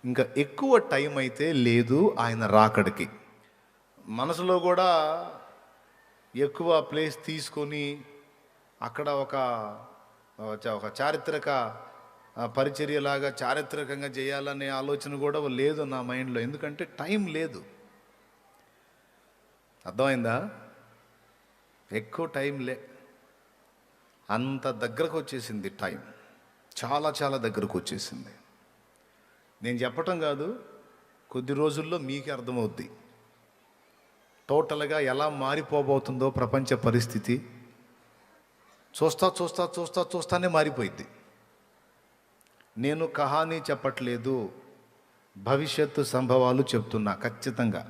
ఇంకా ఎక్కువ టైం అయితే లేదు ఆయన రాకడికి. మనసులో కూడా ఎక్కువ ప్లేస్ తీసుకొని అక్కడ ఒక చారిత్రక పరిచర్యలాగా చారిత్రకంగా చేయాలనే ఆలోచన కూడా లేదు నా మైండ్లో. ఎందుకంటే టైం లేదు. అర్థమైందా? ఎక్కువ టైం అంత దగ్గరకు వచ్చేసింది టైం. చాలా చాలా దగ్గరకు వచ్చేసింది. నేను చెప్పటం కాదు, కొద్ది రోజుల్లో మీకే అర్థమవుద్ది టోటల్గా ఎలా మారిపోబోతుందో ప్రపంచ పరిస్థితి. చూస్తానే మారిపోయింది. నేను కహానీ చెప్పట్లేదు, భవిష్యత్తు సంభవాలు చెప్తున్నా. ఖచ్చితంగా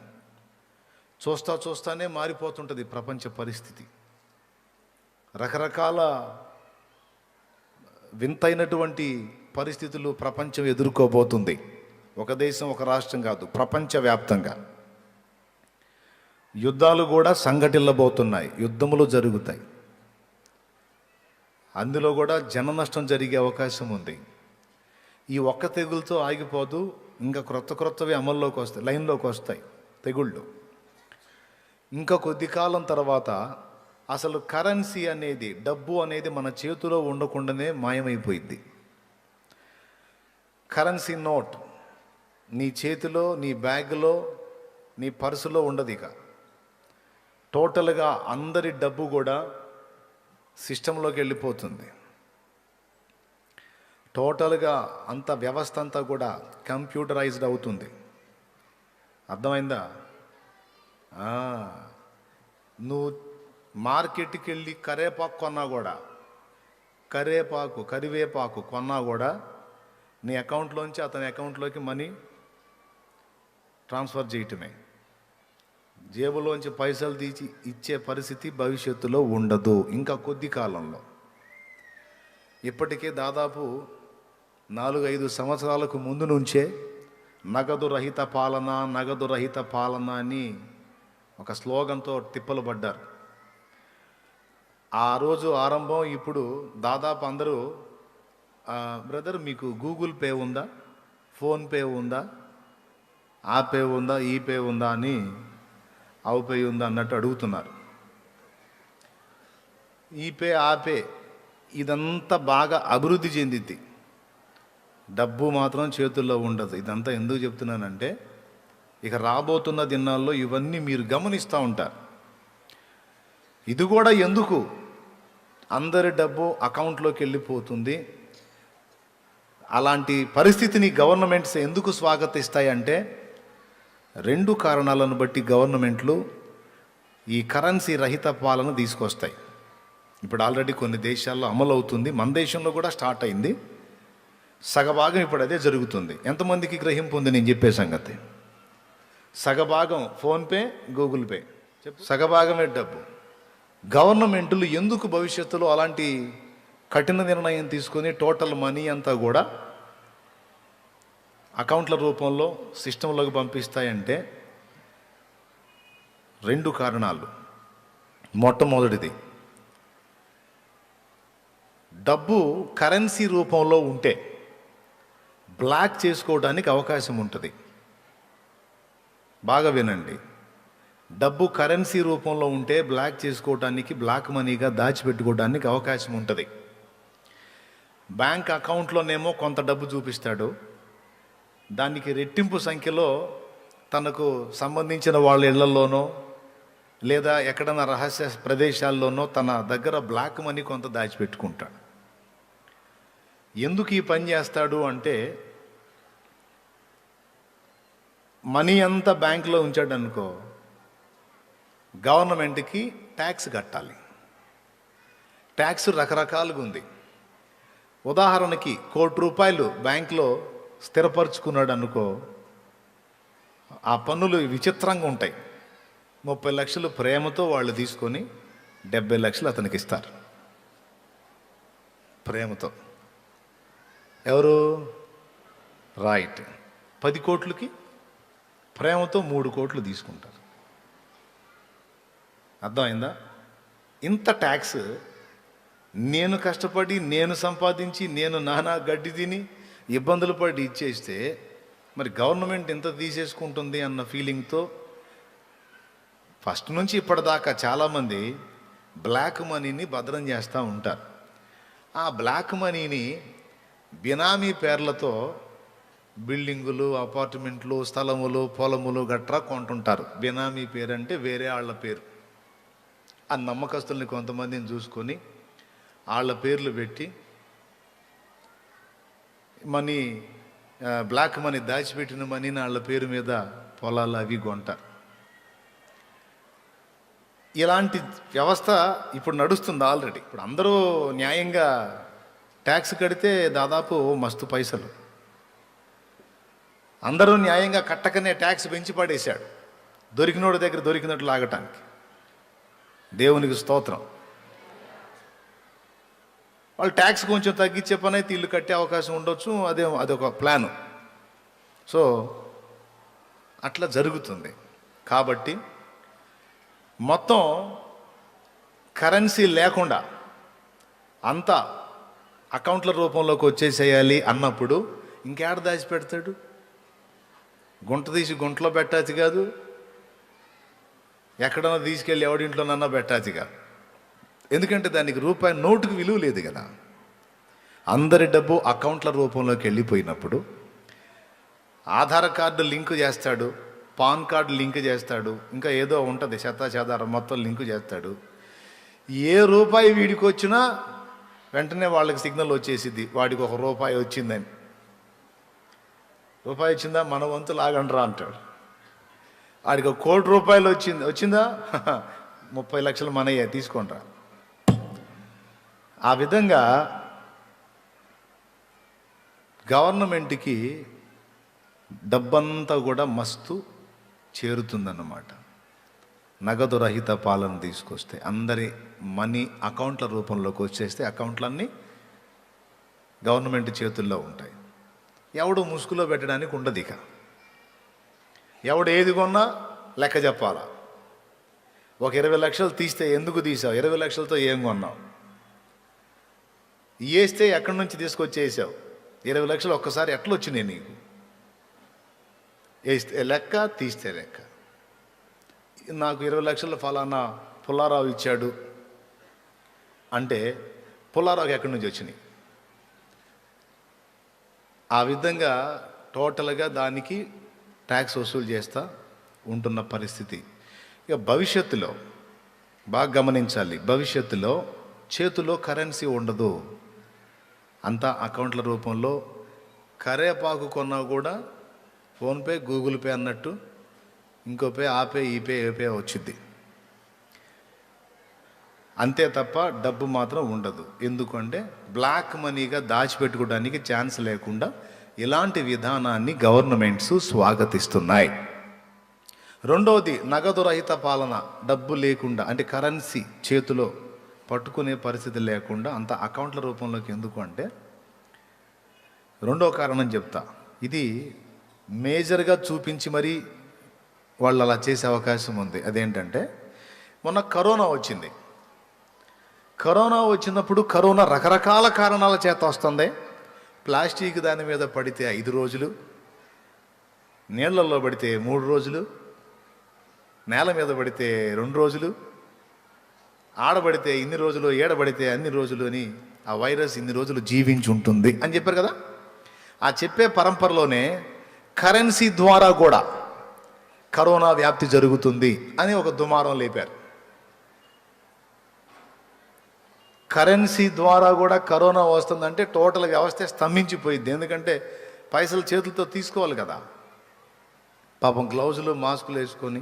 చూస్తానే మారిపోతుంటుంది ప్రపంచ పరిస్థితి. రకరకాల వింతైనటువంటి పరిస్థితులు ప్రపంచం ఎదుర్కోబోతుంది. ఒక దేశం, ఒక రాష్ట్రం కాదు, ప్రపంచవ్యాప్తంగా యుద్ధాలు కూడా సంఘటిల్లబోతున్నాయి. యుద్ధములు జరుగుతాయి. అందులో కూడా జన నష్టం జరిగే అవకాశం ఉంది. ఈ ఒక్క తెగులతో ఆగిపోదు, ఇంకా క్రొత్తవి అమల్లోకి వస్తాయి, లైన్లోకి వస్తాయి తెగుళ్ళు. ఇంకా కొద్ది కాలం తర్వాత అసలు కరెన్సీ అనేది, డబ్బు అనేది మన చేతిలో ఉండకుండానే మాయమైపోయింది. కరెన్సీ నోట్ నీ చేతిలో, నీ బ్యాగ్లో, నీ పర్సులో ఉండదు. ఇక టోటల్గా అందరి డబ్బు కూడా సిస్టంలోకి వెళ్ళిపోతుంది. టోటల్గా అంత వ్యవస్థ అంతా కూడా కంప్యూటరైజ్డ్ అవుతుంది. అర్థమైందా? నువ్వు మార్కెట్కి వెళ్ళి కరివేపాకు కొన్నా కూడా నీ అకౌంట్లోంచి అతని అకౌంట్లోకి మనీ ట్రాన్స్ఫర్ చేయటమే. జేబులోంచి పైసలు తీసి ఇచ్చే పరిస్థితి భవిష్యత్తులో ఉండదు ఇంకా కొద్ది కాలంలో. ఇప్పటికే దాదాపు 4-5 సంవత్సరాలకు ముందు నుంచే నగదు రహిత పాలన అని ఒక స్లోగన్తో తిప్పలు పడ్డారు. ఆ రోజు ఆరంభం. ఇప్పుడు దాదాపు అందరూ బ్రదర్ మీకు గూగుల్ పే ఉందా, ఫోన్పే ఉందా, ఆ పే ఉందా, ఈ పే ఉందా అని, ఆవు పే ఉందా అన్నట్టు అడుగుతున్నారు. ఈ పే, ఆ పే ఇదంతా బాగా అభివృద్ధి చెందింది. డబ్బు మాత్రం చేతుల్లో ఉండదు. ఇదంతా ఎందుకు చెప్తున్నానంటే, ఇక రాబోతున్న దినాల్లో ఇవన్నీ మీరు గమనిస్తూ ఉంటారు. ఇది కూడా ఎందుకు అందరి డబ్బు అకౌంట్లోకి వెళ్ళిపోతుంది, అలాంటి పరిస్థితిని గవర్నమెంట్స్ ఎందుకు స్వాగతిస్తాయంటే, 2 కారణాలను బట్టి గవర్నమెంట్లు ఈ కరెన్సీ రహిత పాలన తీసుకొస్తాయి. ఇప్పుడు ఆల్రెడీ కొన్ని దేశాల్లో అమలు అవుతుంది. మన దేశంలో కూడా స్టార్ట్ అయింది. సగభాగం ఇప్పుడు అదే జరుగుతుంది. ఎంతమందికి గ్రహింపు ఉంది నేను చెప్పే సంగతి? సగభాగం ఫోన్పే, గూగుల్ పే, సగభాగమే డబ్బు. గవర్నమెంట్లు ఎందుకు భవిష్యత్తులో అలాంటి కఠిన నిర్ణయం తీసుకొని టోటల్ మనీ అంతా కూడా అకౌంట్ల రూపంలో సిస్టంలోకి పంపిస్తాయంటే 2 కారణాలు. మొట్టమొదటిది, డబ్బు కరెన్సీ రూపంలో ఉంటే బ్లాక్ చేసుకోవడానికి అవకాశం ఉంటుంది. బాగా వినండి. డబ్బు కరెన్సీ రూపంలో ఉంటే బ్లాక్ చేసుకోవడానికి, బ్లాక్ మనీగా దాచిపెట్టుకోవడానికి అవకాశం ఉంటుంది. బ్యాంక్ అకౌంట్లోనేమో కొంత డబ్బు చూపిస్తాడు, దానికి రెట్టింపు సంఖ్యలో తనకు సంబంధించిన వాళ్ళ ఇళ్లలోనో లేదా ఎక్కడైనా రహస్య ప్రదేశాల్లోనో తన దగ్గర బ్లాక్ మనీ కొంత దాచిపెట్టుకుంటాడు. ఎందుకు ఈ పని చేస్తాడు అంటే, మనీ అంతా బ్యాంకులో ఉంచాడు అనుకో, గవర్నమెంట్కి ట్యాక్స్ కట్టాలి. ట్యాక్స్ రకరకాలుగా ఉంది. ఉదాహరణకి ₹1,00,00,000 బ్యాంకులో స్థిరపరుచుకున్నాడు అనుకో, ఆ పన్నులు విచిత్రంగా ఉంటాయి. 30 లక్షలు ప్రేమతో వాళ్ళు తీసుకొని 70 లక్షలు అతనికి ఇస్తారు. ప్రేమతో. ఎవరు? రైట్. 10 కోట్లకి ప్రేమతో 3 కోట్లు తీసుకుంటారు. అర్థమైందా? ఇంత ట్యాక్స్ నేను కష్టపడి, నేను సంపాదించి, నేను నానా గడ్డి తిని ఇబ్బందులు పడి ఇచ్చేస్తే మరి గవర్నమెంట్ ఎంత తీసేసుకుంటుంది అన్న ఫీలింగ్తో ఫస్ట్ నుంచి ఇప్పటిదాకా చాలామంది బ్లాక్ మనీని భద్రం చేస్తూ ఉంటారు. ఆ బ్లాక్ మనీని బినామీ పేర్లతో బిల్డింగులు, అపార్ట్మెంట్లు, స్థలములు, పొలములు గట్రా కొంటుంటారు. బినామీ పేరు అంటే వేరే వాళ్ళ పేరు. ఆ నమ్మకస్తుల్ని కొంతమందిని చూసుకొని వాళ్ళ పేర్లు పెట్టి మనీ, బ్లాక్ మనీ, దాచిపెట్టిన మనీని వాళ్ళ పేరు మీద పొలాలు అవి కొంటారు. ఇలాంటి వ్యవస్థ ఇప్పుడు నడుస్తుంది ఆల్రెడీ. ఇప్పుడు అందరూ న్యాయంగా ట్యాక్స్ కడితే దాదాపు మస్తు పైసలు. అందరూ న్యాయంగా కట్టకనే ట్యాక్స్ పెంచి పడేశాడు, దొరికినోడి దగ్గర దొరికినట్టు లాగటానికి. దేవునికి స్తోత్రం. వాళ్ళు ట్యాక్స్ కొంచెం తగ్గించే పని అయితే ఇల్లు కట్టే అవకాశం ఉండొచ్చు, అదొక ప్లాను. సో అట్లా జరుగుతుంది. కాబట్టి మొత్తం కరెన్సీ లేకుండా అంతా అకౌంట్ల రూపంలోకి వచ్చేసేయాలి అన్నప్పుడు ఇంకేడ దాచి పెడతాడు? గుంట తీసి గుంటలో పెట్టాచి కాదు, ఎక్కడన్నా తీసుకెళ్ళి ఎవడింట్లోనన్నా పెట్టాచి కాదు. ఎందుకంటే దానికి రూపాయి నోటుకు విలువ లేదు కదా. అందరి డబ్బు అకౌంట్ల రూపంలోకి వెళ్ళిపోయినప్పుడు ఆధార్ కార్డు లింక్ చేస్తాడు, పాన్ కార్డు లింక్ చేస్తాడు, ఇంకా ఏదో ఉంటుంది శతాధారం మొత్తం లింకు చేస్తాడు. ఏ రూపాయి వీడికి వచ్చినా వెంటనే వాళ్ళకి సిగ్నల్ వచ్చేసిద్ది, వాడికి ₹1 వచ్చిందని. రూపాయి వచ్చిందా, మన వంతు లాగండ్రా అంటాడు. వాడికి ₹1,00,00,000 వచ్చిందా, 30 లక్షలు మనయ్యే తీసుకుంటా. ఆ విధంగా గవర్నమెంట్కి డబ్బంతా కూడా మస్తు చేరుతుందన్నమాట. నగదు రహిత పాలన తీసుకొస్తే, అందరి మనీ అకౌంట్ల రూపంలోకి వచ్చేస్తే అకౌంట్లన్నీ గవర్నమెంట్ చేతుల్లో ఉంటాయి. ఎవడు ముసుగులో పెట్టడానికి ఉండదు. ఇక ఎవడు ఏది కొన్నా లెక్క చెప్పాలా. ఒక 20 లక్షలు తీస్తే ఎందుకు తీసావు, 20 లక్షలతో ఏం కొన్నావు, వేస్తే ఎక్కడి నుంచి తీసుకొచ్చేసావు, 20 లక్షలు ఒక్కసారి ఎట్లా వచ్చినాయి నీకు, వేస్తే లెక్క, తీస్తే లెక్క. నాకు 20 లక్షలు ఫలానా పుల్లారావు ఇచ్చాడు అంటే పుల్లారావుకి ఎక్కడి నుంచి వచ్చినాయి. ఆ విధంగా టోటల్గా దానికి ట్యాక్స్ వసూలు చేస్తూ ఉంటున్న పరిస్థితి. ఇక భవిష్యత్తులో బాగా గమనించాలి, భవిష్యత్తులో చేతిలో కరెన్సీ ఉండదు, అంతా అకౌంట్ల రూపంలో. కరేపాకు కొన్నా కూడా ఫోన్పే, గూగుల్ పే అన్నట్టు ఇంకో పే, ఆ పే, ఈ పే, ఏ పే వచ్చింది అంతే తప్ప డబ్బు మాత్రం ఉండదు. ఎందుకంటే బ్లాక్ మనీగా దాచిపెట్టుకోవడానికి ఛాన్స్ లేకుండా ఇలాంటి విధానాన్ని గవర్నమెంట్స్ స్వాగతిస్తున్నాయి. రెండవది, నగదు రహిత పాలన. డబ్బు లేకుండా అంటే కరెన్సీ చేతిలో పట్టుకునే పరిస్థితి లేకుండా అంత అకౌంట్ల రూపంలోకి. ఎందుకు అంటే రెండో కారణం చెప్తా. ఇది మేజర్గా చూపించి మరీ వాళ్ళు అలా చేసే అవకాశం ఉంది. అదేంటంటే మొన్న కరోనా వచ్చింది. కరోనా వచ్చినప్పుడు కరోనా రకరకాల కారణాల చేత వస్తుంది. ప్లాస్టిక్ దాని మీద పడితే 5 రోజులు, నీళ్లలో పడితే 3 రోజులు, నేల మీద పడితే 2 రోజులు, ఆడబడితే ఇన్ని రోజులు, ఏడబడితే అన్ని రోజులు అని ఆ వైరస్ ఇన్ని రోజులు జీవించి ఉంటుంది అని చెప్పారు కదా. ఆ చెప్పే పరంపరలోనే కరెన్సీ ద్వారా కూడా కరోనా వ్యాప్తి జరుగుతుంది అని ఒక దుమారం లేపారు. కరెన్సీ ద్వారా కూడా కరోనా వస్తుందంటే టోటల్ వ్యవస్థ స్తంభించిపోయింది. ఎందుకంటే పైసలు చేతులతో తీసుకోవాలి కదా. పాపం గ్లౌజులు, మాస్కులు వేసుకొని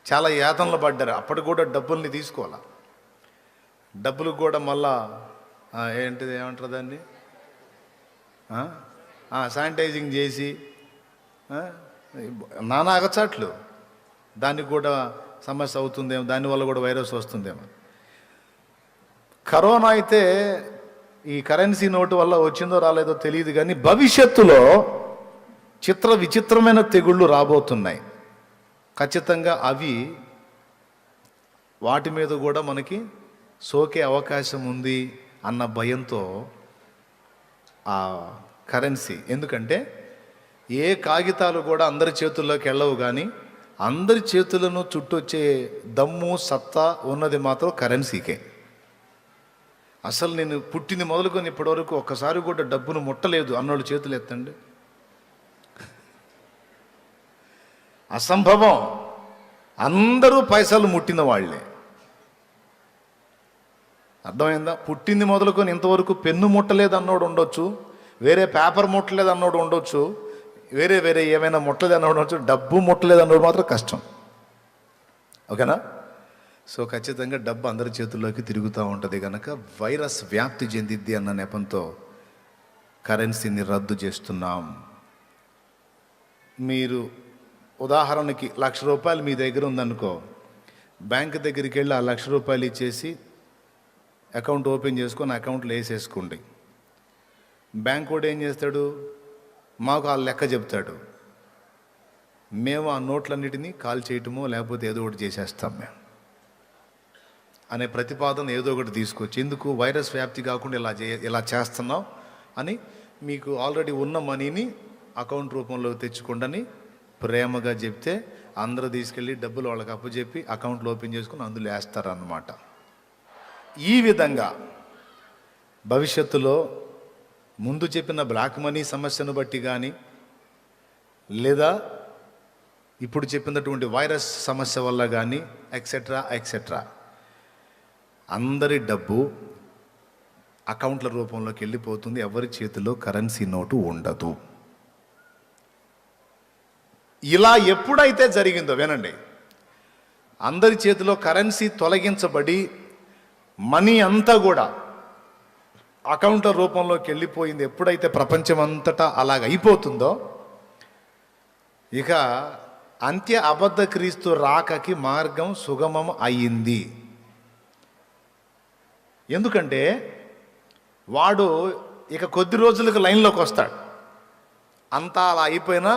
చాలా యాతనలు పడ్డారు. అప్పటికి కూడా డబ్బుల్ని తీసుకోవాలి. డబ్బులకు కూడా మళ్ళా ఏంటిది, ఏమంటారు దాన్ని, శానిటైజింగ్ చేసి నానా అగచాట్లు. దానికి కూడా సమస్య అవుతుందేమో, దానివల్ల కూడా వైరస్ వస్తుందేమో. కరోనా అయితే ఈ కరెన్సీ నోటు వల్ల వచ్చిందో రాలేదో తెలియదు, కానీ భవిష్యత్తులో విచిత్రమైన తెగుళ్ళు రాబోతున్నాయి. ఖచ్చితంగా అవి వాటి మీద కూడా మనకి సోకే అవకాశం ఉంది అన్న భయంతో ఆ కరెన్సీ. ఎందుకంటే ఏ కాగితాలు కూడా అందరి చేతుల్లోకి వెళ్ళవు, కానీ అందరి చేతులను చుట్టొచ్చే దమ్ము సత్తా ఉన్నది మాత్రం కరెన్సీకే. అసలు నేను పుట్టింది మొదలుకొని ఇప్పటివరకు ఒక్కసారి కూడా డబ్బును ముట్టలేదు అన్నోళ్ళు చేతులు ఎత్తండి. అసంభవం. అందరూ పైసలు ముట్టిన వాళ్ళే. అర్థమైందా? పుట్టింది మొదలుకొని ఇంతవరకు పెన్ను ముట్టలేదు అన్నోడు ఉండొచ్చు, వేరే పేపర్ ముట్టలేదు అన్నోడు ఉండొచ్చు, వేరే ఏమైనా ముట్టలేదు అన్నోడు ఉండొచ్చు, డబ్బు ముట్టలేదు అన్నోడు మాత్రం కష్టం. ఓకేనా? సో ఖచ్చితంగా డబ్బు అందరి చేతుల్లోకి తిరుగుతూ ఉంటుంది కనుక వైరస్ వ్యాప్తి చెందిద్ది అన్న నెపంతో కరెన్సీని రద్దు చేస్తున్నాం. మీరు ఉదాహరణకి ₹1,00,000 మీ దగ్గర ఉందనుకో, బ్యాంక్ దగ్గరికి వెళ్ళి ఆ ₹1,00,000 ఇచ్చేసి అకౌంట్ ఓపెన్ చేసుకొని అకౌంట్లో వేసేసుకోండి. బ్యాంక్ కూడా ఏం చేస్తాడు, మాకు ఆ లెక్క చెప్తాడు, మేము ఆ నోట్లన్నిటినీ కాల్ చేయటమో లేకపోతే ఏదో ఒకటి చేసేస్తాం మేము అనే ప్రతిపాదన ఏదో ఒకటి తీసుకొచ్చి, ఎందుకు వైరస్ వ్యాప్తి కాకుండా ఇలా చేస్తున్నాం అని మీకు ఆల్రెడీ ఉన్న మనీని అకౌంట్ రూపంలో తెచ్చుకోండి ప్రేమగా చెప్తే అందరూ తీసుకెళ్ళి డబ్బులు వాళ్ళకి అప్పచెప్పి అకౌంట్లు ఓపెన్ చేసుకుని అందులో వేస్తారన్నమాట. ఈ విధంగా భవిష్యత్తులో ముందు చెప్పిన బ్లాక్ మనీ సమస్యను బట్టి కానీ లేదా ఇప్పుడు చెప్పినటువంటి వైరస్ సమస్య వల్ల కానీ ఎక్సెట్రా అందరి డబ్బు అకౌంట్ల రూపంలోకి వెళ్ళిపోతుంది. ఎవరి చేతిలో కరెన్సీ నోటు ఉండదు. ఇలా ఎప్పుడైతే జరిగిందో వినండి, అందరి చేతిలో కరెన్సీ తొలగించబడి మనీ అంతా కూడా అకౌంట్ల రూపంలోకి వెళ్ళిపోయింది, ఎప్పుడైతే ప్రపంచం అంతటా అలాగ అయిపోతుందో ఇక అంత్య అబద్ధ క్రీస్తు రాకకి మార్గం సుగమం అయ్యింది. ఎందుకంటే వాడు ఇక కొద్ది రోజులకు లైన్లోకి వస్తాడు. అంతా అలా అయిపోయినా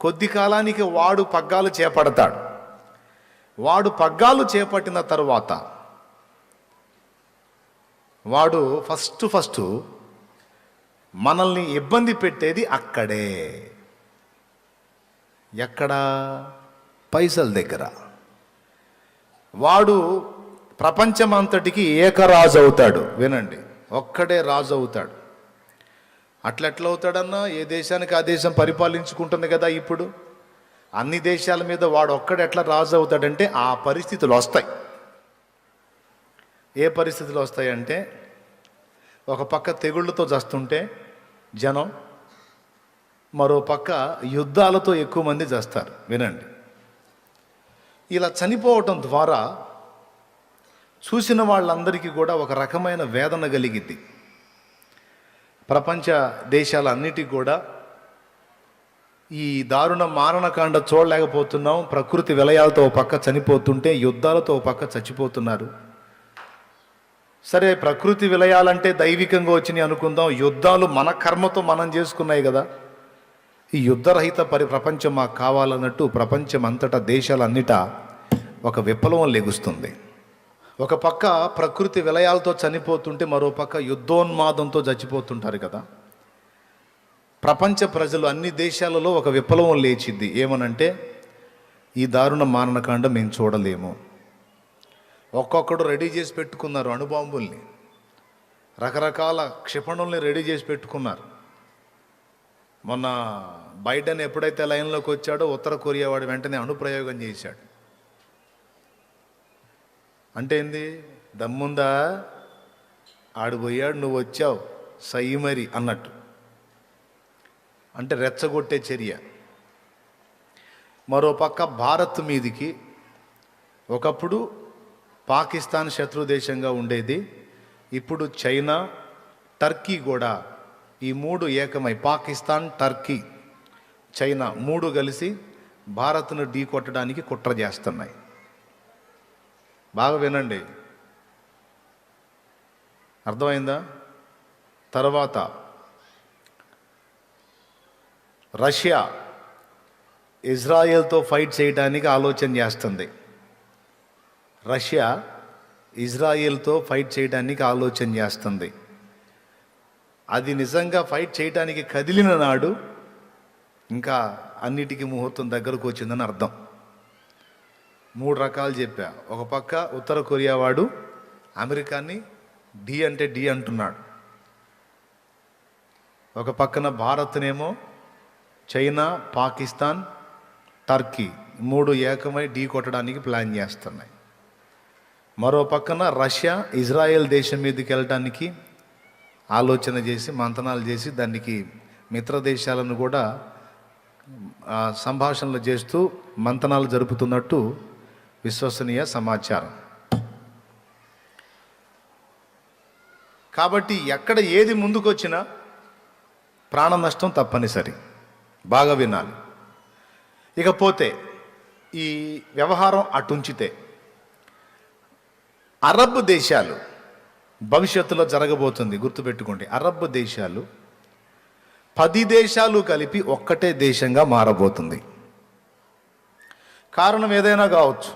కొద్ది కాలానికి వాడు పగ్గాలు చేపడతాడు. వాడు పగ్గాలు చేపట్టిన తరువాత వాడు ఫస్ట్ మనల్ని ఇబ్బంది పెట్టేది అక్కడే. ఎక్కడ? పైసల దగ్గర. వాడు ప్రపంచమంతటికి ఏకరాజు అవుతాడు. వినండి, ఒక్కడే రాజు అవుతాడు. అట్లెట్లా అవుతాడన్నా, ఏ దేశానికి ఆ దేశం పరిపాలించుకుంటుంది కదా. ఇప్పుడు అన్ని దేశాల మీద వాడు ఒక్కడే ఎట్లా రాజు అవుతాడంటే ఆ పరిస్థితులు వస్తాయి. ఏ పరిస్థితులు వస్తాయంటే, ఒక పక్క తెగుళ్ళతో చస్తుంటే జనం, మరో పక్క యుద్ధాలతో ఎక్కువ మంది చస్తారు. వినండి, ఇలా చనిపోవటం ద్వారా చూసిన వాళ్ళందరికీ కూడా ఒక రకమైన వేదన కలిగిద్ది. ప్రపంచ దేశాలన్నిటికీ కూడా ఈ దారుణ మారణకాండ చూడలేకపోతున్నాం. ప్రకృతి విలయాలతో ఒక పక్క చనిపోతుంటే యుద్ధాలతో ఒక పక్క చచ్చిపోతున్నారు. సరే, ప్రకృతి విలయాలంటే దైవికంగా వచ్చినాయి అనుకుందాం. యుద్ధాలు మన కర్మతో మనం చేసుకున్నాయి కదా. ఈ యుద్ధరహిత ప్రపంచం మాకు కావాలన్నట్టు ప్రపంచం అంతటా దేశాలన్నిటా ఒక విప్లవం లెగుస్తుంది. ఒక పక్క ప్రకృతి విలయాలతో చనిపోతుంటే మరో పక్క యుద్ధోన్మాదంతో చచ్చిపోతుంటారు కదా. ప్రపంచ ప్రజలు అన్ని దేశాలలో ఒక విప్లవం లేచిద్ది. ఏమనంటే, ఈ దారుణ మారణకాండ మేము చూడలేము. ఒక్కొక్కడు రెడీ చేసి పెట్టుకున్నారు అణుబాంబుల్ని, రకరకాల క్షిపణుల్ని రెడీ చేసి పెట్టుకున్నారు. మొన్న బైడెన్ ఎప్పుడైతే లైన్లోకి వచ్చాడో ఉత్తర కొరియా వాడు వెంటనే అణుప్రయోగం చేశాడు. అంటే ఏంది? దమ్ముందా, ఆడిపోయాడు, నువ్వు వచ్చావు సై మరి అన్నట్టు. అంటే రెచ్చగొట్టే చర్య. మరోపక్క భారత్ మీదికి ఒకప్పుడు పాకిస్తాన్ శత్రు దేశంగా ఉండేది, ఇప్పుడు చైనా, టర్కీ కూడా, ఈ మూడు ఏకమై పాకిస్తాన్, టర్కీ, చైనా మూడు కలిసి భారత్ను ఢీ కొట్టడానికి కుట్ర చేస్తున్నాయి. బాగా వినండి, అర్థమైందా? తర్వాత రష్యా ఇజ్రాయెల్తో ఫైట్ చేయడానికి ఆలోచన చేస్తుంది. రష్యా ఇజ్రాయెల్తో ఫైట్ చేయడానికి ఆలోచన చేస్తుంది. అది నిజంగా ఫైట్ చేయడానికి కదిలిన నాడు ఇంకా అన్నిటికీ ముహూర్తం దగ్గరకు వచ్చిందని అర్థం. 3 రకాలు చెప్పా. ఒక పక్క ఉత్తర కొరియా వాడు అమెరికాని డి అంటే డి అంటున్నాడు. ఒక పక్కన భారత్నేమో చైనా, పాకిస్తాన్, టర్కీ 3 ఏకమై ఢీ కొట్టడానికి ప్లాన్ చేస్తున్నాయి. మరో పక్కన రష్యా ఇజ్రాయెల్ దేశం మీదకి వెళ్ళటానికి ఆలోచన చేసి మంతనాలు చేసి దానికి మిత్ర దేశాలను కూడా సంభాషణలు చేస్తూ మంతనాలు జరుపుతున్నట్టు విశ్వసనీయ సమాచారం. కాబట్టి ఎక్కడ ఏది ముందుకొచ్చినా ప్రాణ నష్టం తప్పనిసరి. బాగా వినాలి. ఇకపోతే ఈ వ్యవహారం అటుంచితే అరబ్ దేశాలు భవిష్యత్తులో జరగబోతుంది, గుర్తుపెట్టుకోండి. అరబ్ దేశాలు 10 దేశాలు కలిపి ఒక్కటే దేశంగా మారబోతుంది. కారణం ఏదైనా కావచ్చు.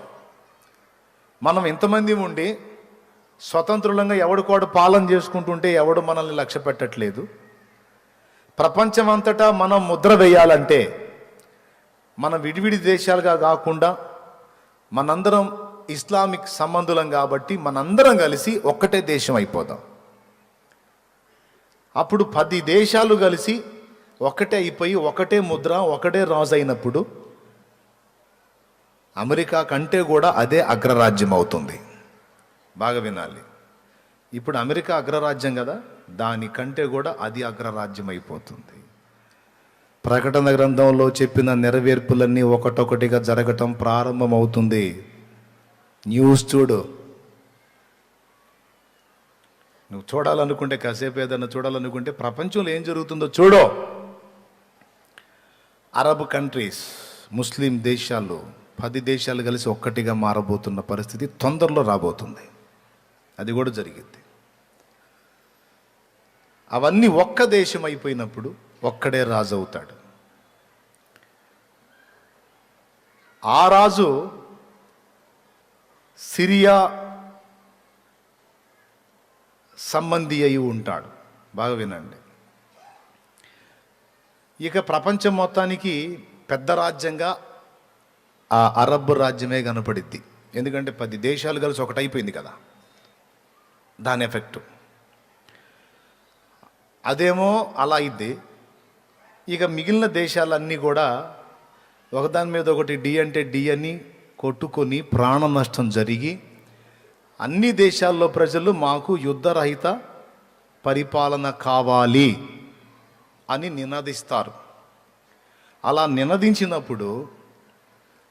మనం ఇంతమంది ఉండి స్వతంత్రులంగా ఎవడికోడు పాలన చేసుకుంటుంటే ఎవడు మనల్ని లక్ష్య పెట్టట్లేదు. ప్రపంచమంతటా మనం ముద్ర వేయాలంటే మనం విడివిడి దేశాలుగా కాకుండా మనందరం ఇస్లామిక్ సంబంధులం కాబట్టి మనందరం కలిసి ఒక్కటే దేశం అయిపోదాం. అప్పుడు 10 దేశాలు కలిసి ఒకటే అయిపోయి ఒకటే ముద్ర ఒకటే రాజు అయినప్పుడు అమెరికా కంటే కూడా అదే అగ్రరాజ్యం అవుతుంది. బాగా వినాలి. ఇప్పుడు అమెరికా అగ్రరాజ్యం కదా, దానికంటే కూడా అది అగ్రరాజ్యం అయిపోతుంది. ప్రకటన గ్రంథంలో చెప్పిన నెరవేర్పులన్నీ ఒకటొకటిగా జరగటం ప్రారంభమవుతుంది. న్యూస్ చూడు. నువ్వు చూడాలనుకుంటే, కాసేపు ఏదన్నా చూడాలనుకుంటే ప్రపంచంలో ఏం జరుగుతుందో చూడు. అరబ్ కంట్రీస్, ముస్లిం దేశాలు 10 దేశాలు కలిసి ఒక్కటిగా మారబోతున్న పరిస్థితి తొందరలో రాబోతుంది. అది కూడా జరిగింది. అవన్నీ ఒక్క దేశం అయిపోయినప్పుడు ఒక్కడే రాజు అవుతాడు. ఆ రాజు సిరియా సంబంధి అయి ఉంటాడు. బాగా వినండి. ఇక ప్రపంచం మొత్తానికి పెద్ద రాజ్యంగా ఆ అరబ్ రాజ్యమే కనపడిద్ది. ఎందుకంటే 10 దేశాలు కలిసి ఒకటైపోయింది కదా, దాని ఎఫెక్టు. అదేమో అలా అయింది. ఇక మిగిలిన దేశాలన్నీ కూడా ఒకదాని మీద ఒకటి డి అంటే డి అని కొట్టుకొని ప్రాణ నష్టం జరిగి అన్ని దేశాల్లో ప్రజలు మాకు యుద్ధరహిత పరిపాలన కావాలి అని నినదిస్తారు. అలా నినదించినప్పుడు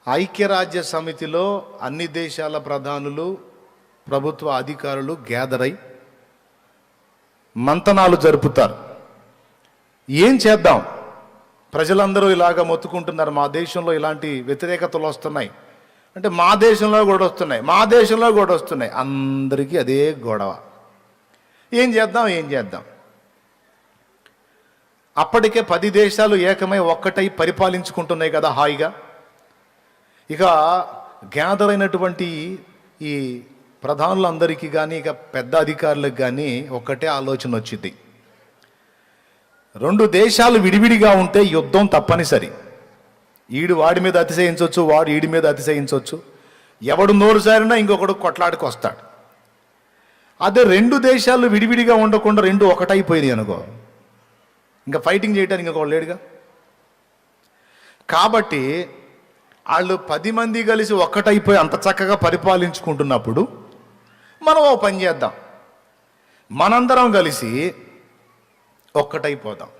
ఐక్యరాజ్య సమితిలో అన్ని దేశాల ప్రధానులు, ప్రభుత్వ అధికారులు గ్యాదర్ అయి మంతనాలు జరుపుతారు. ఏం చేద్దాం? ప్రజలందరూ ఇలాగ మొత్తుకుంటున్నారు, మా దేశంలో ఇలాంటి వ్యతిరేకతలు వస్తున్నాయి అంటే మా దేశంలో కూడా వస్తున్నాయి, మా దేశంలో కూడా వస్తున్నాయి. అందరికీ అదే గొడవ. ఏం చేద్దాం? అప్పటికే 10 దేశాలు ఏకమై ఒక్కటై పరిపాలించుకుంటున్నాయి కదా హాయిగా. ఇక గ్యాదర్ అయినటువంటి ఈ ప్రధానులందరికీ కానీ, ఇక పెద్ద అధికారులకు కానీ ఒక్కటే ఆలోచన వచ్చింది. 2 దేశాలు విడివిడిగా ఉంటే యుద్ధం తప్పనిసరి. ఈడు వాడి మీద అతిశయించవచ్చు, వాడు ఈడి మీద అతిశయించవచ్చు. ఎవడు నోరు జారినా ఇంకొకడు కొట్లాడికి వస్తాడు. అదే 2 దేశాలు విడివిడిగా ఉండకుండా 2 ఒకటైపోయింది అనుకో, ఇంకా ఫైటింగ్ చేయడానికి ఇంకొకడు లేడుగా. కాబట్టి వాళ్ళు 10 మంది కలిసి ఒక్కటైపోయి అంత చక్కగా పరిపాలించుకుంటున్నప్పుడు మనం ఓ పని చేద్దాం, మనందరం కలిసి ఒక్కటైపోదాం.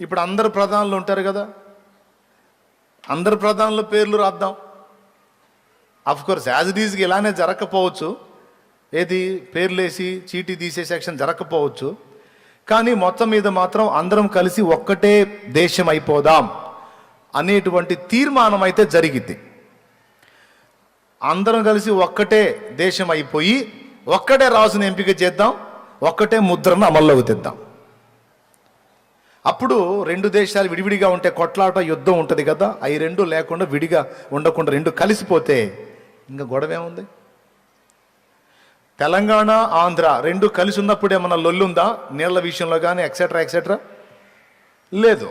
ఇప్పుడు అందరు ప్రధానులు ఉంటారు కదా, అందరు ప్రధానుల పేర్లు రాద్దాం. అఫ్కోర్స్ యాజ్ ఇట్ ఈజ్కి ఇలానే జరగకపోవచ్చు, ఏది పేర్లేసి చీటీ తీసే సెక్షన్ జరగకపోవచ్చు. కానీ మొత్తం మీద మాత్రం అందరం కలిసి ఒక్కటే దేశం అయిపోదాం అనేటువంటి తీర్మానం అయితే జరిగింది. అందరం కలిసి ఒక్కటే దేశం అయిపోయి ఒక్కటే రాజుని ఎంపిక చేద్దాం, ఒక్కటే ముద్రను అమల్లోకి తెద్దాం. అప్పుడు 2 దేశాలు విడివిడిగా ఉంటే కొట్లాట, యుద్ధం ఉంటుంది కదా. అవి 2 లేకుండా, విడిగా ఉండకుండా 2 కలిసిపోతే ఇంకా గొడవ ఉంది. తెలంగాణ, ఆంధ్ర 2 కలిసి ఉన్నప్పుడు ఏమన్నా లొల్లుందా? నీళ్ల విషయంలో కానీ ఎక్సెట్రా లేదు.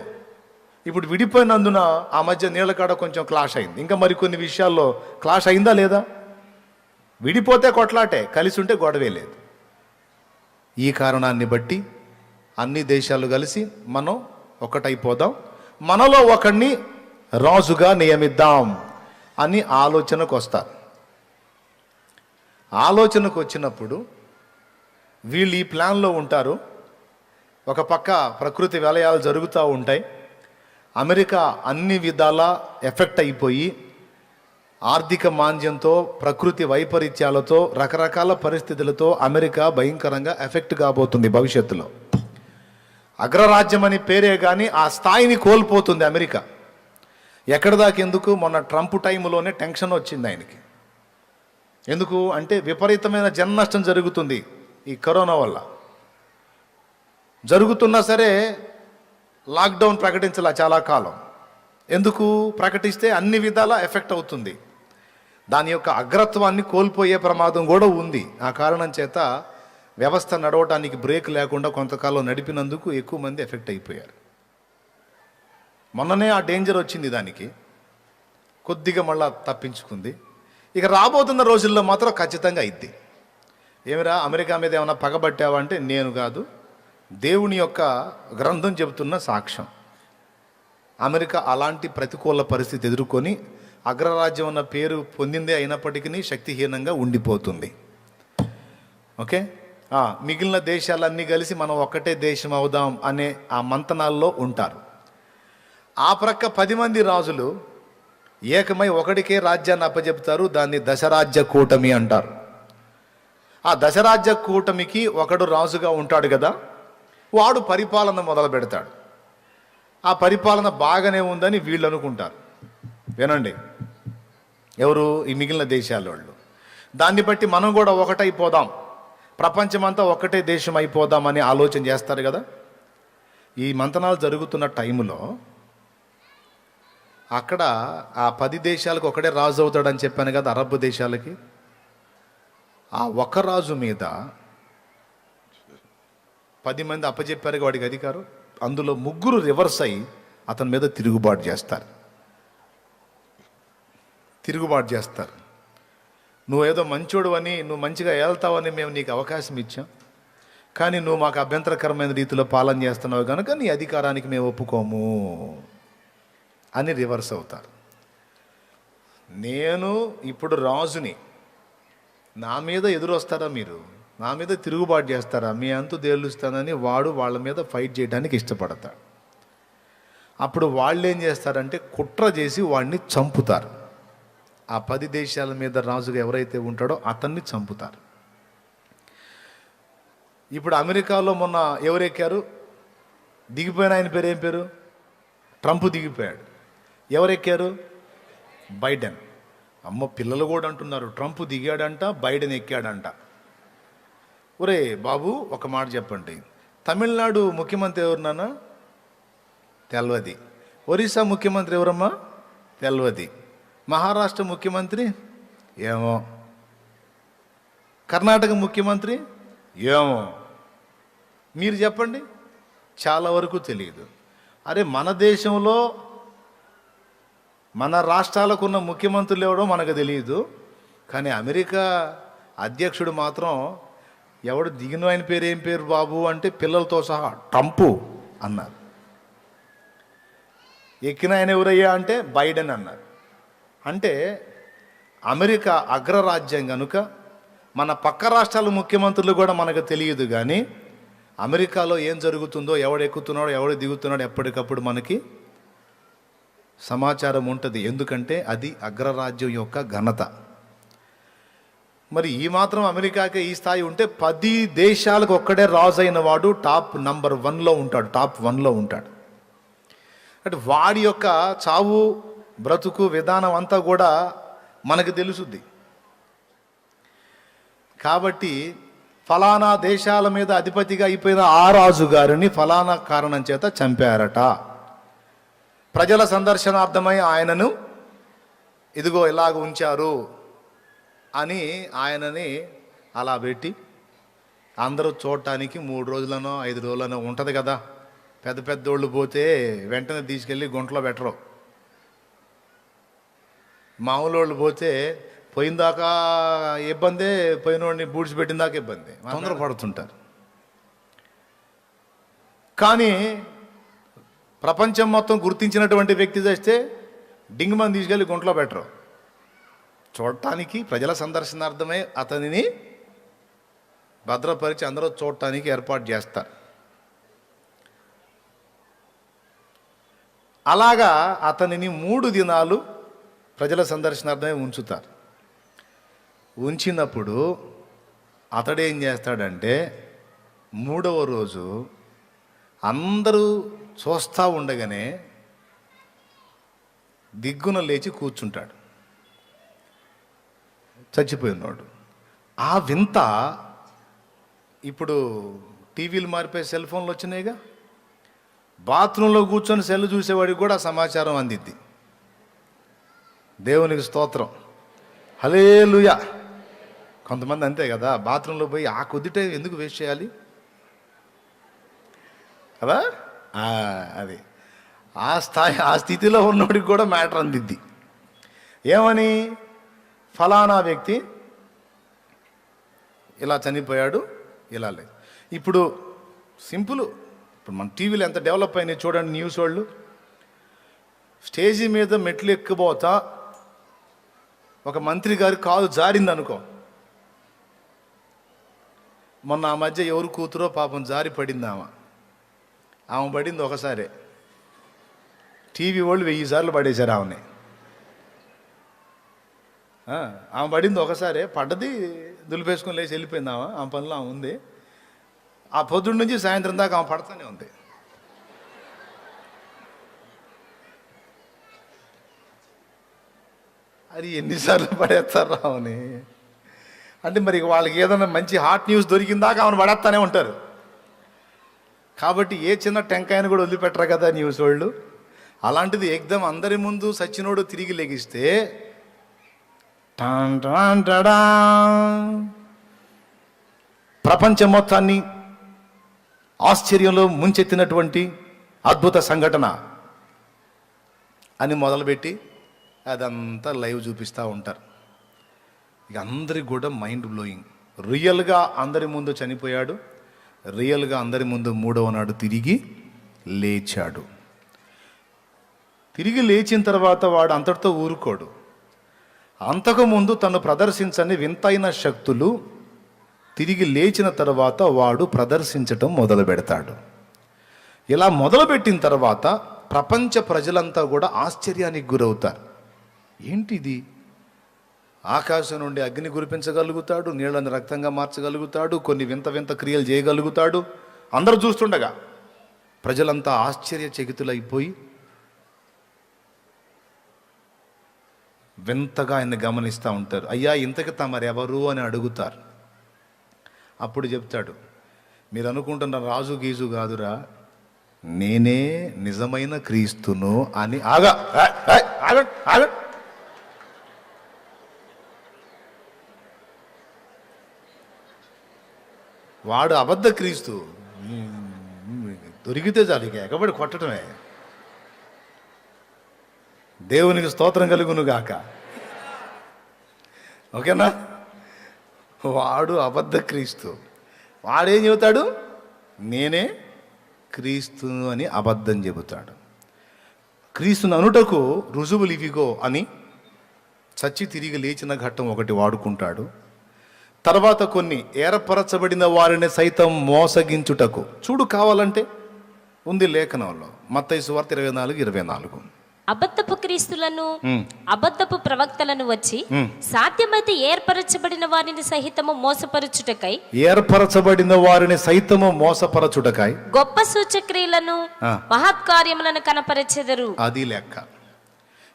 ఇప్పుడు విడిపోయినందున ఆ మధ్య నీళ్ళ కాడ కొంచెం క్లాష్ అయింది. ఇంకా మరికొన్ని విషయాల్లో క్లాష్ అయిందా లేదా? విడిపోతే కొట్లాటే, కలిసి ఉంటే గొడవే లేదు. ఈ కారణాన్ని బట్టి అన్ని దేశాలు కలిసి మనం ఒకటైపోదాం, మనలో ఒకడిని రాజుగా నియమిద్దాం అని ఆలోచనకు వస్తారు. ఆలోచనకు వచ్చినప్పుడు వీళ్ళు ఈ ప్లాన్లో ఉంటారు. ఒక పక్క ప్రకృతి విలయాలు జరుగుతూ ఉంటాయి. అమెరికా అన్ని విధాలా ఎఫెక్ట్ అయిపోయి ఆర్థిక మాంద్యంతో, ప్రకృతి వైపరీత్యాలతో, రకరకాల పరిస్థితులతో అమెరికా భయంకరంగా ఎఫెక్ట్ కాబోతుంది భవిష్యత్తులో. అగ్రరాజ్యం అని పేరే కానీ ఆ స్థాయిని కోల్పోతుంది అమెరికా. ఎక్కడి దాకా ఎందుకు? మొన్న ట్రంప్ టైంలోనే టెన్షన్ వచ్చింది ఆయనకి. ఎందుకు అంటే విపరీతమైన జన నష్టం జరుగుతుంది ఈ కరోనా వల్ల. జరుగుతున్నా సరే లాక్డౌన్ ప్రకటించాల చాలా కాలం. ఎందుకు ప్రకటిస్తే అన్ని విధాలా ఎఫెక్ట్ అవుతుంది, దాని యొక్క అగ్రత్వాన్ని కోల్పోయే ప్రమాదం కూడా ఉంది. ఆ కారణం చేత వ్యవస్థ నడవటానికి బ్రేక్ లేకుండా కొంతకాలం నడిపినందుకు ఎక్కువ మంది ఎఫెక్ట్ అయిపోయారు. మొన్ననే ఆ డేంజర్ వచ్చింది, దానికి కొద్దిగా మళ్ళా తప్పించుకుంది. ఇక రాబోతున్న రోజుల్లో మాత్రం ఖచ్చితంగా అయింది. ఏమిరా అమెరికా మీద ఏమైనా పగబట్టావా అంటే నేను కాదు, దేవుని యొక్క గ్రంథం చెబుతున్న సాక్ష్యం. అమెరికా అలాంటి ప్రతికూల పరిస్థితి ఎదుర్కొని అగ్రరాజ్యం అన్న పేరు పొందిందే అయినప్పటికీ శక్తిహీనంగా ఉండిపోతుంది. ఓకే, మిగిలిన దేశాలన్నీ కలిసి మనం ఒక్కటే దేశం అవుదాం అనే ఆ మంతనాల్లో ఉంటారు. ఆ ప్రక్క 10 మంది రాజులు ఏకమై ఒకడికే రాజ్యాన్ని అప్పచెప్తారు. దాన్ని దశరాజ్య కూటమి అంటారు. ఆ దశరాజ్య కూటమికి ఒకడు రాజుగా ఉంటాడు కదా, వాడు పరిపాలన మొదలు పెడతాడు. ఆ పరిపాలన బాగానే ఉందని వీళ్ళు అనుకుంటారు. వినండి, ఎవరు? ఈ మిగిలిన దేశాల వాళ్ళు. దాన్ని బట్టి మనం కూడా ఒకటైపోదాం, ప్రపంచమంతా ఒక్కటే దేశం అయిపోదామని ఆలోచన చేస్తారు కదా. ఈ మంతనాలు జరుగుతున్న టైంలో అక్కడ ఆ 10 దేశాలకు ఒకడే రాజు అవుతాడని చెప్పాను కదా, అరబ్ దేశాలకి. ఆ ఒక రాజు మీద 10 మంది అప్పచెప్పారు వాడికి అధికారం. అందులో 3 రివర్స్ అయ్యి అతని మీద తిరుగుబాటు చేస్తారు. నువ్వేదో మంచోడు అని, నువ్వు మంచిగా వెళ్తావని మేము నీకు అవకాశం ఇచ్చాం, కానీ నువ్వు మాకు అభ్యంతరకరమైన రీతిలో పాలన చేస్తున్నావు కనుక నీ అధికారానికి మేము ఒప్పుకోము అని రివర్స్ అవుతారు. నేను ఇప్పుడు రాజుని, నా మీద ఎదురొస్తారా మీరు? నా మీద తిరుగుబాటు చేస్తారా? మీ అంతు తేలుస్తానని వాడు వాళ్ళ మీద ఫైట్ చేయడానికి ఇష్టపడతాడు. అప్పుడు వాళ్ళు ఏం చేస్తారంటే కుట్ర చేసి వాడిని చంపుతారు. ఆ 10 దేశాల మీద రాజుగా ఎవరైతే ఉంటాడో అతన్ని చంపుతారు. ఇప్పుడు అమెరికాలో మొన్న ఎవరెక్కారు? దిగిపోయిన ఆయన పేరు ఏం పేరు? ట్రంప్ దిగిపోయాడు. ఎవరెక్కారు? బైడెన్. అమ్మ, పిల్లలు కూడా అంటున్నారు ట్రంప్ దిగాడంట, బైడెన్ ఎక్కాడంట. ఒరే బాబు, ఒక మాట చెప్పండి, తమిళనాడు ముఖ్యమంత్రి ఎవరు నాన్న? తెల్వది. ఒరిస్సా ముఖ్యమంత్రి ఎవరమ్మా? తెల్వది. మహారాష్ట్ర ముఖ్యమంత్రి ఏమో. కర్ణాటక ముఖ్యమంత్రి ఏమో. మీరు చెప్పండి, చాలా వరకు తెలియదు. అరే, మన దేశంలో మన రాష్ట్రాలకు ఉన్న ముఖ్యమంత్రులు ఎవడో మనకు తెలియదు, కానీ అమెరికా అధ్యక్షుడు మాత్రం ఎవడు దిగిన ఆయన పేరు ఏం పేరు బాబు అంటే పిల్లలతో సహా ట్రంపు అన్నారు. ఎక్కిన ఆయన ఎవరయ్యా అంటే బైడెన్ అన్నారు. అంటే అమెరికా అగ్రరాజ్యం కనుక మన పక్క రాష్ట్రాల ముఖ్యమంత్రులు కూడా మనకు తెలియదు, కానీ అమెరికాలో ఏం జరుగుతుందో, ఎవడు ఎక్కుతున్నాడో ఎవడు దిగుతున్నాడో ఎప్పటికప్పుడు మనకి సమాచారం ఉంటుంది. ఎందుకంటే అది అగ్రరాజ్యం యొక్క ఘనత. మరి ఈ మాత్రం అమెరికాకే ఈ స్థాయి ఉంటే 10 దేశాలకు ఒక్కడే రాజు అయిన వాడు టాప్ నంబర్ 1లో ఉంటాడు, టాప్ 1లో ఉంటాడు. అంటే వాడి యొక్క చావు బ్రతుకు విధానం అంతా కూడా మనకు తెలుసుద్ది. కాబట్టి ఫలానా దేశాల మీద అధిపతిగా అయిపోయిన ఆ రాజు గారిని ఫలానా కారణం చేత చంపారట. ప్రజల సందర్శనార్థమై ఆయనను ఇదిగో ఇలాగ ఉంచారు అని ఆయనని అలా పెట్టి అందరూ చూడటానికి 3 రోజులనో 5 రోజులనో ఉంటుంది కదా. పెద్ద పెద్దోళ్ళు పోతే వెంటనే తీసుకెళ్ళి గుంటలో పెట్టరు. మామూలు వాళ్ళు పోతే పోయిందాకా ఇబ్బంది, పోయినోడిని బూడ్చిపెట్టిన దాకా ఇబ్బంది, తొందరపడుతుంటారు. కానీ ప్రపంచం మొత్తం గుర్తించినటువంటి వ్యక్తి చేస్తే డింగ్మని తీసుకెళ్ళి గుంటలో పెట్టరు. చూడటానికి ప్రజల సందర్శనార్థమే అతనిని భద్రపరిచి అందరూ చూడటానికి ఏర్పాటు చేస్తారు. అలాగా అతనిని 3 దినాలు ప్రజల సందర్శనార్థమే ఉంచుతారు. ఉంచినప్పుడు అతడేం చేస్తాడంటే 3వ రోజు అందరూ చూస్తూ ఉండగానే దిగ్గున లేచి కూర్చుంటాడు, చచ్చిపోయినాడు. ఆ వింత ఇప్పుడు టీవీలు మారిపోయి సెల్ ఫోన్లు వచ్చినాయిగా, బాత్రూంలో కూర్చొని సెల్ చూసేవాడికి కూడా సమాచారం అందిద్ది. దేవునికి స్తోత్రం, హల్లెలూయా. కొంతమంది అంతే కదా, బాత్రూంలో పోయి ఆ కొద్దిటే ఎందుకు వేస్ట్ చేయాలి కదా, అది ఆ స్థితిలో ఉన్నోడికి కూడా మ్యాటర్ అందిద్ది. ఏమని, ఫలానా వ్యక్తి ఇలా చనిపోయాడు, ఇలా లేదు. ఇప్పుడు సింపుల్, ఇప్పుడు మన టీవీలో ఎంత డెవలప్ అయినాయి చూడండి. న్యూస్ వాళ్ళు స్టేజీ మీద మెట్లు ఎక్కిపోతా ఒక మంత్రి గారి కాలు జారింది అనుకో, మొన్న ఆ మధ్య ఎవరు కూతురో పాపం జారి పడింది. ఆమె పడింది ఒకసారే, టీవీ వాళ్ళు 1000 సార్లు పడేశారు ఆమెని. ఆమె పడింది ఒకసారే, పడ్డది, దులిపేసుకొని లేచి వెళ్ళిపోయింది. ఆమె పనిలో ఆమె ఉంది. ఆ పొద్దున్న నుంచి సాయంత్రం దాకా ఆమె పడుతూనే ఉంది. అది ఎన్నిసార్లు పడేస్తారు ఆమెని అంటే, మరి వాళ్ళకి ఏదైనా మంచి హాట్ న్యూస్ దొరికిందాక ఆమెను పడేస్తానే ఉంటారు. కాబట్టి ఏ చిన్న టెంకాయను కూడా వదిలిపెట్టరు కదా న్యూస్ వాళ్ళు. అలాంటిది ఏకదం అందరి ముందు సచ్చినోడు తిరిగి లెగిస్తే ప్రపంచం మొత్తాన్ని ఆశ్చర్యంలో ముంచెత్తినటువంటి అద్భుత సంఘటన అని మొదలుపెట్టి అదంతా లైవ్ చూపిస్తూ ఉంటారు. ఇక అందరికి కూడా మైండ్ బ్లోయింగ్. రియల్గా అందరి ముందు చనిపోయాడు, రియల్గా అందరి ముందు 3వ నాడు తిరిగి లేచాడు. తిరిగి లేచిన తర్వాత వాడు అంతటితో ఊరుకోడు. అంతకుముందు తను ప్రదర్శించని వింతైన శక్తులు తిరిగి లేచిన తర్వాత వాడు ప్రదర్శించటం మొదలు పెడతాడు. ఇలా మొదలుపెట్టిన తర్వాత ప్రపంచ ప్రజలంతా కూడా ఆశ్చర్యానికి గురవుతారు. ఏంటిది, ఆకాశం నుండి అగ్ని కురిపించగలుగుతాడు, నీళ్ళని రక్తంగా మార్చగలుగుతాడు, కొన్ని వింత వింత క్రియలు చేయగలుగుతాడు. అందరూ చూస్తుండగా ప్రజలంతా ఆశ్చర్యచకితులైపోయి వింతగా ఆయన్ని గమనిస్తూ ఉంటారు. అయ్యా ఇంతకి తమరెవరు అని అడుగుతారు. అప్పుడు చెప్తాడు, మీరు అనుకుంటున్న రాజు గీజు కాదురా, నేనే నిజమైన క్రీస్తును అని. వాడు అబద్ధ క్రీస్తు, దొరికితే చాలు ఇక ఎగబడి కొట్టడమే. దేవునికి స్తోత్రం కలుగును గాక. ఓకేనా, వాడు అబద్ధ క్రీస్తు. వాడేం చెబుతాడు, నేనే క్రీస్తు అని అబద్ధం చెబుతాడు. క్రీస్తుని అనుటకు రుజువులు ఇవిగో అని చచ్చి తిరిగి లేచిన ఘట్టం ఒకటి వాడుకుంటాడు. తర్వాత కొన్ని ఏర్పరచబడిన వారిని సైతం మోసగించుటకు, చూడు కావాలంటే ఉంది లేఖనంలో, మత్తయి సువార్త 24:24. అబద్ధపు క్రీస్తులను అబద్ధపు ప్రవక్తలను వచ్చి సాధ్యమైతే ఏర్పరచబడిన వారిని సహితము మోసపరచుటకై గొప్ప సూచక్రియలను మహత్కార్యములను కనపరచెదరు. అది లెక్క.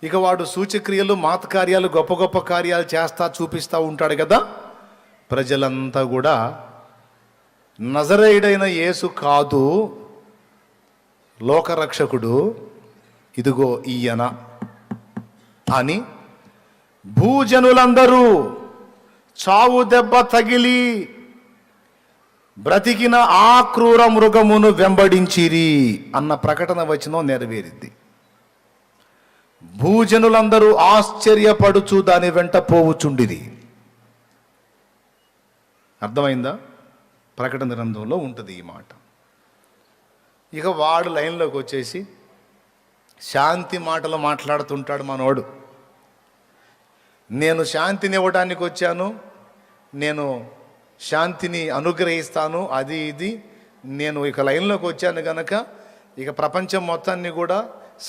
ఇక వాడు సూచక్రియలు మహత్కార్యాలు గొప్ప గొప్ప కార్యాలు చేస్తా చూపిస్తా ఉంటాడు కదా. ప్రజలంతా కూడా నజరేయుడైన యేసు కాదు లోకరక్షకుడు, ఇదిగో ఈయన అని భూజనులందరూ చావు దెబ్బ తగిలి బ్రతికిన ఆ క్రూర మృగమును వెంబడించిరి అన్న ప్రకటన వచనం నెరవేరింది. భూజనులందరూ ఆశ్చర్యపడుచు దాని వెంట పోవుచుండిరి. అర్థమైందా? ప్రకటన గ్రంథంలో ఉంటుంది ఈ మాట. ఇక వాడు లైన్లోకి వచ్చేసి శాంతి మాటలు మాట్లాడుతుంటాడు మనోడు. నేను శాంతిని ఇవ్వడానికి వచ్చాను, నేను శాంతిని అనుగ్రహిస్తాను, అది ఇది. నేను ఇక లైన్లోకి వచ్చాను కనుక ఇక ప్రపంచం మొత్తాన్ని కూడా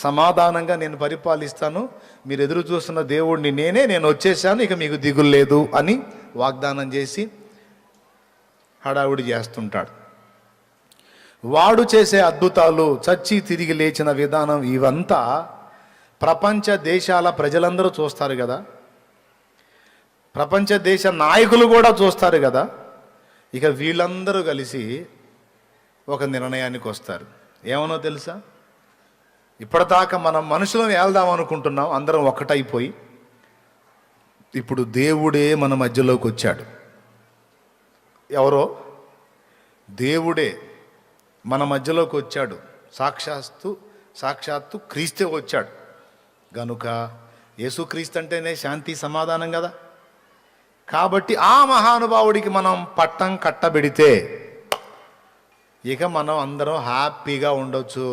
సమాధానంగా నేను పరిపాలిస్తాను, మీరు ఎదురు చూస్తున్న దేవుడిని నేను వచ్చేసాను, ఇక మీకు దిగులు లేదు అని వాగ్దానం చేసి హడావుడి చేస్తుంటాడు. వాడు చేసే అద్భుతాలు, చచ్చి తిరిగి లేచిన విధానం, ఇవంతా ప్రపంచ దేశాల ప్రజలందరూ చూస్తారు కదా, ప్రపంచ దేశ నాయకులు కూడా చూస్తారు కదా. ఇక వీళ్ళందరూ కలిసి ఒక నిర్ణయానికి వస్తారు. ఏమనో తెలుసా? ఇప్పటిదాకా మనం మనుషులను ఏల్దాం అనుకుంటున్నాం, అందరం ఒక్కటైపోయి, ఇప్పుడు దేవుడే మన మధ్యలోకి వచ్చాడు. ఎవరో దేవుడే మన మధ్యలోకి వచ్చాడు. సాక్షాత్తు క్రీస్తే వచ్చాడు గనుక యేసుక్రీస్తు అంటేనే శాంతి సమాధానం కదా. కాబట్టి ఆ మహానుభావుడికి మనం పట్టం కట్టబెడితే ఇక మనం అందరం హ్యాపీగా ఉండొచ్చు.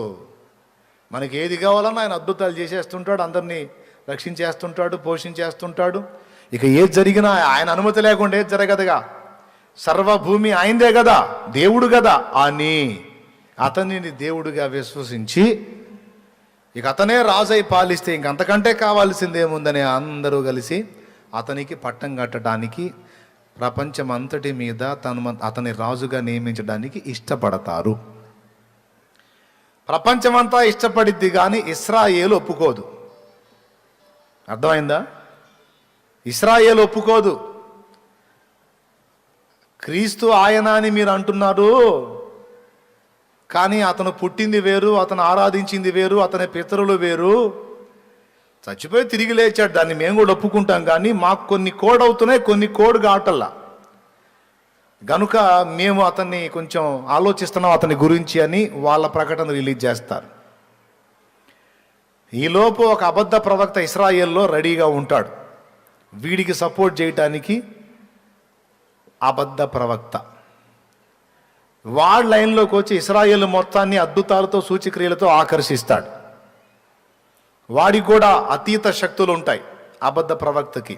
మనకి ఏది కావాలన్నా ఆయన అద్భుతాలు చేసేస్తుంటాడు, అందరినీ రక్షించేస్తుంటాడు, పోషించేస్తుంటాడు. ఇక ఏది జరిగినా ఆయన అనుమతి లేకుండా ఏది జరగదుగా, సర్వభూమి ఆయనదే కదా, దేవుడు కదా అని అతనిని దేవుడిగా విశ్వసించి ఇక అతనే రాజై పాలిస్తే ఇంకంతకంటే కావాల్సిందేముందని అందరూ కలిసి అతనికి పట్టం కట్టడానికి, ప్రపంచమంతటి మీద అతని రాజుగా నియమించడానికి ఇష్టపడతారు. ప్రపంచమంతా ఇష్టపడిద్ది కానీ ఇశ్రాయేలు ఒప్పుకోదు. అర్థమైందా? ఇశ్రాయేలు ఒప్పుకోదు. క్రీస్తు ఆయన అని మీరు అంటున్నారు, కానీ అతను పుట్టింది వేరు, అతను ఆరాధించింది వేరు, అతని పితరులు వేరు. చచ్చిపోయి తిరిగి లేచాడు, దాన్ని మేము కూడా ఒప్పుకుంటాం, కానీ మాకు కొన్ని కోడ్ అవుతున్నాయి, కొన్ని కోడ్ కావటల్లా. గనుక మేము అతన్ని కొంచెం ఆలోచిస్తున్నాం అతని గురించి అని వాళ్ళ ప్రకటన రిలీజ్ చేస్తారు. ఈలోపు ఒక అబద్ధ ప్రవక్త ఇశ్రాయేల్లో రెడీగా ఉంటాడు. వీడికి సపోర్ట్ చేయటానికి అబద్ధ ప్రవక్త వాడి లైన్లోకి వచ్చి ఇశ్రాయేలు మొత్తాన్ని అద్భుతాలతో సూచక్రియలతో ఆకర్షిస్తాడు. వాడికి కూడా అతీత శక్తులు ఉంటాయి అబద్ధ ప్రవక్తకి.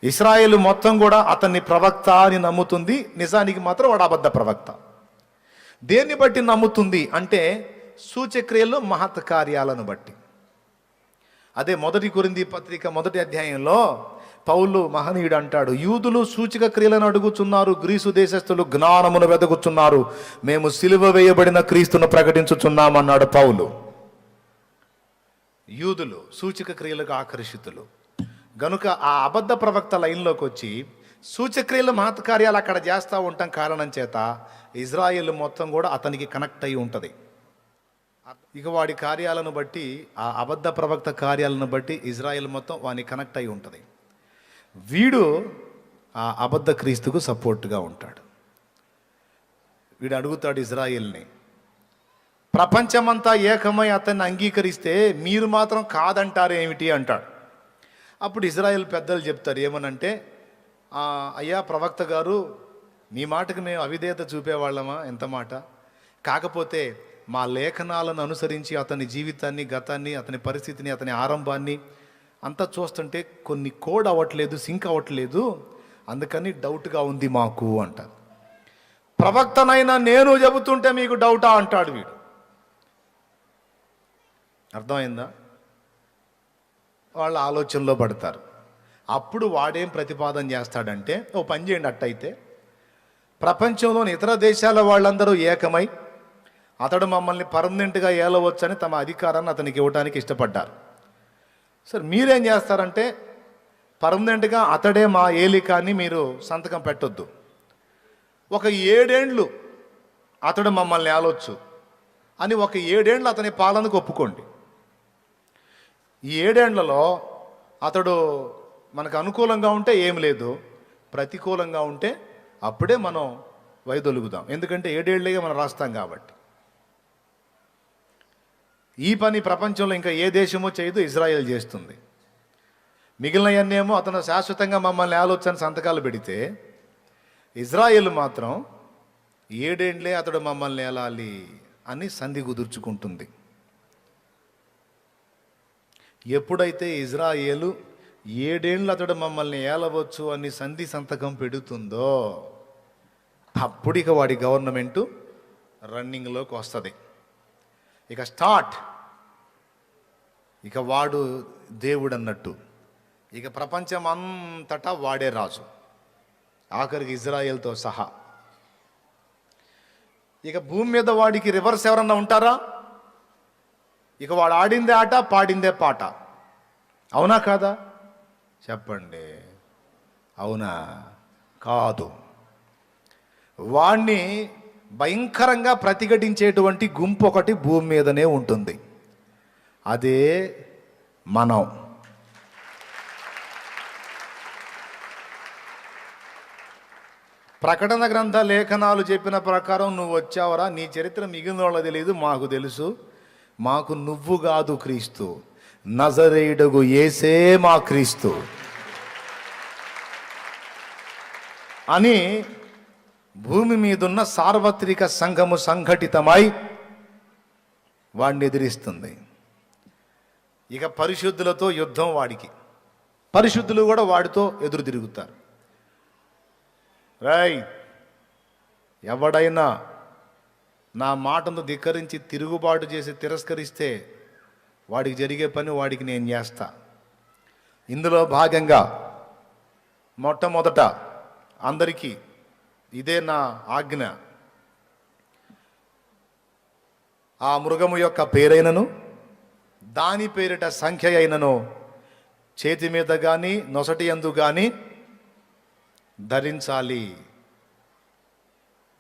ఇశ్రాయేలు మొత్తం కూడా అతన్ని ప్రవక్త అని నమ్ముతుంది, నిజానికి మాత్రం వాడు అబద్ధ ప్రవక్త. దేన్ని బట్టి నమ్ముతుంది అంటే సూచక్రియలు, మహత్ కార్యాలను బట్టి. అదే 1 కొరింథీ పత్రిక 1వ అధ్యాయంలో పౌలు మహనీయుడు అంటాడు, యూదులు సూచక క్రియలను అడుగుచున్నారు, గ్రీసు దేశస్థులు జ్ఞానమును వెదకుచున్నారు, మేము సిలువ వేయబడిన క్రీస్తును ప్రకటించుచున్నామన్నాడు పౌలు. యూదులు సూచక క్రియలకు ఆకర్షితులు గనుక ఆ అబద్ధ ప్రవక్త లైన్లోకి వచ్చి సూచక్రియలు, మహత్కార్యాలు అక్కడ చేస్తూ ఉంటాం కారణం చేత ఇజ్రాయేల్ మొత్తం కూడా అతనికి కనెక్ట్ అయి ఉంటుంది. ఇక వాడి కార్యాలను బట్టి, ఆ అబద్ధ ప్రవక్త కార్యాలను బట్టి ఇజ్రాయేల్ మొత్తం వాడిని కనెక్ట్ అయి ఉంటుంది. వీడు ఆ అబద్ధ క్రీస్తుకు సపోర్ట్గా ఉంటాడు. వీడు అడుగుతాడు ఇజ్రాయేల్ని, ప్రపంచమంతా ఏకమై అతన్ని అంగీకరిస్తే మీరు మాత్రం కాదంటారేమిటి అంటాడు. అప్పుడు ఇజ్రాయేల్ పెద్దలు చెప్తారు ఏమనంటే, అయ్యా ప్రవక్త గారు, మీ మాటకు మేము అవిధేయత చూపేవాళ్ళమా? ఎంత మాట! కాకపోతే మా లేఖనాలను అనుసరించి అతని జీవితాన్ని, గతాన్ని, అతని పరిస్థితిని, అతని ఆరంభాన్ని అంతా చూస్తుంటే కొన్ని కోడ్ అవ్వట్లేదు, సింక్ అవ్వట్లేదు, అందుకని డౌట్గా ఉంది మాకు అంటారు. ప్రవక్తనైనా నేను చెబుతుంటే మీకు డౌటా అంటాడు వీడు. అర్థమైందా? వాళ్ళ ఆలోచనలో పడతారు. అప్పుడు వాడేం ప్రతిపాదన చేస్తాడంటే, ఓ పని చేయండి, అట్టయితే ప్రపంచంలోని ఇతర దేశాల వాళ్ళందరూ ఏకమై అతడు మమ్మల్ని పర్మనెంట్గా ఏలవచ్చని తమ అధికారాన్ని అతనికి ఇవ్వడానికి ఇష్టపడ్డారు. సరే మీరేం చేస్తారంటే, పర్మనెంట్గా అతడే మా ఏలికాన్ని మీరు సంతకం పెట్టొద్దు, ఒక 7 ఏండ్లు అతడు మమ్మల్ని ఏలవచ్చు అని ఒక 7 ఏండ్లు అతని పాలనకు ఒప్పుకోండి. ఈ 7 ఏండ్లలో అతడు మనకు అనుకూలంగా ఉంటే ఏం లేదు, ప్రతికూలంగా ఉంటే అప్పుడే మనం వైదొలుగుదాం, ఎందుకంటే 7 ఏళ్ళేగా మనం రాస్తాం కాబట్టి. ఈ పని ప్రపంచంలో ఇంకా ఏ దేశమో చేయదు, ఇజ్రాయెల్ చేస్తుంది. మిగిలినవన్నేమో అతను శాశ్వతంగా మమ్మల్ని ఆలోచన సంతకాలు పెడితే, ఇజ్రాయెల్ మాత్రం 7 ఏళ్ళే అతడు మమ్మల్ని ఏలాలి అని సంధి కుదుర్చుకుంటుంది. ఎప్పుడైతే ఇజ్రాయేలు 7 ఏళ్ళు అతడు మమ్మల్ని ఏలవచ్చు అని సంధి సంతకం పెడుతుందో అప్పుడు ఇక వాడి గవర్నమెంటు రన్నింగ్లోకి వస్తుంది. ఇక స్టార్ట్, ఇక వాడు దేవుడు అన్నట్టు. ఇక ప్రపంచం అంతటా వాడే రాజు, ఆఖరికి ఇజ్రాయెల్తో సహా. ఇక భూమి మీద వాడికి రివర్స్ ఎవరన్నా ఉంటారా? ఇక వాడు ఆడిందే ఆట, పాడిందే పాట. అవునా కాదా చెప్పండి? అవునా కాదు? వాణ్ణి భయంకరంగా ప్రతిఘటించేటువంటి గుంపు ఒకటి భూమి మీదనే ఉంటుంది, అదే మనం. ప్రకటన గ్రంథ లేఖనాలు చెప్పిన ప్రకారం నువ్వు వచ్చావరా, నీ చరిత్ర మిగిలిన వాళ్ళకి తెలియదు, మాకు తెలుసు. మాకు నువ్వు కాదు క్రీస్తు, నజరేయుడగు యేసే మా క్రీస్తు అని భూమి మీదున్న సార్వత్రిక సంఘము సంఘటితమై వాడిని ఎదిరిస్తుంది. ఇక పరిశుద్ధులతో యుద్ధం వాడికి, పరిశుద్ధులు కూడా వాడితో ఎదురు తిరుగుతారు. ఎవడైనా నా మాటను ధిక్కరించి తిరుగుబాటు చేసి తిరస్కరిస్తే వాడికి జరిగే పని వాడికి నేను చేస్తా. ఇందులో భాగంగా మొట్టమొదట అందరికీ ఇదే నా ఆజ్ఞ, ఆ మృగము యొక్క పేరైనను దాని పేరిట సంఖ్య అయినను చేతి మీద కానీ నొసటి యందు కానీ ధరించాలి.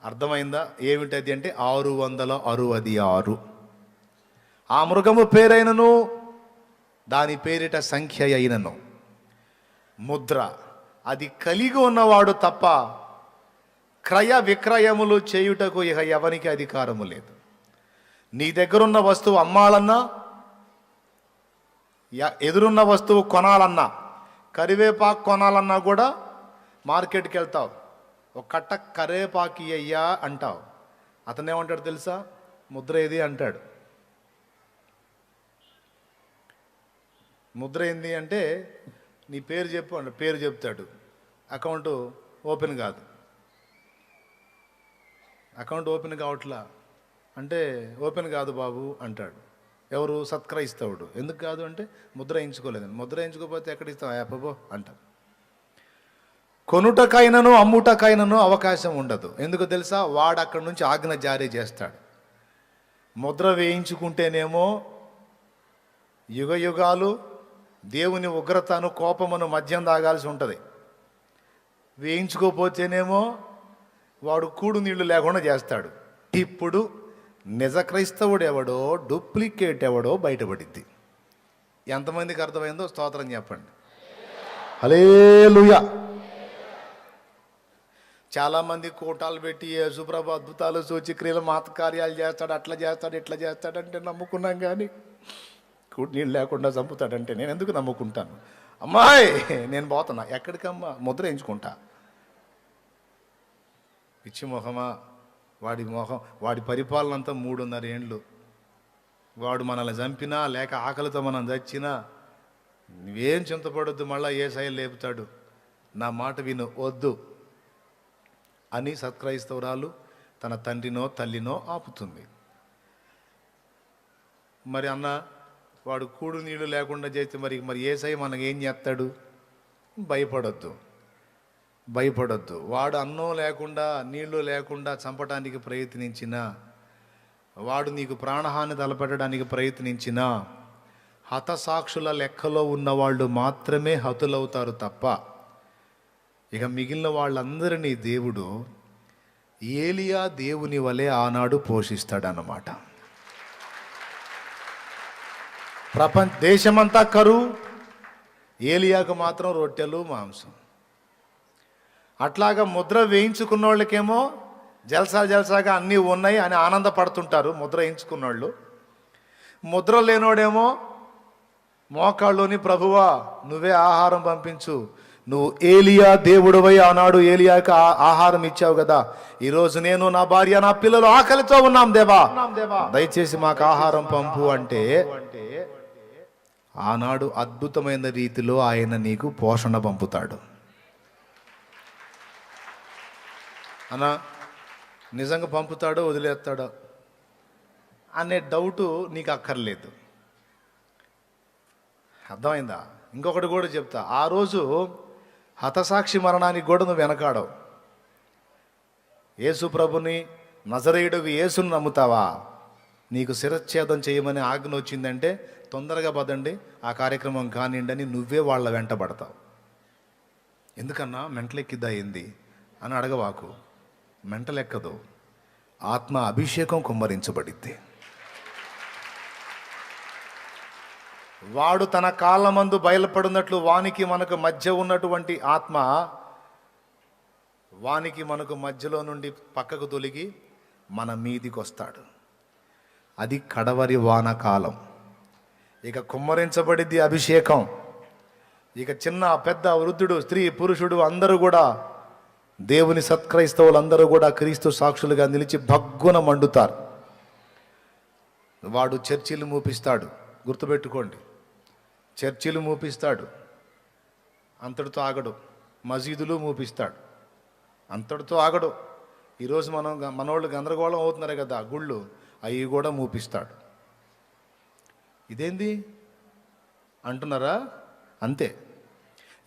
అర్థమైందా? ఏమిటది అంటే 666. ఆ మృగము పేరైనను దాని పేరిట సంఖ్య అయినను ముద్ర అది కలిగి ఉన్నవాడు తప్ప క్రయ విక్రయములు చేయుటకు ఇక ఎవరికి అధికారము లేదు. నీ దగ్గరున్న వస్తువు అమ్మాలన్నా, ఎదురున్న వస్తువు కొనాలన్నా, కరివేపాకు కొనాలన్నా కూడా మార్కెట్కి వెళ్తావు, ఒక కట్ట కరివేపాకు అయ్యా అంటావు. అతను ఏమంటాడు తెలుసా? ముద్ర ఏది అంటాడు. ముద్ర ఏంది అంటే నీ పేరు చెప్పు అంటే పేరు చెప్తాడు. అకౌంట్ ఓపెన్ కాదు, అకౌంట్ ఓపెన్ కావట్లా అంటే ఓపెన్ కాదు బాబు అంటాడు. ఎవరు? సత్క్రైస్తవుడు. ఎందుకు కాదు అంటే ముద్ర వేయించుకోలేదని. ముద్ర వేయించుకోకపోతే ఎక్కడ ఇస్తావు యాపబో అంటారు. కొనుటకైనను అమ్ముటకైనను అవకాశం ఉండదు. ఎందుకు తెలుసా? వాడు అక్కడి నుంచి ఆజ్ఞ జారీ చేస్తాడు. ముద్ర వేయించుకుంటేనేమో యుగ యుగాలు దేవుని ఉగ్రతను కోపమును మద్యం తాగాల్సి ఉంటుంది. వేయించుకోపోతేనేమో వాడు కూడు నీళ్లు లేకుండా చేస్తాడు. ఇప్పుడు నిజ క్రైస్తవుడు ఎవడో డూప్లికేట్ ఎవడో బయటపడిద్ది. ఎంతమందికి అర్థమైందో స్తోత్రం చెప్పండి. హల్లెలూయా. చాలామంది కూటాలు పెట్టి యేసుప్రభు అద్భుతాలు సూచక్రియలు మాత కార్యాలు చేస్తాడు, అట్లా చేస్తాడు, ఇట్లా చేస్తాడంటే నమ్ముకున్నాం. కానీ కూటి నీళ్ళు లేకుండా చంపుతాడంటే నేను ఎందుకు నమ్ముకుంటాను? అమ్మాయి నేను పోతున్నా. ఎక్కడికమ్మా? ముద్ర వేయించుకుంటా. పిచ్చి మొహమా, వాడి పరిపాలన అంతా 3.5 ఏండ్లు. వాడు మనల్ని చంపినా లేక ఆకలితో మనం చచ్చినా నువ్వేం చింతపడొద్దు, మళ్ళా ఏ శైలి లేపుతాడు. నా మాట విను, వద్దు అని సత్క్రైస్తవురాలు తన తండ్రినో తల్లినో ఆపుతుంది. మరి అన్న వాడు కూడు నీళ్ళు లేకుండా చేస్తే మరి ఏసై మనకి ఏం చేస్తాడు? భయపడొద్దు. వాడు అన్నం లేకుండా నీళ్లు లేకుండా చంపడానికి ప్రయత్నించినా, వాడు నీకు ప్రాణహాని తలపెట్టడానికి ప్రయత్నించినా హతసాక్షుల లెక్కలో ఉన్నవాళ్ళు మాత్రమే హతులవుతారు తప్ప ఇక మిగిలిన వాళ్ళందరినీ దేవుడు ఏలియా దేవుని వలె ఆనాడు పోషిస్తాడన్నమాట. దేశమంతా కరువు, ఏలియాకు మాత్రం రొట్టెలు మాంసం. అట్లాగా ముద్ర వేయించుకున్న వాళ్ళకేమో జల్సాగా అన్నీ ఉన్నాయి అని ఆనందపడుతుంటారు ముద్ర వేయించుకున్న వాళ్ళు. ముద్ర లేనోడేమో మోకాళ్ళలోని ప్రభువా నువ్వే ఆహారం పంపించు, నువ్వు ఏలియా దేవుడివై ఆనాడు ఏలియాకి ఆహారం ఇచ్చావు కదా, ఈరోజు నేను నా భార్య నా పిల్లలు ఆకలితో ఉన్నాం దేవా, దయచేసి మాకు ఆహారం పంపు అంటే ఆనాడు అద్భుతమైన రీతిలో ఆయన నీకు పోషణ పంపుతాడు. అన్నా నిజంగా పంపుతాడో వదిలేస్తాడో అనే డౌటు నీకు అక్కర్లేదు. అర్థమైందా? ఇంకొకటి కూడా చెప్తా, ఆ రోజు హతసాక్షి మరణానికి కూడా నువ్వు వెనకాడవు. యేసు ప్రభుని నజరేయుడుకు యేసుని నమ్ముతావా, నీకు శిరచ్ఛేదం చేయమని ఆజ్ఞ వచ్చిందంటే తొందరగా పదండి ఆ కార్యక్రమం కానివ్వండి అని నువ్వే వాళ్ళ వెంట పడతావు. ఎందుకన్నా మెంటలెక్కిద్దా ఏంది అని అడగవాకు. మెంటలెక్కదు, ఆత్మ అభిషేకం కుమ్మరించబడిద్ది. వాడు తన కాళ్ళ మందు బయలుపడినట్లు వానికి మనకు మధ్య ఉన్నటువంటి ఆత్మ వానికి మనకు మధ్యలో నుండి పక్కకు తొలగి మన మీదికి వస్తాడు. అది కడవరి వానకాలం. ఇక కుమ్మరించబడిద్ది అభిషేకం. ఇక చిన్న పెద్ద వృద్ధుడు స్త్రీ పురుషుడు అందరూ కూడా దేవుని సత్క్రైస్తవులు అందరూ కూడా క్రీస్తు సాక్షులుగా నిలిచి భగ్గున మండుతారు. వాడు చర్చిలు మూపిస్తాడు. గుర్తుపెట్టుకోండి, చర్చిలు మూపిస్తాడు, అంతటితో ఆగడు. మసీదులు మూపిస్తాడు, అంతటితో ఆగడు. ఈరోజు మనోళ్ళు గందరగోళం అవుతున్నారు కదా గుళ్ళు, అవి కూడా మూపిస్తాడు. ఇదేంది అంటున్నారా? అంతే.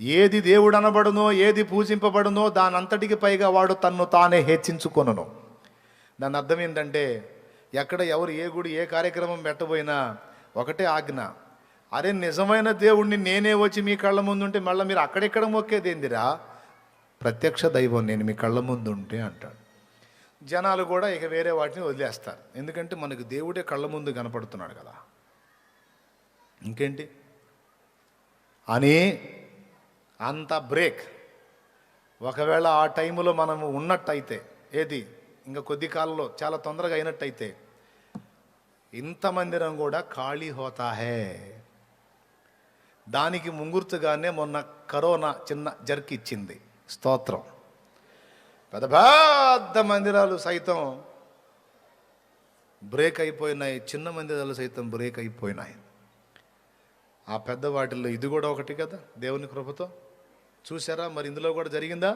ఏది దేవుడు అనబడునో ఏది పూజింపబడునో దానంతటికి పైగా వాడు తన్ను తానే హెచ్చించుకొనును. దాని అర్థం ఏంటంటే ఎక్కడ ఎవరు ఏ గుడి ఏ కార్యక్రమం పెట్టబోయినా ఒకటే ఆజ్ఞ, అరే నిజమైన దేవుణ్ణి నేనే వచ్చి మీ కళ్ళ ముందు ఉంటే మళ్ళీ మీరు అక్కడెక్కడ మొక్కేదేందిరా, ప్రత్యక్ష దైవం నేను మీ కళ్ళ ముందు ఉంటే అంటాడు. జనాలు కూడా ఇక వేరే వాటిని వదిలేస్తారు, ఎందుకంటే మనకు దేవుడే కళ్ళ ముందు కనపడుతున్నాడు కదా, ఇంకేంటి అని అంత బ్రేక్. ఒకవేళ ఆ టైంలో మనము ఉన్నట్టయితే, ఏది ఇంకా కొద్ది కాలంలో చాలా తొందరగా అయినట్టయితే, ఇంత మందిరం కూడా ఖాళీ హోతా హే. దానికి ముంగుర్తుగానే మొన్న కరోనా చిన్న జర్క్ ఇచ్చింది. స్తోత్రం. పెద్ద పెద్ద మందిరాలు సైతం బ్రేక్ అయిపోయినాయి, చిన్న మందిరాలు సైతం బ్రేక్ అయిపోయినాయి. ఆ పెద్ద వాటిల్లో ఇది కూడా ఒకటి కదా దేవుని కృపతో. చూసారా మరి ఇందులో కూడా జరిగిందా?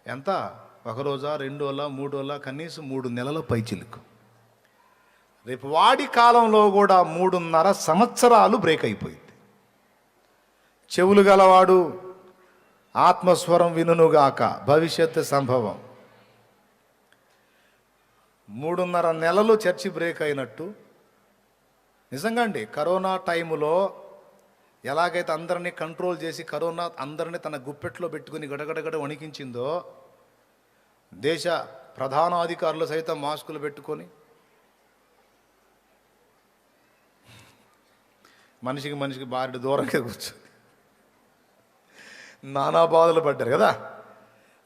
ఎంత? ఒక రోజా, 2 రోజులా, 3 రోజులా, కనీసం 3 నెలల పైచిలుకు. రేపు వాడి కాలంలో కూడా 3.5 సంవత్సరాలు బ్రేక్ అయిపోయింది. చెవులు గలవాడు ఆత్మస్వరం వినుగాక, భవిష్యత్తు సంభవం. 3.5 నెలలు చర్చి బ్రేక్ అయినట్టు. నిజంగా అండి, కరోనా టైములో ఎలాగైతే అందరినీ కంట్రోల్ చేసి కరోనా అందరినీ తన గుప్పెట్లో పెట్టుకుని గడగడగడ వణికించిందో, దేశ ప్రధానాధికారులు సైతం మాస్కులు పెట్టుకొని మనిషికి బారెడు దూరంగా కూర్చొని నానా బాధలు పడ్డారు కదా.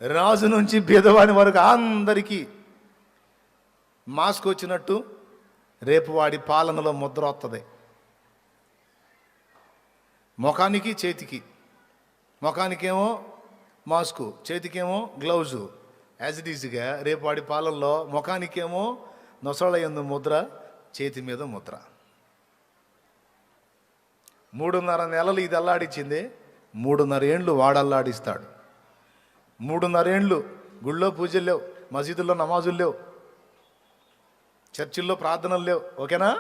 రాజు నుంచి బీదవాని వరకు అందరికీ మాస్క్ వచ్చినట్టు రేపు వాడి పాలనలో ముద్ర వస్తుంది. ముఖానికి చేతికి, ముఖానికేమో మాస్కు, చేతికేమో గ్లౌజు. యాజ్ ఇట్ ఈజ్గా రేపు వాడి పాలనలో ముఖానికేమో నొసళ్ళ యందు ముద్ర, చేతి మీద ముద్ర. 3.5 నెలలు ఇది అల్లాడించింది. 3.5 ఏండ్లు వాడల్లాడిస్తాడు. 3.5 ఏండ్లు గుళ్ళో పూజలు లేవు, మసీదుల్లో నమాజులు లేవు, చర్చిల్లో ప్రార్థనలు లేవు. ఓకేనా?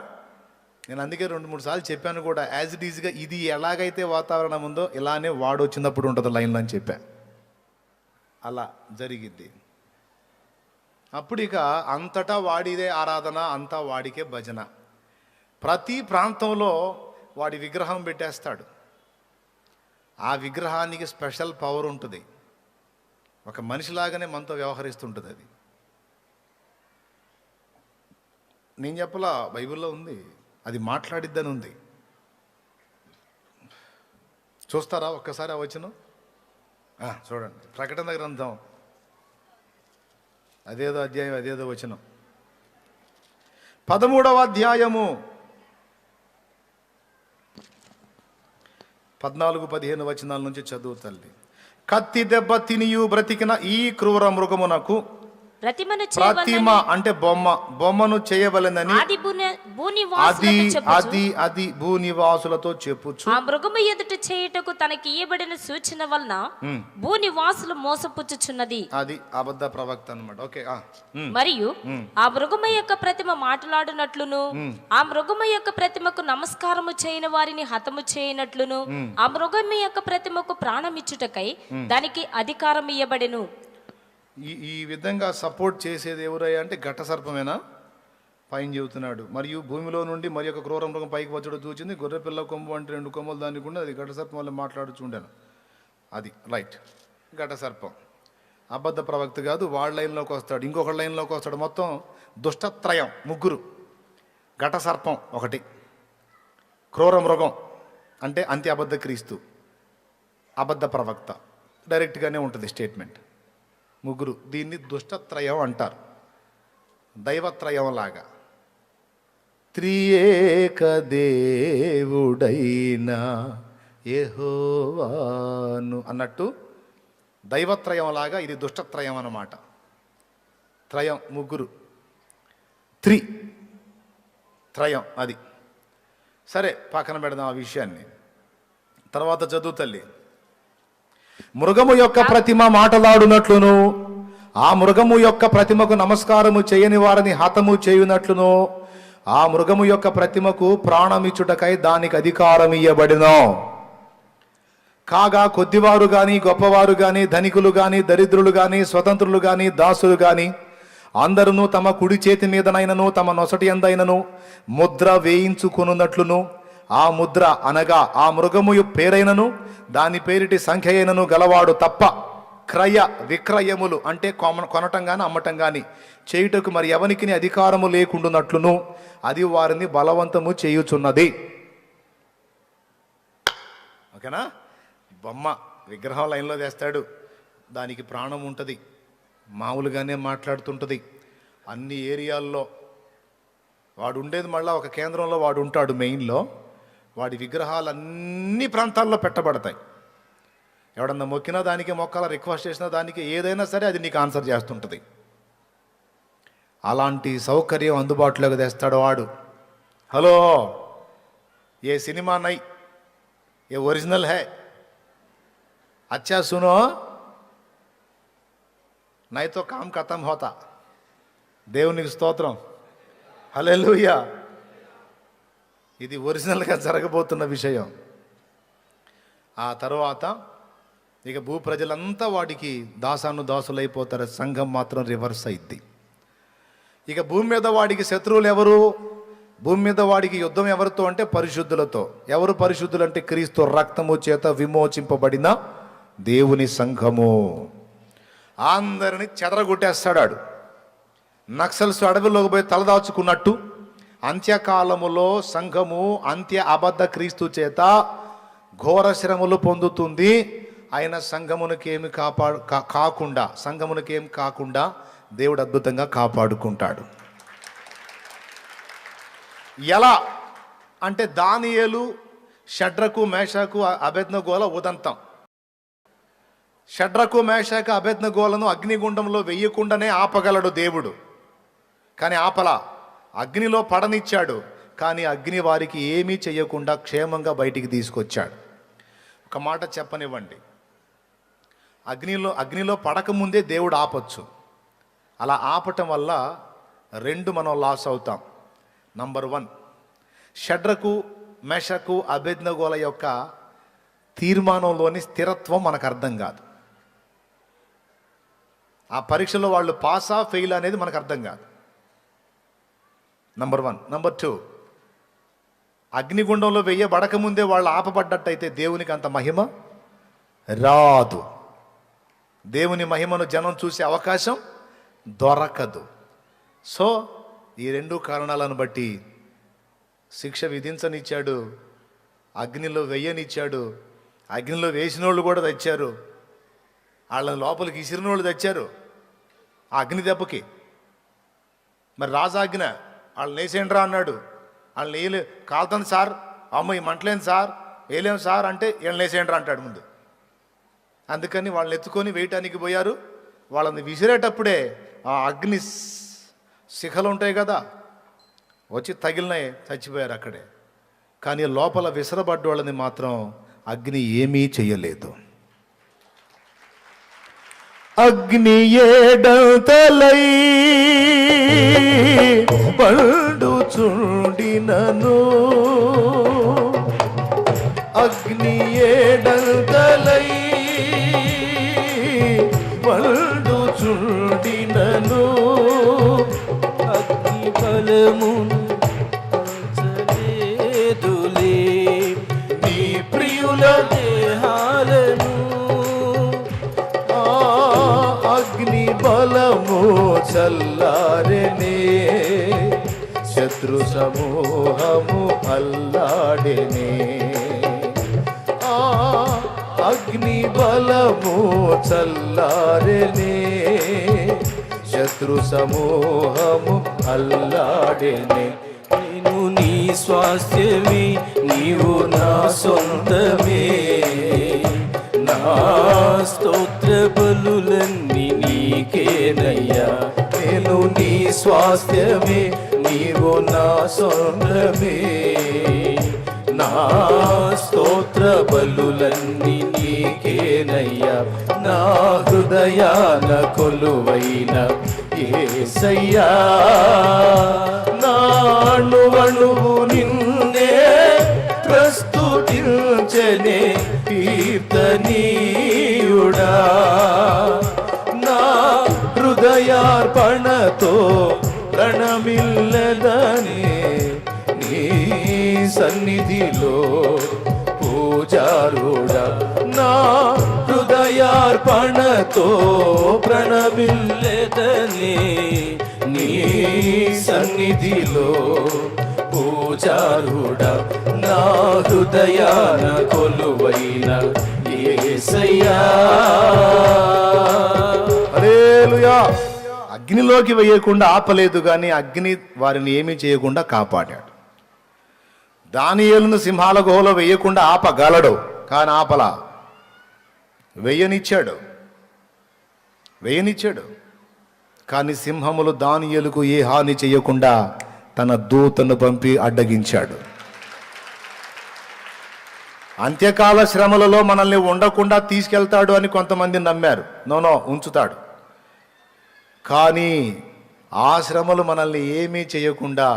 నేను అందుకే 2-3 సార్లు చెప్పాను కూడా, యాజ్ ఇట్ ఈజ్గా ఇది ఎలాగైతే వాతావరణం ఉందో ఇలానే వాడు వచ్చినప్పుడు ఉంటుంది లైన్లో అని చెప్పా. అలా జరిగిద్ది. అప్పుడు ఇక అంతటా వాడిదే ఆరాధన, అంతా వాడికే భజన. ప్రతి ప్రాంతంలో వాడి విగ్రహం పెట్టేస్తాడు. ఆ విగ్రహానికి స్పెషల్ పవర్ ఉంటుంది. ఒక మనిషిలాగానే మనతో వ్యవహరిస్తుంటుంది అది. నేను చెప్పలా, బైబిల్లో ఉంది, అది మాట్లాడిద్దని ఉంది. చూస్తారా ఒక్కసారి ఆ వచనం? చూడండి, ప్రకటన గ్రంథం అదేదో అధ్యాయం, అదేదో వచనం. 13వ అధ్యాయము 14-15 వచనాల నుంచి చదువు తల్లి. కత్తి దెబ్బ తినియు బ్రతికిన ఈ క్రూర మృగమునకు ప్రతిమను ప్రతిమ అంటే బొమ్మను చేయవలెనని అది భూనివాసులతో చెప్పుచు ఆ మృగము ఎదుట చేయుటకు తనకి ఇయ్యబడిన సూచన వలన భూనివాసులు మోసపుచ్చుచున్నది. అది అబద్ధ ప్రవక్త అన్నమాట. ఓకే. మరియు ఆ మృగము యొక్క ప్రతిమ మాట్లాడినట్లును ఆ మృగము యొక్క ప్రతిమకు నమస్కారము చేయని వారిని హతము చేయనట్లును ఆ మృగము యొక్క ప్రతిమకు ప్రాణమిచ్చుటకై దానికి అధికారం ఇయ్యబడెను. ఈ విధంగా సపోర్ట్ చేసేది ఎవరయ్యా అంటే ఘట సర్పమేనా? పైన చెబుతున్నాడు. మరియు భూమిలో నుండి మరి ఒక క్రూర మృగం పైకి వచ్చడం చూచింది. గొర్రె పిల్ల కొమ్ము అంటే 2 కొమ్మలు దానికి ఉండి అది ఘట సర్పం వల్ల మాట్లాడుచుండాను. అది రైట్. ఘట సర్పం అబద్ధ ప్రవక్త కాదు. వాళ్ళ లైన్లోకి వస్తాడు, ఇంకొక లైన్లోకి వస్తాడు. మొత్తం దుష్టత్రయం, ముగ్గురు. ఘట సర్పం ఒకటి, క్రూర మృగం అంటే అంత్య అబద్ధ క్రీస్తు, అబద్ధ ప్రవక్త. డైరెక్ట్గానే ఉంటుంది స్టేట్మెంట్. ముగ్గురు. దీన్ని దుష్టత్రయం అంటారు, దైవత్రయం లాగా. త్రియేక దేవుడైన యెహోవాను అన్నట్టు దైవత్రయం లాగా ఇది దుష్టత్రయం అన్నమాట. త్రయం ముగ్గురు, త్రయం అది. సరే, పక్కన పెడదాం ఆ విషయాన్ని. తర్వాత చదువు తల్లి. మృగము యొక్క ప్రతిమ మాటలాడునట్లును ఆ మృగము యొక్క ప్రతిమకు నమస్కారము చేయని వారిని హతము చేయునట్లును ఆ మృగము యొక్క ప్రతిమకు ప్రాణమిచ్చుటకై దానికి అధికారం ఇయ్యబడినో. కాగా కొద్దివారు గాని గొప్పవారు గాని ధనికులు గాని దరిద్రులు గాని స్వతంత్రులు గాని దాసులు గాని అందరూ తమ కుడి చేతి మీదనైనను తమ నొసటి యందైనను ముద్ర వేయించుకొనున్నట్లును ఆ ముద్ర అనగా ఆ మృగము పేరైనను దాని పేరిటి సంఖ్య అయినను గలవాడు తప్ప క్రయ విక్రయములు అంటే కొనటం గాని అమ్మటం గాని చేయుటకు మరి ఎవనికి అధికారము లేకుండునట్లును అది వారిని బలవంతము చేయుచున్నది. ఓకేనా? బొమ్మ విగ్రహం లైన్లో తెస్తాడు, దానికి ప్రాణం ఉంటుంది, మామూలుగానే మాట్లాడుతుంటుంది. అన్ని ఏరియాల్లో వాడు ఉండేది, మళ్ళీ ఒక కేంద్రంలో వాడు ఉంటాడు మెయిన్లో. వాడి విగ్రహాలు అన్ని ప్రాంతాల్లో పెట్టబడతాయి. ఎవడన్నా మొక్కినా దానికి, మొక్కల రిక్వెస్ట్ చేసినా దానికి, ఏదైనా సరే అది నీకు ఆన్సర్ చేస్తుంటుంది. అలాంటి సౌకర్యం అందుబాటులోకి తెస్తాడు వాడు. హలో, ఏ సినిమా నై, ఏ ఒరిజినల్ హై, అచ్చా సునో నైతో కామ్ ఖతం హోతా. దేవునికి స్తోత్రం, హల్లెలూయా. ఇది ఒరిజినల్గా జరగబోతున్న విషయం. ఆ తర్వాత ఇక భూ ప్రజలంతా వాడికి దాసులైపోతారు. సంఘం మాత్రం రివర్స్ అయింది. ఇక భూమి మీద వాడికి శత్రువులు ఎవరు? భూమి మీద వాడికి యుద్ధం ఎవరితో అంటే పరిశుద్ధులతో. ఎవరు పరిశుద్ధులు అంటే క్రీస్తు రక్తము చేత విమోచింపబడిన దేవుని సంఘము. అందరిని చెదరగొట్టేస్తాడు. నక్సల్స్ అడవిలోకి పోయి తలదాచుకున్నట్టు అంత్యకాలములో సంఘము అంత్య అబద్ధ క్రీస్తు చేత ఘోర శ్రమలు పొందుతుంది. ఆయన సంఘమునకేమి కాకుండా దేవుడు అద్భుతంగా కాపాడుకుంటాడు. ఎలా అంటే దానియేలు, షడ్రకు, మేషకు, అబేద్నెగోల ఉదంతం. షడ్రకు, మేషకు, అబేద్నెగోలను అగ్నిగుండంలో వెయ్యకుండానే ఆపగలడు దేవుడు. కానీ ఆపలా, అగ్నిలో పడనిచ్చాడు. కానీ అగ్ని వారికి ఏమీ చేయకుండా క్షేమంగా బయటికి తీసుకొచ్చాడు. ఒక మాట చెప్పనివ్వండి, అగ్నిలో పడకముందే దేవుడు ఆపొచ్చు. అలా ఆపటం వల్ల రెండు మనం లాస్ అవుతాం. నంబర్ 1, షడ్రకు, మేషకు, అబేద్నెగోల యొక్క తీర్మానంలోని స్థిరత్వం మనకు అర్థం కాదు. ఆ పరీక్షలో వాళ్ళు పాసా ఫెయిల్ అనేది మనకు అర్థం కాదు. నంబర్ 1. నంబర్ 2, అగ్నిగుండంలో వెయ్యబడకముందే వాళ్ళు ఆపబడ్డట్టయితే దేవునికి అంత మహిమ రాదు. దేవుని మహిమను జనం చూసే అవకాశం దొరకదు. సో ఈ 2 కారణాలను బట్టి శిక్ష విధించనిచ్చాడు, అగ్నిలో వెయ్యనిచ్చాడు. అగ్నిలో వేసిన వాళ్ళు కూడా తెచ్చారు, వాళ్ళని లోపలికి ఇసిరిన వాళ్ళు తెచ్చారు. ఆ అగ్ని దెబ్బకి. మరి రాజాజ్ఞ, వాళ్ళు లేసేండ్రా అన్నాడు. వాళ్ళు వేయలే, కాలుతుంది సార్, అమ్మ ఈ మంటలేను సార్, వేయలేము సార్ అంటే వీళ్ళని లేసేండ్రా అంటాడు ముందు. అందుకని వాళ్ళని ఎత్తుకొని వేయటానికి పోయారు. వాళ్ళని విసిరేటప్పుడే ఆ అగ్ని శిఖలు ఉంటాయి కదా, వచ్చి తగిలినాయి, చచ్చిపోయారు అక్కడే. కానీ లోపల విసరబడ్డ వాళ్ళని మాత్రం అగ్ని ఏమీ చెయ్యలేదు. అగ్ని ఏడంతలై పండుచుండినను, అగ్ని ఏడంతలై పండుచుండినను, అగ్ని బలమును పంచలేదులే నీ ప్రియుల దేహాలను. అగ్ని బలము చల్లారెనే, శత్రు సమూహము అల్లాడెనే. అగ్ని బలము చల్లారెనే, శత్రు సమూహము అల్లాడెనే. నేను నీ స్వాస్థ్యమే, నీవు నా సొంతమే, నా స్తోత్ర బలులన్నీ నీకేనయ్యా. నేను నీ స్వాస్థ్యమే, నీవు నా సొంతమే, నా స్తోత్ర బలులన్నీ నీకేనయ్యా. నా హృదయాన కొలువైన యేసయ్యా, నా అణువణువు నిన్నే ప్రస్తుతించనే కీర్తనీయుడా. నా హృదయార్పణతో ప్రణమిల్లదని నీ సన్నిధిలో పూజారుడా. నా హృదయార్పణతో ప్రణమిల్లెదని నీ సన్నిధిలో పూజారుడా. నా హృదయాన కొలువైన యేసయ్యా. హల్లెలూయా. అగ్నిలోకి వేయకుండా ఆపలేదు, కానీ అగ్ని వారిని ఏమీ చేయకుండా కాపాడాడు. దానియేలును సింహాల గుహలో వేయకుండా ఆపగలడు, కానీ ఆపలా. వేయనిచ్చాడు. కానీ సింహములు దానియేలుకు ఏ హాని చేయకుండా తన దూతను పంపి అడ్డగించాడు. అంత్యకాల శ్రమలలో మనల్ని ఉండకుండా తీసుకెళ్తాడు అని కొంతమంది నమ్మారు. నో, ఉంచుతాడు. కానీ ఆ శ్రమలు మనల్ని ఏమీ చేయకుండా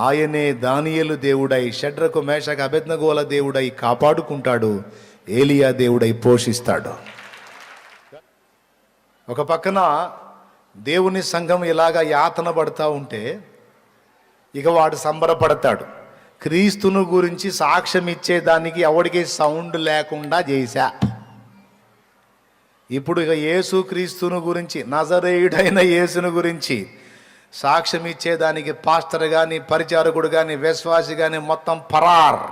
ఆయనే దానియేలు దేవుడై, షడ్రకు మేషకు అబేద్నెగోల దేవుడై కాపాడుకుంటాడు. ఏలియా దేవుడై పోషిస్తాడు. ఒక పక్కన దేవుని సంఘం ఇలాగా యాతన పడతా ఉంటే ఇక వాడు సంబరపడతాడు. క్రీస్తును గురించి సాక్ష్యం ఇచ్చేదానికి ఎవడికి సౌండ్ లేకుండా చేశా. ఇప్పుడు ఇక యేసు క్రీస్తును గురించి, నజరేయుడైన యేసును గురించి సాక్ష్యం ఇచ్చేదానికి పాస్టర్ కానీ, పరిచారకుడు కానీ, విశ్వాసి కానీ మొత్తం పరార్.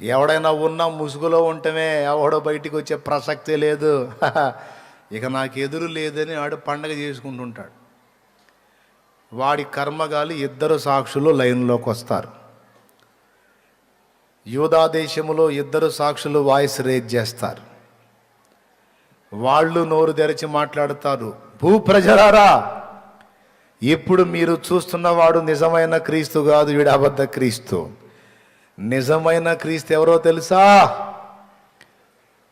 ఎవడైనా ఉన్న ముసుగులో ఉంటమే, ఎవడో బయటికి వచ్చే ప్రసక్తే లేదు. ఇక నాకు ఎదురు లేదని ఆడు పండగ చేసుకుంటుంటాడు. వాడి కర్మగాలి ఇద్దరు సాక్షులు లైన్లోకి వస్తారు. యూదా దేశములో ఇద్దరు సాక్షులు వాయిస్ రేజ్ చేస్తారు. వాళ్ళు నోరు తెరిచి మాట్లాడతారు, భూప్రజలారా, ఇప్పుడు మీరు చూస్తున్నవాడు నిజమైన క్రీస్తు కాదు, వీడు అబద్ధ క్రీస్తు. నిజమైన క్రీస్తు ఎవరో తెలుసా?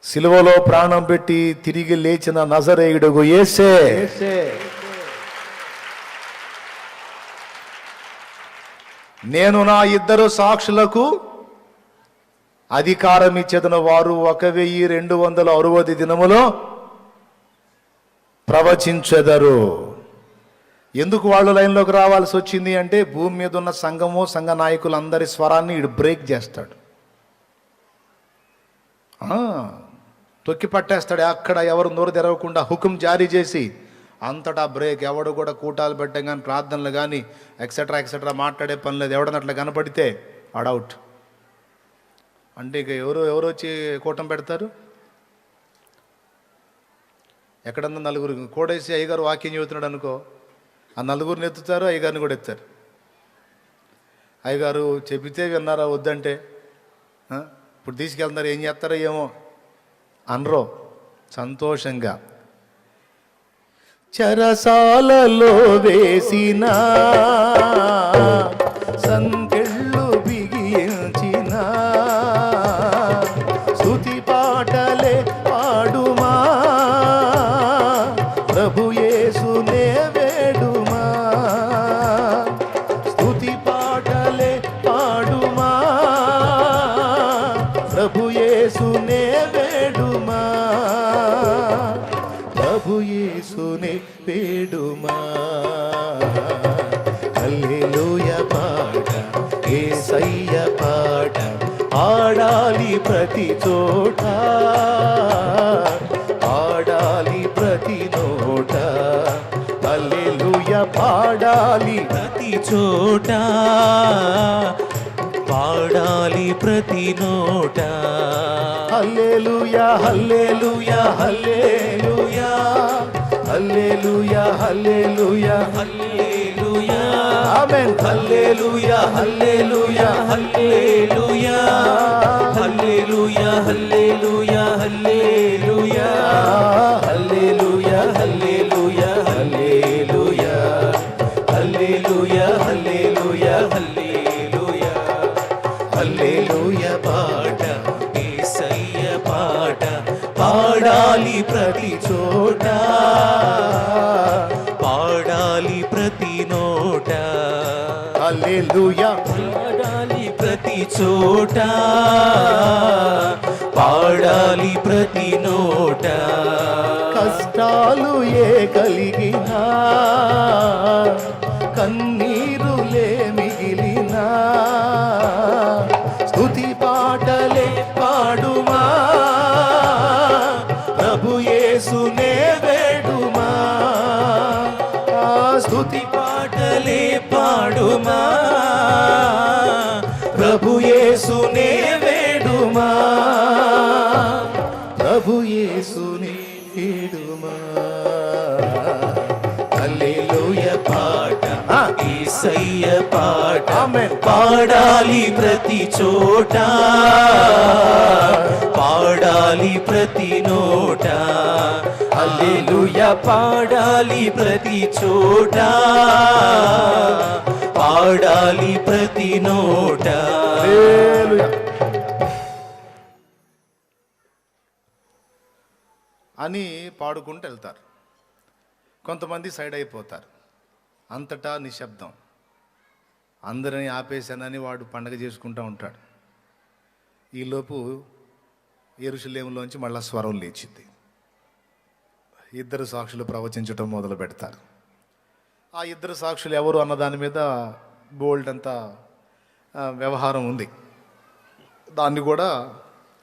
సిలువలో ప్రాణం పెట్టి తిరిగి లేచిన నజరేయుడు యేసే. నేను నా ఇద్దరు సాక్షులకు అధికారం ఇచ్చేదను, వారు 1260 దినములో ప్రవచించెదరు. ఎందుకు వాళ్ళు లైన్లోకి రావాల్సి వచ్చింది అంటే, భూమి మీద ఉన్న సంఘము, సంఘ నాయకులందరి స్వరాన్ని ఇడు బ్రేక్ చేస్తాడు, తొక్కి పట్టేస్తాడు. అక్కడ ఎవరు నోరు తెరవకుండా హుకుం జారీ చేసి అంతటా బ్రేక్. ఎవడు కూడా కూటాలు పెట్టడం కానీ, ప్రార్థనలు కానీ, ఎక్సెట్రా మాట్లాడే పని లేదు. ఎవడనట్లా కనపడితే అడౌట్. అంటే ఇక ఎవరు వచ్చి కూటం పెడతారు? ఎక్కడన్నా నలుగురు కోడేసి అయ్యగారు వాక్యం చెబుతున్నాడు అనుకో, ఆ నలుగురిని ఎత్తుతారు, అయ్యగారిని కూడా ఎత్తారు. అయ్యగారు చెబితే విన్నారా, వద్దంటే ఇప్పుడు తీసుకెళ్తున్నారు, ఏం చేస్తారో ఏమో అనరో సంతోషంగా. చెరసాలలో వేసిన సంకెళ్ళు బిగించిన స్తుతి పాటలే పాడుమా, ప్రభు యేసునే వేడుమా. స్తుతి పాటలే పాడుమా, ప్రభు యేసునే వేడుమా, ప్రభు యేసునే వేడుమా. హల్లెలూయా పాట, యేసయ్య పాట పాడాలి ప్రతి చోట, పాడాలి ప్రతి నోట. హల్లెలూయా పాడాలి ప్రతి చోట, పాడాలి ప్రతి నోట. హల్లెలూయా హల్లెలూయా హల్లెలూయా హల్లెలూయా హల్లెలూయా హల్లెలూయా, ఆమేన్. హల్లెలూయా, హల్లెలూయా, హల్లెలూయా, హల్లెలూయా, హల్లెలూయా, హల్లెలూయా, హల్లెలూయా, హల్లెలూయా, హల్లెలూయా, హల్లెలూయా, హల్లెలూయా, హల్లెలూయా. హల్లెలూయా పాట, యేసయ్య పాట పాడాలి ప్రతి చోట, పాడాలి ప్రతి నోట. హల్లెలూయా పాడాలి ప్రతి చోట, పాడాలి ప్రతి నోట. కష్టాలు ఏ కలిగినా, కన్నీరులే మిగిలినా, స్తుతి పాటలే పాడుమా, ప్రభు యేసునే వేడుమా. ఆ స్తుతి పాటలే పాడుమా, ప్రభు యేసునే వేడుమా, ప్రభు యేసునే వేడుమా. హల్లెలూయా పాట, యేసయ్య పాట ఆమేన్. పాడాలి ప్రతి చోట, పాడాలి ప్రతి నోట. హల్లెలూయా పాడాలి ప్రతి చోట, పాడాలి ప్రతి నోట. హల్లెలూయా అని పాడుకుంటూ వెళ్తారు. కొంతమంది సైడ్ అయిపోతారు. అంతటా నిశ్శబ్దం. అందరిని ఆపేశానని వాడు పండగ చేసుకుంటూ ఉంటాడు. ఈలోపు యెరూషలేములోంచి మళ్ళా స్వరం లేచింది. ఇద్దరు సాక్షులు ప్రవచించటం మొదలు పెడతారు. ఆ ఇద్దరు సాక్షులు ఎవరు అన్న దాని మీద బోల్డ్ అంతా వ్యవహారం ఉంది. దాన్ని కూడా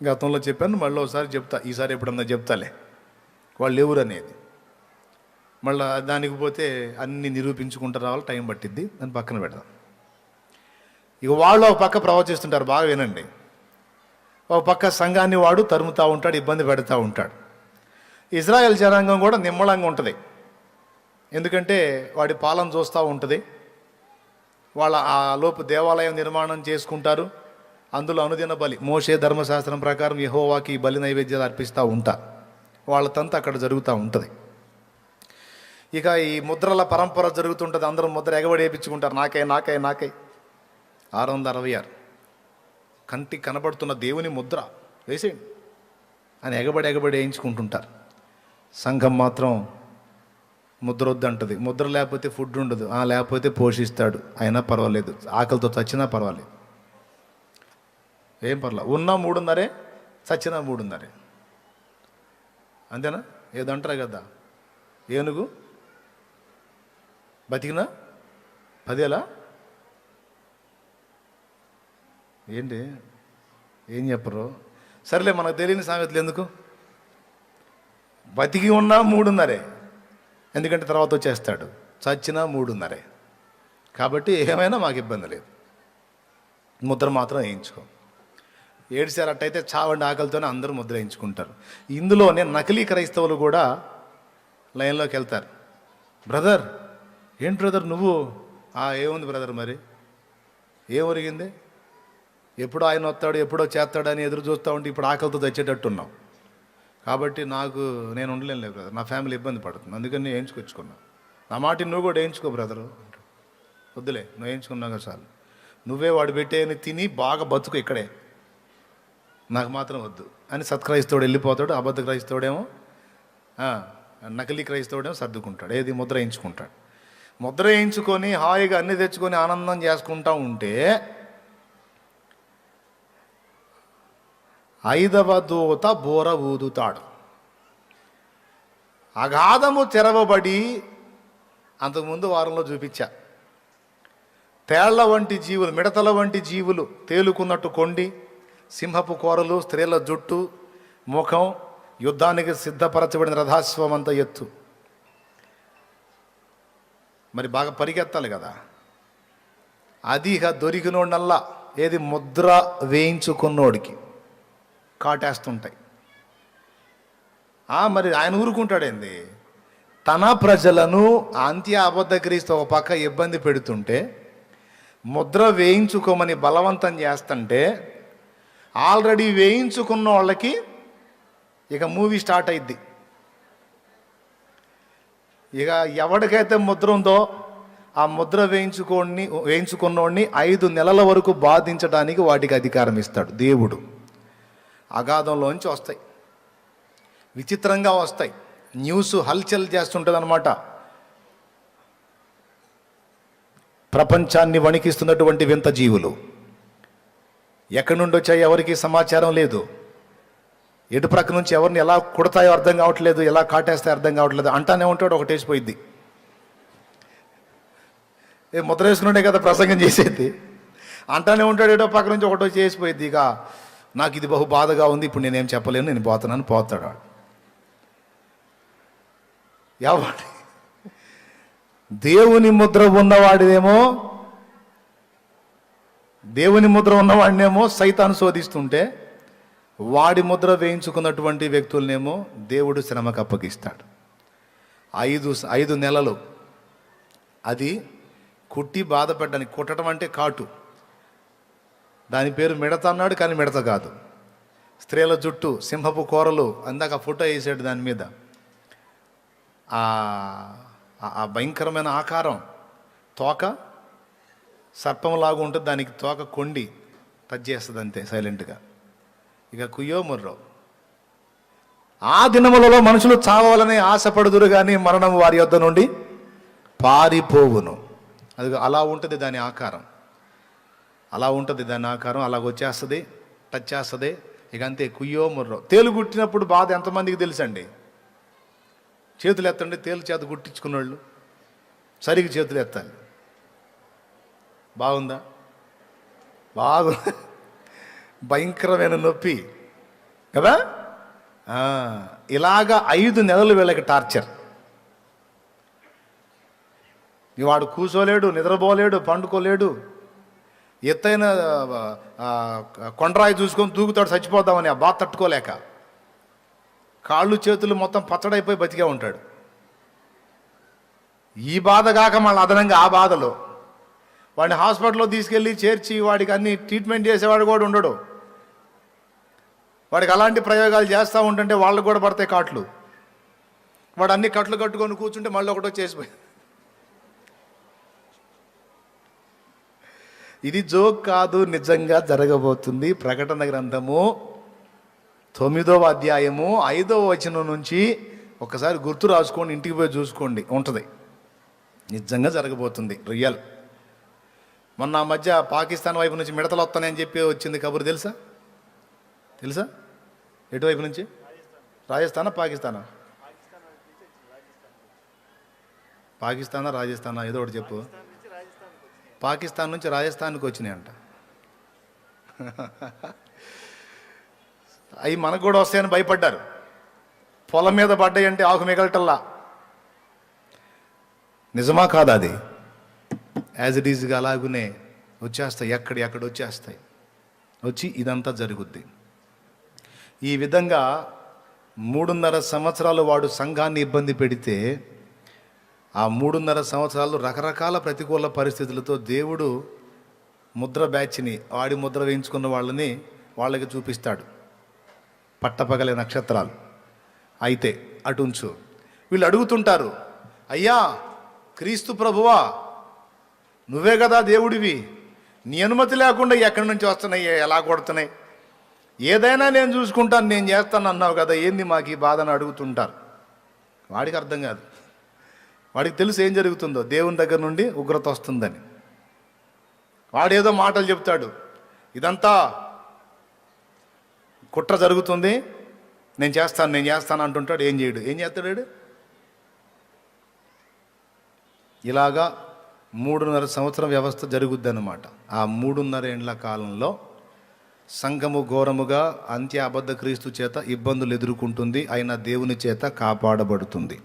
గతంలో చెప్పాను, మళ్ళీ ఒకసారి చెప్తా. ఈసారి ఎప్పుడన్నా చెప్తాలే వాళ్ళు ఎవరు అనేది. మళ్ళీ దానికి పోతే అన్ని నిరూపించుకుంటూ రావాలి, టైం పట్టిద్ది. దాన్ని పక్కన పెడదాం. ఇక వాళ్ళు ఒక పక్క ప్రవచిస్తుంటారు, బాగా వినండి. ఒక పక్క సంఘాన్ని వాడు తరుముతూ ఉంటాడు, ఇబ్బంది పెడతా ఉంటాడు. ఇజ్రాయెల్ జనాంగం కూడా నిమ్మళంగా ఉంటుంది. ఎందుకంటే వాడి పాలన చూస్తూ ఉంటుంది. వాళ్ళ ఆ లోపు దేవాలయం నిర్మాణం చేసుకుంటారు. అందులో అనుదిన బలి, మోషే ధర్మశాస్త్రం ప్రకారం యెహోవాకి ఈ బలి నైవేద్యాలు అర్పిస్తూ ఉంటారు. వాళ్ళ తంత అక్కడ జరుగుతూ ఉంటుంది. ఇక ఈ ముద్రల పరంపర జరుగుతుంటుంది. అందరూ ముద్ర ఎగబడి వేయించుకుంటారు. నాకై 666 కంటికి కనబడుతున్న దేవుని ముద్ర వేసేయండి అని ఎగబడి వేయించుకుంటుంటారు. సంఘం మాత్రం ముద్ర వద్దంటుంది. ముద్ర లేకపోతే ఫుడ్ ఉండదు, లేకపోతే పోషిస్తాడు, అయినా పర్వాలేదు, ఆకలితో చచ్చినా పర్వాలేదు, ఏం పర్లేదు. ఉన్నా 3:30, చచ్చినా 3:30. అంతేనా? ఏదంటారు కదా, ఏనుగు బతికినా 10 ఏంటి, ఏం చెప్పరు? సరేలే, మనకు తెలియని సామెతలు ఎందుకు. బతికి ఉన్నా 3:30, ఎందుకంటే తర్వాత వచ్చేస్తాడు. చచ్చినా 3:30. కాబట్టి ఏమైనా మాకు ఇబ్బంది లేదు, ముద్ర మాత్రం వేయించుకో. ఏడిసారు అట్టయితే చావండి ఆకలితోనే అందరూ ముద్ర వేయించుకుంటారు. ఇందులోనే నకిలీ క్రైస్తవులు కూడా లైన్లోకి వెళ్తారు. బ్రదర్, ఏంటి బ్రదర్ నువ్వు? ఏముంది బ్రదర్, మరి ఏం ఒరిగింది? ఎప్పుడో ఆయన వస్తాడు, ఎప్పుడో చేస్తాడని ఎదురు చూస్తూ ఉంటే ఇప్పుడు ఆకలితో తెచ్చేటట్టున్నావు. కాబట్టి నేను ఉండలేను లేదు బ్రదర్, నా ఫ్యామిలీ ఇబ్బంది పడుతుంది, అందుకని నేను వేయించుకొచ్చుకున్నా. నా మాట నువ్వు కూడా వేయించుకో బ్రదరు. వద్దులే, నువ్వు వేయించుకున్నాక చాలు, నువ్వే వాడు పెట్టేని తిని బాగా బతుకు ఇక్కడే, నాకు మాత్రం వద్దు అని సత్క్రైస్తవుడు వెళ్ళిపోతాడు. అబద్ధ క్రైస్తవుడేమో, నకిలీ క్రైస్తవుడేమో సర్దుకుంటాడు. ఏది? ముద్ర వేయించుకుంటాడు. ముద్ర వేయించుకొని హాయిగా అన్ని తెచ్చుకొని ఆనందం చేసుకుంటా ఉంటే 5వ దూత బోర ఊదుతాడు. అగాధము తెరవబడి, అంతకుముందు వారంలో చూపించా, తేళ్ల వంటి జీవులు, మిడతల వంటి జీవులు తేలుకున్నట్టు కొండి, సింహపు కోరలు, స్త్రీల జుట్టు, ముఖం, యుద్ధానికి సిద్ధపరచబడిన రథాశ్వం అంత ఎత్తు. మరి బాగా పరిగెత్తాలి కదా. అది ఇక దొరికినోడల్లా ఏది? ముద్ర వేయించుకున్నోడికి కాటేస్తుంటాయి. మరి ఆయన ఊరుకుంటాడేంది? తన ప్రజలను అంత్య అబద్ధ క్రీస్తు ఒక పక్క ఇబ్బంది పెడుతుంటే, ముద్ర వేయించుకోమని బలవంతం చేస్తుంటే, ఆల్రెడీ వేయించుకున్న వాళ్ళకి ఇక మూవీ స్టార్ట్ అయింది. ఇక ఎవరికైతే ముద్ర ఉందో ఆ ముద్ర వేయించుకున్నోడిని 5 నెలల వరకు బాధించడానికి వాటికి అధికారం ఇస్తాడు దేవుడు. అగాధంలోంచి వస్తాయి, విచిత్రంగా వస్తాయి, న్యూస్ హల్చల్ చేస్తుంటుంది అనమాట. ప్రపంచాన్ని వణికిస్తున్నటువంటి వింత జీవులు ఎక్కడి నుండి వచ్చాయో ఎవరికి సమాచారం లేదు. ఎటు ప్రక్క నుంచి ఎవరిని ఎలా కుడతాయో అర్థం కావట్లేదు, ఎలా కాటేస్తాయో అర్థం కావట్లేదు. అంటానే ఉంటాడు, ఒకటేసిపోయింది. ముద్ర వేసుకున్నాడే కదా ప్రసంగం చేసేది. అంటానే ఉంటాడు, ఏటో పక్క నుంచి ఒకటో చేసిపోయింది. ఇక నాకు ఇది బహు బాధగా ఉంది, ఇప్పుడు నేనేం చెప్పలేను, నేను పోతున్నాను, పోతాడు. ఎవడి దేవుని ముద్ర ఉన్నవాడినేమో, దేవుని ముద్ర ఉన్నవాడినేమో సైతాను శోధిస్తుంటే, వాడి ముద్ర వేయించుకున్నటువంటి వ్యక్తులనేమో దేవుడు శ్రమకు అప్పగిస్తాడు. 5 నెలలు అది కుట్టి బాధపడ్డానికి. కుట్టడం అంటే కాటు, దాని పేరు మిడత అన్నాడు, కానీ మిడత కాదు. స్త్రీల జుట్టు, సింహపు కూరలు, అందాక ఫోటో వేసాడు దాని మీద. ఆ భయంకరమైన ఆకారం, తోక సర్పంలాగా ఉంటుంది, దానికి తోక కొండి టచ్ చేస్తుంది అంతే సైలెంట్గా. ఇక కుయ్యో ముర్రో. ఆ దినములలో మనుషులు చావాలని ఆశపడుదురు కానీ మరణం వారి యొద్ద నుండి పారిపోవును. అది అలా ఉంటుంది దాని ఆకారం, అలా ఉంటుంది దాని ఆకారం, అలాగ వచ్చేస్తుంది, టచ్ చేస్తుంది. ఇక అంతే, కుయ్యో ముర్రో. తేలు గుట్టినప్పుడు బాధ ఎంతమందికి తెలుసండి? చేతులు ఎత్తండి, తేలు చేత గుట్టించుకున్నోళ్ళు సరిగ్గా చేతులు ఎత్తాలి. బాగుందా? భయంకరమైన నొప్పి కదా. ఇలాగా 5 నెలలు వీళ్ళకి టార్చర్. వాడు కూర్చోలేడు, నిద్రపోలేడు, పండుకోలేడు. ఎత్తైన కొండరాయి చూసుకొని దూకుతాడు చచ్చిపోదామని, ఆ బాధ తట్టుకోలేక కాళ్ళు చేతులు మొత్తం పచ్చడైపోయి బతికే ఉంటాడు. ఈ బాధ కాక మళ్ళీ అదనంగా ఆ బాధలో వాడిని హాస్పిటల్లో తీసుకెళ్ళి చేర్చి వాడికి అన్ని ట్రీట్మెంట్ చేసేవాడు కూడా ఉండడు. వాడికి అలాంటి ప్రయోగాలు చేస్తూ ఉంటుంటే వాళ్ళకు కూడా పడతాయి కాట్లు. వాడు అన్ని కట్లు కట్టుకొని కూర్చుంటే మళ్ళీ ఒకటో చేసిపోయి. ఇది జోక్ కాదు, నిజంగా జరగబోతుంది. ప్రకటన గ్రంథము 9వ అధ్యాయము 5వ వచనం నుంచి ఒకసారి గుర్తు రాసుకోండి, ఇంటికి పోయి చూసుకోండి, ఉంటుంది. నిజంగా జరగబోతుంది, రియల్. మొన్న ఆ మధ్య పాకిస్తాన్ వైపు నుంచి మిడతలు వస్తానని చెప్పి వచ్చింది కబురు, తెలుసా? ఎటువైపు నుంచి? రాజస్థానా పాకిస్తానా? రాజస్థానా ఏదో ఒకటి చెప్పు. పాకిస్తాన్ నుంచి రాజస్థాన్కి వచ్చినాయంట. అవి మనకు కూడా వస్తాయని భయపడ్డారు. పొలం మీద పడ్డాయి అంటే ఆకు మిగలటల్లా. నిజమా కాదా? అది యాజ్ ఇట్ ఈజ్గా అలాగునే వచ్చేస్తాయి, ఎక్కడ వచ్చేస్తాయి, వచ్చి ఇదంతా జరుగుద్ది. ఈ విధంగా 3.5 సంవత్సరాలు వాడు సంఘాన్ని ఇబ్బంది పెడితే ఆ 3.5 సంవత్సరాలు రకరకాల ప్రతికూల పరిస్థితులతో దేవుడు ముద్ర బ్యాచ్ని, వాడి ముద్ర వేయించుకున్న వాళ్ళకి చూపిస్తాడు. పట్టపగలే నక్షత్రాలు. అయితే అటుంచు, వీళ్ళు అడుగుతుంటారు, అయ్యా క్రీస్తు ప్రభువా, నువ్వే కదా దేవుడివి, నీ అనుమతి లేకుండా ఎక్కడి నుంచి వస్తున్నాయి, ఎలా కొడుతున్నాయి, ఏదైనా నేను చూసుకుంటాను, నేను చేస్తాను అన్నావు కదా, ఏంది మాకు ఈ బాధను అడుగుతుంటారు. వాడికి అర్థం కాదు. వాడికి తెలుసు ఏం జరుగుతుందో, దేవుని దగ్గర నుండి ఉగ్రత వస్తుందని. వాడేదో మాటలు చెప్తాడు, ఇదంతా కుట్ర జరుగుతుంది, నేను చేస్తాను అంటుంటాడు. ఏం చేస్తాడు? ఇలాగా 3.5 సంవత్సరం వ్యవస్థ జరుగుద్ది అన్నమాట. ఆ 3.5 ఏండ్ల కాలంలో సంఘము ఘోరముగా అంత్య అబద్ధ క్రీస్తు చేత ఇబ్బందులు ఎదుర్కొంటుంది, అయినా దేవుని చేత కాపాడబడుతుంది.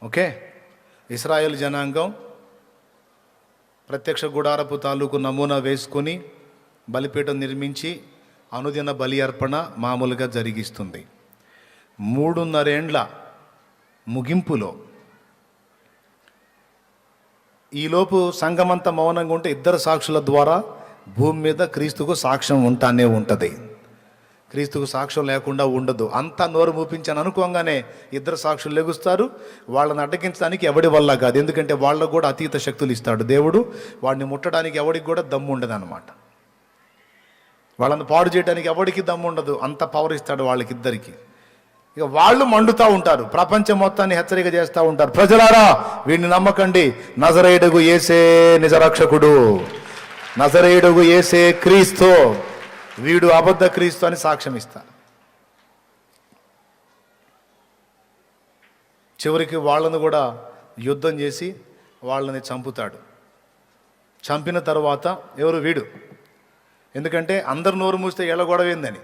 ఓకే, ఇశ్రాయేల్ జనాంగం ప్రత్యక్ష గుడారపు తాలూకు నమూనా వేసుకొని బలిపీఠం నిర్మించి అనుదిన బలి అర్పణ మామూలుగా జరిగిస్తుంది. 3.5 ఏండ్ల ముగింపులో ఈలోపు సంఘమంతా మౌనంగా ఉంటే 2 సాక్షుల ద్వారా భూమి మీద క్రీస్తుకు సాక్ష్యం ఉంటానే ఉంటుంది. క్రీస్తుకు సాక్ష్యం లేకుండా ఉండదు. అంతా నోరు మూపించాను అనుకోగానే 2 సాక్షులు లెగుస్తారు. వాళ్ళని అడ్డగించడానికి ఎవడి వల్ల కాదు, ఎందుకంటే వాళ్ళకు కూడా అతీత శక్తులు ఇస్తాడు దేవుడు. వాడిని ముట్టడానికి ఎవడికి కూడా దమ్ము ఉండదు అన్నమాట. వాళ్ళని పాడు చేయడానికి ఎవడికి దమ్ము ఉండదు, అంత పవర్ ఇస్తాడు వాళ్ళకిద్దరికి. ఇక వాళ్ళు మండుతూ ఉంటారు, ప్రపంచం మొత్తాన్ని హెచ్చరిక చేస్తూ ఉంటారు, ప్రజలారా వీడిని నమ్మకండి, నజరేయుడగు యేసే నిజరక్షకుడు, నజరేయుడగు యేసే క్రీస్తు, వీడు అబద్ధ క్రీస్తు అని సాక్ష్యం ఇస్తారు. చివరికి వాళ్ళను కూడా యుద్ధం చేసి వాళ్ళని చంపుతాడు. చంపిన తర్వాత ఎవరు? వీడు. ఎందుకంటే అందరు నోరు మూస్తే ఎళ్ళగొడవేందని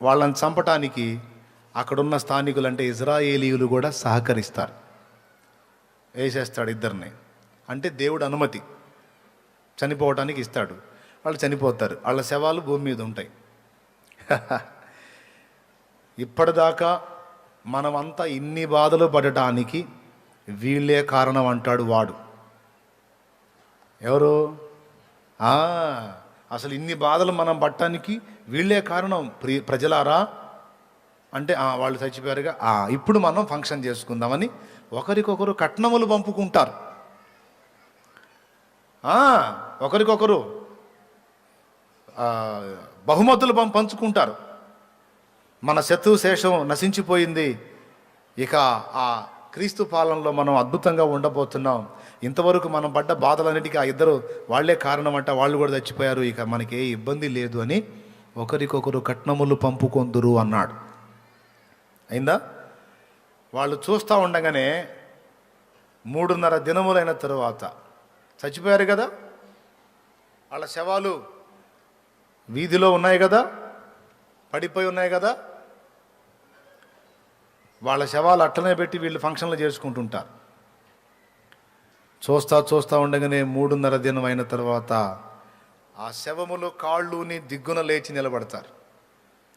వాళ్ళని చంపటానికి అక్కడున్న స్థానికులు అంటే ఇజ్రాయేలీయులు కూడా సహకరిస్తారు. వేసేస్తాడు 2. అంటే దేవుడు అనుమతి, చనిపోవటానికి ఇస్తాడు. వాళ్ళు చనిపోతారు, వాళ్ళ శవాలు భూమి మీద ఉంటాయి. ఇప్పటిదాకా మనమంతా ఇన్ని బాధలు పడటానికి వీళ్ళే కారణం అంటాడు వాడు. ఎవరు? అసలు ఇన్ని బాధలు మనం పట్టడానికి వీళ్ళే కారణం ప్రజలారా అంటే వాళ్ళు చచ్చిపోయారుగా, ఇప్పుడు మనం ఫంక్షన్ చేసుకుందామని ఒకరికొకరు కట్నములు పంపుకుంటారు. ఒకరికొకరు బహుమతులు పంచుకుంటారు. మన శత్రు శేషం నశించిపోయింది, ఇక ఆ క్రీస్తు పాలనలో మనం అద్భుతంగా ఉండబోతున్నాం. ఇంతవరకు మనం పడ్డ బాధలన్నిటికీ ఆ 2 వాళ్లే కారణం అంట, వాళ్ళు కూడా చచ్చిపోయారు, ఇక మనకి ఏ ఇబ్బంది లేదు అని ఒకరికొకరు కట్నములు పంపుకొందురు అన్నాడు. అయిందా? వాళ్ళు చూస్తూ ఉండగానే 3.5 దినములైన తరువాత చచ్చిపోయారు కదా, వాళ్ళ శవాలు వీధిలో ఉన్నాయి కదా, పడిపోయి ఉన్నాయి కదా, వాళ్ళ శవాలు అట్లనే పెట్టి వీళ్ళు ఫంక్షన్లు చేసుకుంటుంటారు. చూస్తూ ఉండగానే 3.5 దినం అయిన తర్వాత ఆ శవములు కాళ్ళుని దిగ్గున లేచి నిలబడతారు.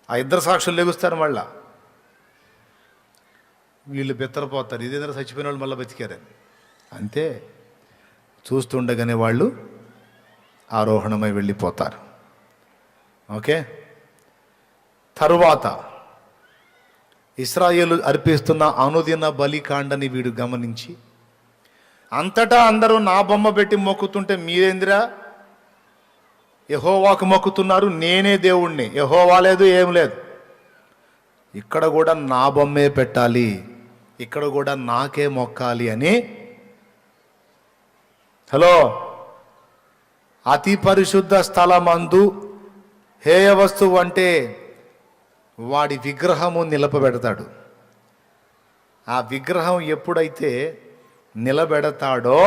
ఆ 2 సాక్షులు లెగుస్తారు. మళ్ళా వీళ్ళు బెత్తరపోతారు, ఇదేదైనా చచ్చిపోయిన వాళ్ళు మళ్ళీ బతికారని. అంతే, చూస్తుండగానే వాళ్ళు ఆరోహణమై వెళ్ళిపోతారు. ఓకే, తరువాత ఇశ్రాయేలు అర్పిస్తున్న అనుదిన బలికాండని వీడు గమనించి, అంతటా అందరూ నా బొమ్మ పెట్టి మొక్కుతుంటే మీరేందిరా యెహోవాకు మొక్కుతున్నారు, నేనే దేవుణ్ణి, యెహోవా లేదు, ఏం లేదు, ఇక్కడ కూడా నా బొమ్మే పెట్టాలి, ఇక్కడ కూడా నాకే మొక్కాలి అని అతి పరిశుద్ధ స్థలమందు హేయ వస్తువు అంటే వాడి విగ్రహము నిలపబెడతాడు. ఆ విగ్రహం ఎప్పుడైతే నిలబెడతాడో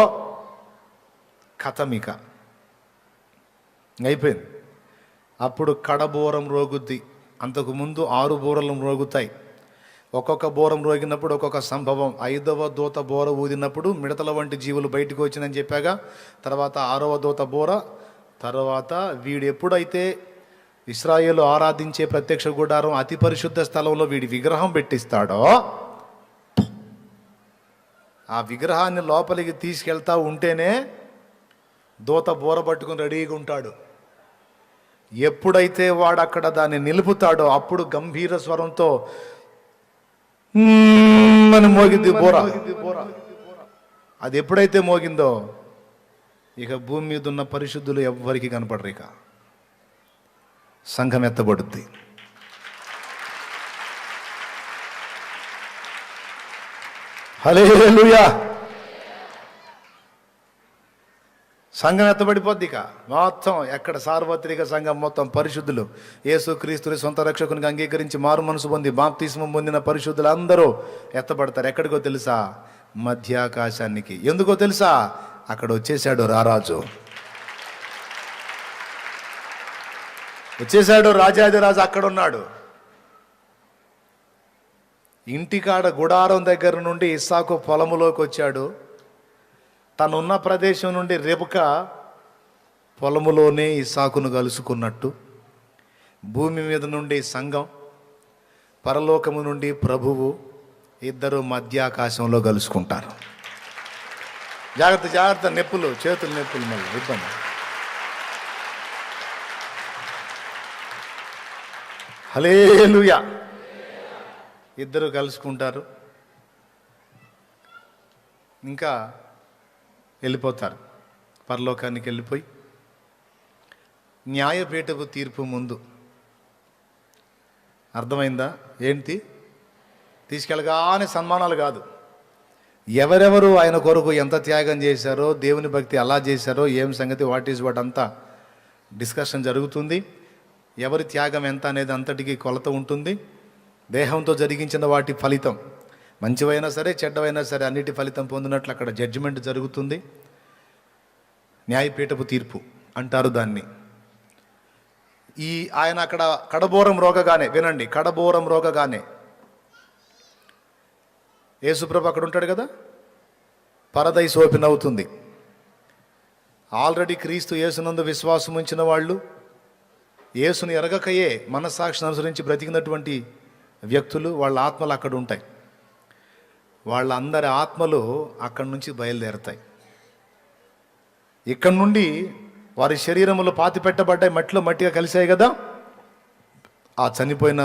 కథమిక అయిపోయింది. అప్పుడు కడబోరం రోగుద్ది. అంతకుముందు 6 బోరలు రోగుతాయి. ఒక్కొక్క బోరం రోగినప్పుడు ఒక్కొక్క సంభవం. 5వ దూత బోర ఊదినప్పుడు మిడతల వంటి జీవులు బయటకు వచ్చిందని చెప్పాగా, తర్వాత 6వ దూత బోర, తర్వాత వీడు ఎప్పుడైతే ఇశ్రాయేలు ఆరాధించే ప్రత్యక్ష గుడారం అతి పరిశుద్ధ స్థలంలో వీడి విగ్రహం పెట్టిస్తాడో, ఆ విగ్రహాన్ని లోపలికి తీసుకెళ్తా ఉంటేనే దూత బోర పట్టుకుని రెడీగా ఉంటాడు. ఎప్పుడైతే వాడు అక్కడ దాన్ని నిలుపుతాడో అప్పుడు గంభీర స్వరంతో అని మోగింది బోర. అది ఎప్పుడైతే మోగిందో ఇక భూమి మీద ఉన్న పరిశుద్ధులు ఎవ్వరికి కనపడరు. ఇక సంఘం ఎత్తబడుద్ది. హల్లెలూయా. సంఘం ఎత్తబడిపోద్ది. ఇక మొత్తం ఎక్కడ సార్వత్రిక సంఘం మొత్తం పరిశుద్ధులు, యేసుక్రీస్తుని సొంత రక్షకునికి అంగీకరించి మారు మనసు పొంది బాప్తిస్మం పొందిన పరిశుద్ధులు అందరూ ఎత్తబడతారు. ఎక్కడికో తెలుసా? మధ్యాకాశానికి. ఎందుకో తెలుసా? అక్కడ వచ్చేసాడు రారాజు, వచ్చేసాడు రాజాదిరాజు. అక్కడ ఉన్నాడు. ఇంటికాడ గుడారం దగ్గర నుండి ఇస్సాకు పొలములోకి వచ్చాడు. తనున్న ప్రదేశం నుండి రెబెకా పొలములోనే ఇస్సాకును కలుసుకున్నట్టు, భూమి మీద నుండి సంఘం, పరలోకము నుండి ప్రభువు ఇద్దరు మధ్యాకాశంలో కలుసుకుంటారు. జాగ్రత్త జాగ్రత్త, నొప్పులు, చేతులు నొప్పులు, మళ్ళీ ఇబ్బంది. హల్లెలూయా. ఇద్దరు కలుసుకుంటారు, ఇంకా వెళ్ళిపోతారు. పరలోకానికి వెళ్ళిపోయి న్యాయపీఠపు తీర్పు ముందు, అర్థమైందా ఏంటి? తీసుకెళ్ళగానే సన్మానాలు కాదు, ఎవరెవరు ఆయన కొరకు ఎంత త్యాగం చేశారో, దేవుని భక్తి అలా చేశారో, ఏం సంగతి, వాట్ ఈజ్ వాట్ అంతా డిస్కషన్ జరుగుతుంది. ఎవరి త్యాగం ఎంత అనేది అంతటికి కొలత ఉంటుంది. దేహంతో జరిగించిన వాటి ఫలితం, మంచివైనా సరే చెడ్డవైనా సరే, అన్నిటి ఫలితం పొందినట్లు అక్కడ జడ్జిమెంట్ జరుగుతుంది. న్యాయపీఠపు తీర్పు అంటారు దాన్ని. ఆయన అక్కడ కడబోరం రోగగానే, వినండి, కడబోరం రోగగానే యేసుప్రభు అక్కడ ఉంటాడు కదా, పరదైస్ ఓపెన్ అవుతుంది. ఆల్రెడీ క్రీస్తు యేసునందు విశ్వాసం ఉంచిన వాళ్ళు, యేసుని ఎరగకయే మనస్సాక్షిని అనుసరించి బ్రతికినటువంటి వ్యక్తులు, వాళ్ళ ఆత్మలు అక్కడ ఉంటాయి. వాళ్ళందరి ఆత్మలు అక్కడి నుంచి బయలుదేరతాయి. ఇక్కడి నుండి వారి శరీరములు పాతి పెట్టబడ్డాయి, మట్టిలో మట్టిగా కలిసాయి కదా. ఆ చనిపోయిన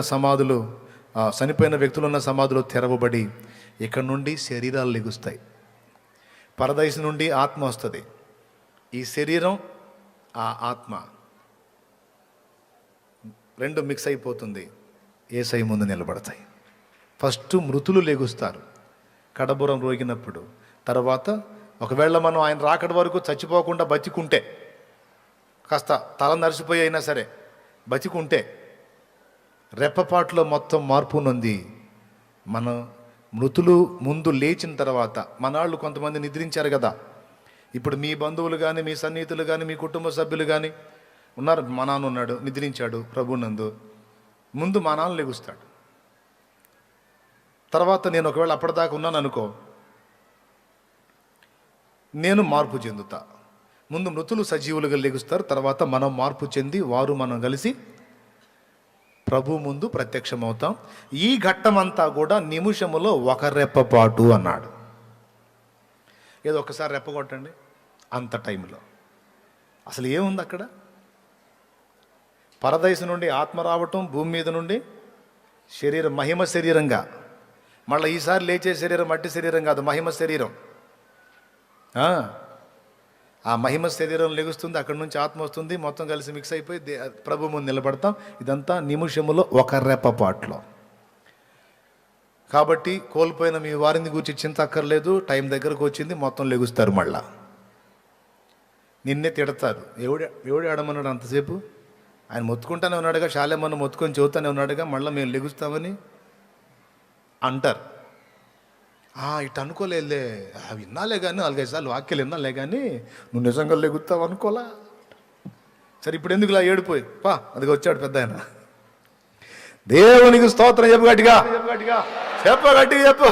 వ్యక్తులున్న సమాధులు తెరవబడి ఇక్కడ నుండి శరీరాలు లెగుస్తాయి. పరదైసు నుండి ఆత్మ వస్తుంది. ఈ శరీరం, ఆ ఆత్మ రెండు మిక్స్ అయిపోతుంది, యేసయ్య ముందు నిలబడతాయి. ఫస్ట్ మృతులు లెగుస్తారు కడబురం రోగినప్పుడు. తర్వాత ఒకవేళ మనం ఆయన రాకడ వరకు చచ్చిపోకుండా బతికుంటే, కాస్త తల నరిసిపోయి అయినా సరే బతికుంటే, రెప్పపాటులో మొత్తం మార్పు నొంది మనం మృతులు ముందు లేచిన తర్వాత, మనాళ్ళు కొంతమంది నిద్రించారు కదా, ఇప్పుడు మీ బంధువులు కానీ, మీ సన్నిహితులు కానీ, మీ కుటుంబ సభ్యులు కానీ ఉన్నారు. మా నాన్న ఉన్నాడు, నిద్రించాడు ప్రభునందు. ముందు మా నాన్న లెగుస్తాడు. తర్వాత నేను ఒకవేళ అప్పటిదాకా ఉన్నాను అనుకో, నేను మార్పు చెందుతా. ముందు మృతులు సజీవులుగా లెగుస్తారు, తర్వాత మనం మార్పు చెంది వారు మనం కలిసి ప్రభు ముందు ప్రత్యక్షమవుతాం. ఈ ఘట్టమంతా కూడా నిమిషములో ఒక రెప్పపాటు అన్నాడు. ఏదో ఒకసారి రెప్పగొట్టండి, అంత టైంలో అసలు ఏముంది అక్కడ? పరదైసు నుండి ఆత్మ రావటం, భూమి మీద నుండి శరీరం, మహిమ శరీరంగా, మళ్ళీ ఈసారి లేచే శరీరం మట్టి శరీరం కాదు, మహిమ శరీరం. ఆ మహిమ శరీరం లెగుస్తుంది, అక్కడి నుంచి ఆత్మ వస్తుంది, మొత్తం కలిసి మిక్స్ అయిపోయి ప్రభు ముందు నిలబడతాం. ఇదంతా నిమిషములో ఒక రెప్పపాట్లో. కాబట్టి కోల్పోయిన మీ వారిని గురించి చింత అక్కర్లేదు. టైం దగ్గరకు వచ్చింది, మొత్తం లెగుస్తారు. మళ్ళా నిన్నే తిడతారు. ఎవడు ఆడమన్నాడు అంతసేపు? ఆయన మొత్తుకుంటానే ఉన్నాడుగా, శాలేమన్న మొత్తుకొని చెబుతానే ఉన్నాడుగా, మళ్ళీ మేము లెగుస్తామని అంటారు. ఇటు అనుకోలేదులే, విన్నాలే కానీ 4-5 సార్లు వాక్యాలు విన్నాలే కానీ నువ్వు నిజంగా లెగుతావు అనుకోలా. సరే ఇప్పుడు ఎందుకు ఇలా ఏడిపోయి పా, అదిగా వచ్చాడు పెద్ద ఆయన. దేవునికి స్తోత్రం చెప్పు, గట్టిగా చెప్పు.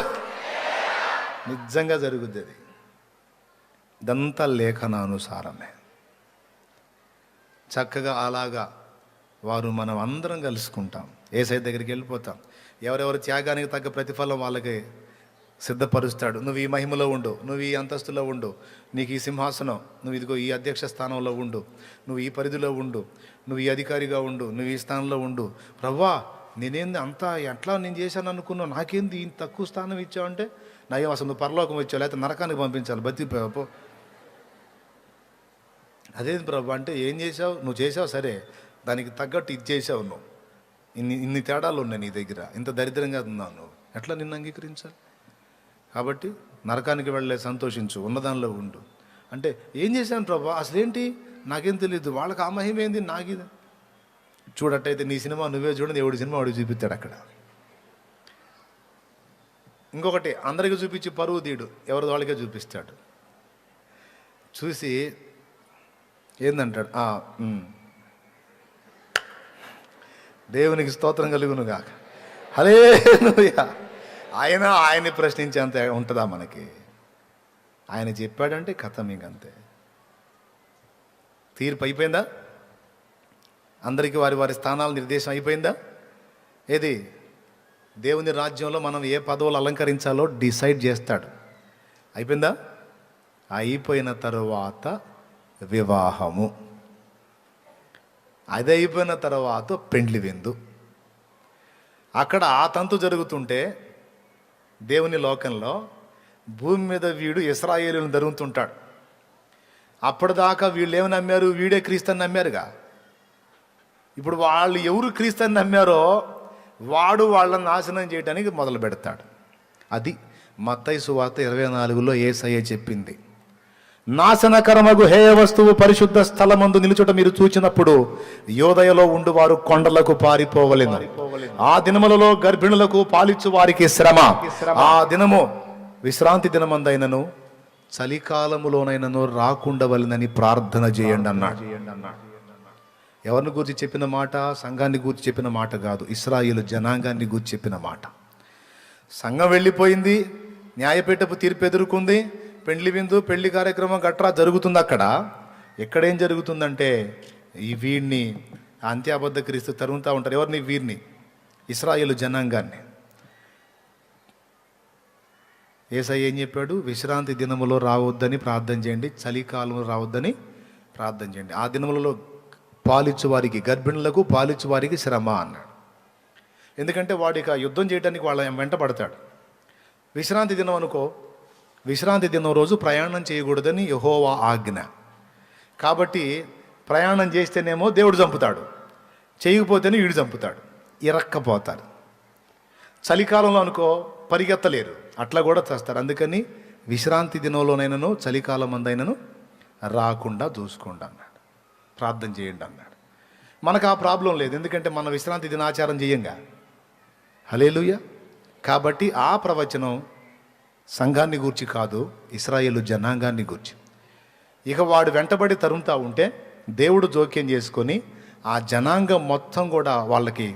నిజంగా జరుగుద్ది అది. ఇదంతా లేఖనానుసారమే. చక్కగా అలాగా వారు మనం అందరం కలుసుకుంటాం, యేసయ్య దగ్గరికి వెళ్ళిపోతాం. ఎవరెవరి త్యాగానికి తగ్గ ప్రతిఫలం వాళ్ళకి సిద్ధపరుస్తాడు. నువ్వు ఈ మహిమలో ఉండు, నువ్వు ఈ అంతస్తులో ఉండు, నీకు ఈ సింహాసనం, నువ్వు ఇదిగో ఈ అధ్యక్ష స్థానంలో ఉండు, నువ్వు ఈ పరిధిలో ఉండు, నువ్వు ఈ అధికారిగా ఉండు, నువ్వు ఈ స్థానంలో ఉండు. ప్రభువా నేనేంది అంతా ఎట్లా నేను చేశాను అనుకున్నావు, నాకేంది ఇంత తక్కువ స్థానం ఇచ్చావంటే, నయం అసలు నువ్వు పరలోకం వచ్చావు, లేకపోతే నరకానికి పంపించాలి, బతికిపోయావు. అదేంది ప్రభు అంటే, ఏం చేసావు, నువ్వు చేసావు సరే, దానికి తగ్గట్టు ఇది చేసావు, నువ్వు ఇన్ని తేడాలు ఉన్నాయి నీ దగ్గర, ఇంత దరిద్రంగా ఉన్నావు, నువ్వు ఎట్లా నిన్ను అంగీకరించాలి? కాబట్టి నరకానికి వెళ్ళలే, సంతోషించు, ఉన్నదానిలో ఉండు. అంటే ఏం చేశాను ప్రభా, అసలేంటి నాకేం తెలియదు, వాళ్ళకి ఆ మహిమ ఏంది, నాకు ఇది. చూడట్టయితే నీ సినిమా నువ్వే చూడండి, ఎవడి సినిమా వాడికి చూపిస్తాడు అక్కడ. ఇంకొకటి, అందరికీ చూపించి పరువు తీయడు, ఎవరిది వాళ్ళకే చూపిస్తాడు. చూసి ఏందంటాడు, దేవునికి స్తోత్రం కలుగును గాక, హల్లెలూయా. ఆయన్ని ప్రశ్నించేంత ఉంటుందా మనకి? ఆయన చెప్పాడంటే కథ ఇంకంతే, తీర్పు అయిపోయిందా? అందరికీ వారి వారి స్థానాల నిర్దేశం అయిపోయిందా? ఏది దేవుని రాజ్యంలో మనం ఏ పదవులు అలంకరించాలో డిసైడ్ చేస్తాడు. అయిపోయిందా? అయిపోయిన తరువాత వివాహము, అది అయిపోయిన తర్వాత పెండ్లి విందు. అక్కడ ఆ తంతు జరుగుతుంటే దేవుని లోకంలో భూమి మీద వీడు ఇశ్రాయేలును ధరుగుతుంటాడు. అప్పటిదాకా వీళ్ళు ఏమి నమ్మారు, వీడే క్రీస్తుని నమ్మారుగా. ఇప్పుడు వాళ్ళు ఎవరు క్రీస్తుని నమ్మారో వాడు వాళ్ళని నాశనం చేయడానికి మొదలు పెడతాడు. అది మత్తయి సువార్త 24లో యేసయ్య చెప్పింది. నాశనకరమగు హేయ వస్తువు పరిశుద్ధ స్థలమందు నిలుచుట మీరు చూచినప్పుడు యోదయలో ఉండు వారు కొండలకు పారిపోవలెను. ఆ దినములలో గర్భిణులకు పాలిచ్చు వారికి శ్రమ. ఆ దినము విశ్రాంతి దినమందైనను చలికాలములోనైనను రాకుండవలెనని ప్రార్థన చేయండి అన్నాడు. ఎవరిని గురించి చెప్పిన మాట? సంఘాన్ని గురించి చెప్పిన మాట కాదు, ఇశ్రాయేలు జనాంగాన్ని గురించి చెప్పిన మాట. సంఘం వెళ్ళిపోయింది, న్యాయపీఠపు తీర్పు ఎదుర్కొంది, పెండ్లి విందు పెళ్లి కార్యక్రమం గట్రా జరుగుతుంది. అక్కడ ఎక్కడేం జరుగుతుందంటే ఈ వీడిని అంత్యాబద్ధ క్రీస్తు తరుగుతూ ఉంటారు. ఎవరిని? వీరిని, ఇశ్రాయేలు జనాంగాన్ని. యేసయ్య ఏం చెప్పాడు? విశ్రాంతి దినములో రావద్దని ప్రార్థన చేయండి, చలికాలంలో రావద్దని ప్రార్థన చేయండి. ఆ దినములలో పాలిచ్చు వారికి, గర్భిణులకు పాలిచ్చు వారికి శ్రమ అన్నాడు. ఎందుకంటే వాడికి యుద్ధం చేయడానికి వాళ్ళ వెంట పడతాడు. విశ్రాంతి దినం అనుకో, విశ్రాంతి దినం రోజు ప్రయాణం చేయకూడదని యెహోవా ఆజ్ఞ. కాబట్టి ప్రయాణం చేస్తేనేమో దేవుడు చంపుతాడు, చేయకపోతేనే వీడు చంపుతాడు, ఇరక్కపోతారు. చలికాలంలో అనుకో పరిగెత్తలేరు, అట్లా కూడా చేస్తారు. అందుకని విశ్రాంతి దినంలోనైనాను చలికాలం అందైనను రాకుండా చూసుకోండి అన్నాడు, ప్రార్థన చేయండి అన్నాడు. మనకు ఆ ప్రాబ్లం లేదు, ఎందుకంటే మన విశ్రాంతి దినాచారం చేయంగా. హల్లెలూయా. కాబట్టి ఆ ప్రవచనం సంఘాన్ని గూర్చి కాదు, ఇశ్రాయేలు జనాంగాన్ని గూర్చి. ఇక వాడు వెంటబడి తరుముతా ఉంటే దేవుడు జోక్యం చేసుకొని ఆ జనాంగం మొత్తం కూడా వాళ్ళకి,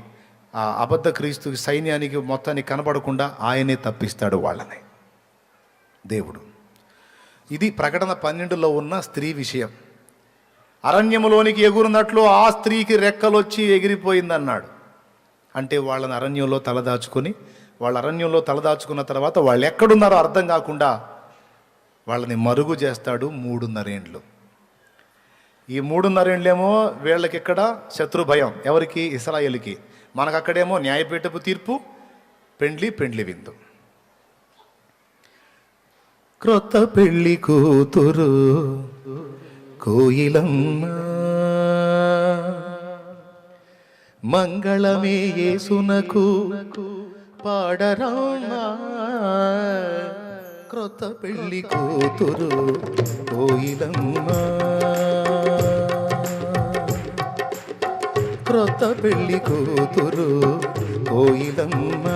ఆ అబద్ధ క్రీస్తు సైన్యానికి మొత్తానికి కనబడకుండా ఆయనే తప్పిస్తాడు వాళ్ళని దేవుడు. ఇది ప్రకటన 12లో ఉన్న స్త్రీ విషయం. అరణ్యములోనికి ఎగురున్నట్లు ఆ స్త్రీకి రెక్కలొచ్చి ఎగిరిపోయిందన్నాడు. అంటే వాళ్ళని అరణ్యంలో తలదాచుకొని, వాళ్ళ అరణ్యంలో తలదాచుకున్న తర్వాత వాళ్ళు ఎక్కడున్నారో అర్థం కాకుండా వాళ్ళని మరుగు చేస్తాడు 3.5 ఏండ్లు. ఈ 3.5 ఏండ్లేమో వీళ్ళకి ఇక్కడ శత్రు భయం, ఎవరికి? ఇశ్రాయేలుకి. మనకు అక్కడేమో న్యాయపీఠపు తీర్పు, పెండ్లి విందు. క్రొత్త పెళ్లి కూతురు కోయిలమ్మ, మంగళమే యేసునకు పాడరామా. క్రొత్త పెళ్లి కూతురు కోయిలమ్మ, క్రొత్త పెళ్లి కూతురు కోయిలమ్మ,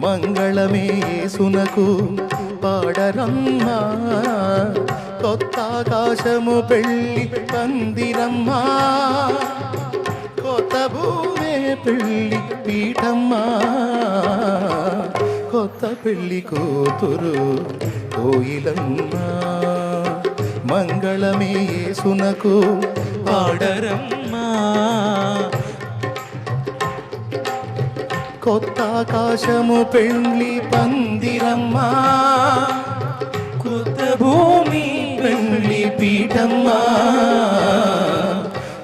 మంగళమే యేసునకు పాడరమ్మా. కొత్త ఆకాశము పెళ్లి పందిరమ్మా, కొత్త భూమే పెళ్లి పీఠమ్మా. కొత్త పెళ్లి కూతురు కోయిలమ్మ, మంగళమే యేసునకు పాడరమ్మా. కొత్త ఆకాశము పెండ్లి పందిరమ్మా, కొత్త భూమి పెండ్లి పీఠమ్మా,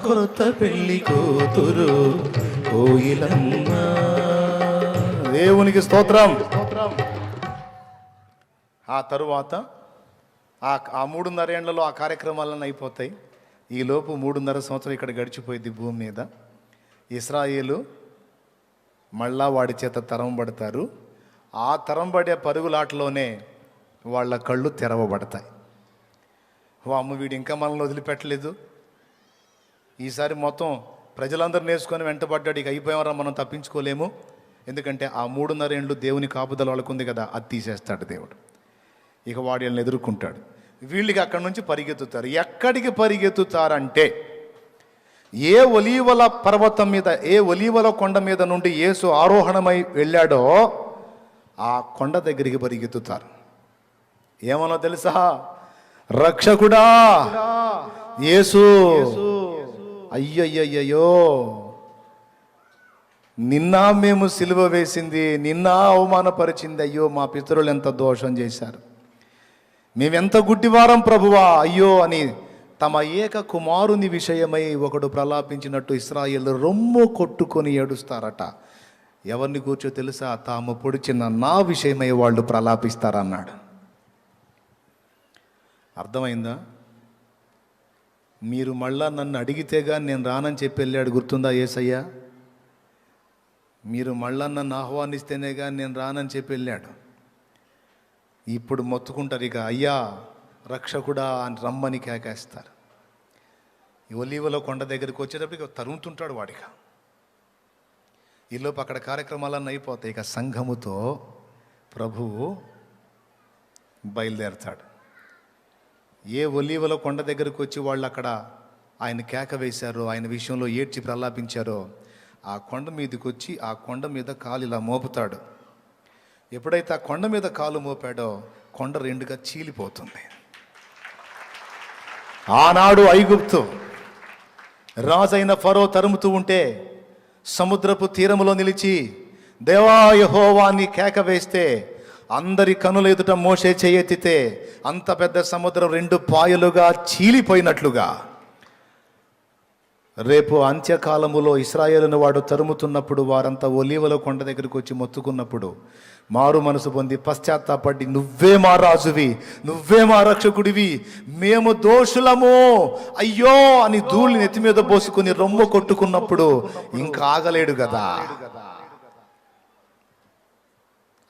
కొత్త పెళ్లి కూతురు కోయిలమ్మా. దేవునికి స్తోత్రం. ఆ తరువాత ఆ 3.5 ఏళ్లలో ఆ కార్యక్రమాలన్నీ అయిపోతాయి. ఈలోపు 3.5 సంవత్సరం ఇక్కడ గడిచిపోయింది భూమి మీద. ఇశ్రాయేలు మళ్ళా వాడి చేత తరంబడతారు. ఆ తరంబడే పరుగులాటలోనే వాళ్ళ కళ్ళు తెరవబడతాయి. అమ్మ, వీడు ఇంకా మనల్ని వదిలిపెట్టలేదు, ఈసారి మొత్తం ప్రజలందరూ నేర్చుకొని వెంటబడ్డాడు, ఇక అయిపోయామరా, మనం తప్పించుకోలేము. ఎందుకంటే ఆ 3.5 ఏళ్ళు దేవుని కాపుదల వాళ్ళకుంది కదా, అది తీసేస్తాడు దేవుడు. ఇక వాడు వీళ్ళని ఎదుర్కొంటాడు. వీళ్ళకి అక్కడి నుంచి పరిగెత్తుతారు. ఎక్కడికి పరిగెత్తుతారంటే, ఏ ఒలీవల పర్వతం మీద, ఏ ఒలీవల కొండ మీద నుండి యేసు ఆరోహణమై వెళ్ళాడో ఆ కొండ దగ్గరికి పరిగెత్తుతారు. ఏమనో తెలుసా? రక్షకుడా యేసు, అయ్యయ్యయ్యో, నిన్న మేము సిలువ వేసింది, నిన్న అవమానపరిచింది, అయ్యో మా పితరులు ఎంత దోషం చేశారు, మేమెంత గుడ్డివారం ప్రభువా, అయ్యో అని తమ ఏక కుమారుని విషయమై ఒకడు ప్రలాపించినట్టు ఇశ్రాయేలు రొమ్ము కొట్టుకొని ఏడుస్తారట. ఎవరిని కూర్చో తెలుసా? తాము పొడిచిన నా విషయమై వాళ్ళు ప్రలాపిస్తారన్నాడు. అర్థమైందా? మీరు మళ్ళా నన్ను అడిగితేగా నేను రానని చెప్పి వెళ్ళాడు, గుర్తుందా యేసయ్య? మీరు మళ్ళా నన్ను ఆహ్వానిస్తేనేగా నేను రానని చెప్పి వెళ్ళాడు. ఇప్పుడు మొత్తుకుంటారు, ఇక అయ్యా రక్షకుడా అని రమ్మని కేకేస్తారు. ఈ ఒలీవలో కొండ దగ్గరికి వచ్చేటప్పటికి తరుముతుంటాడు వాడిక. ఈలోపు అక్కడ కార్యక్రమాలన్నీ అయిపోతాయి. ఇక సంఘముతో ప్రభువు బయలుదేరతాడు. ఏ ఒలీవలో కొండ దగ్గరికి వచ్చి వాళ్ళు అక్కడ ఆయన కేక వేశారో, ఆయన విషయంలో ఏడ్చి ప్రలాపించారో, ఆ కొండ మీదకి వచ్చి ఆ కొండ మీద కాలు ఇలా మోపుతాడు. ఎప్పుడైతే ఆ కొండ మీద కాలు మోపాడో కొండ రెండుగా చీలిపోతుంది. ఆనాడు ఐగుప్తు రాజైన ఫరో తరుముతూ ఉంటే సముద్రపు తీరములో నిలిచి దేవా యెహోవా అని కేక వేస్తే అందరి కనుల ఎదుట మోషే చేయెత్తితే అంత పెద్ద సముద్రం 2 పాయలుగా చీలిపోయినట్లుగా రేపు అంత్యకాలములో ఇశ్రాయేలును వాడు తరుముతున్నప్పుడు వారంతా ఒలీవల కొండ దగ్గరికి వచ్చి మొత్తుకున్నప్పుడు మారు మనసు పొంది పశ్చాత్తాపడి, నువ్వే మా రాజువి, నువ్వే మా రక్షకుడివి, మేము దోషులము అయ్యో అని ధూళి నెత్తి మీద పోసుకుని రొమ్ము కొట్టుకున్నప్పుడు ఇంకా ఆగలేడు కదా.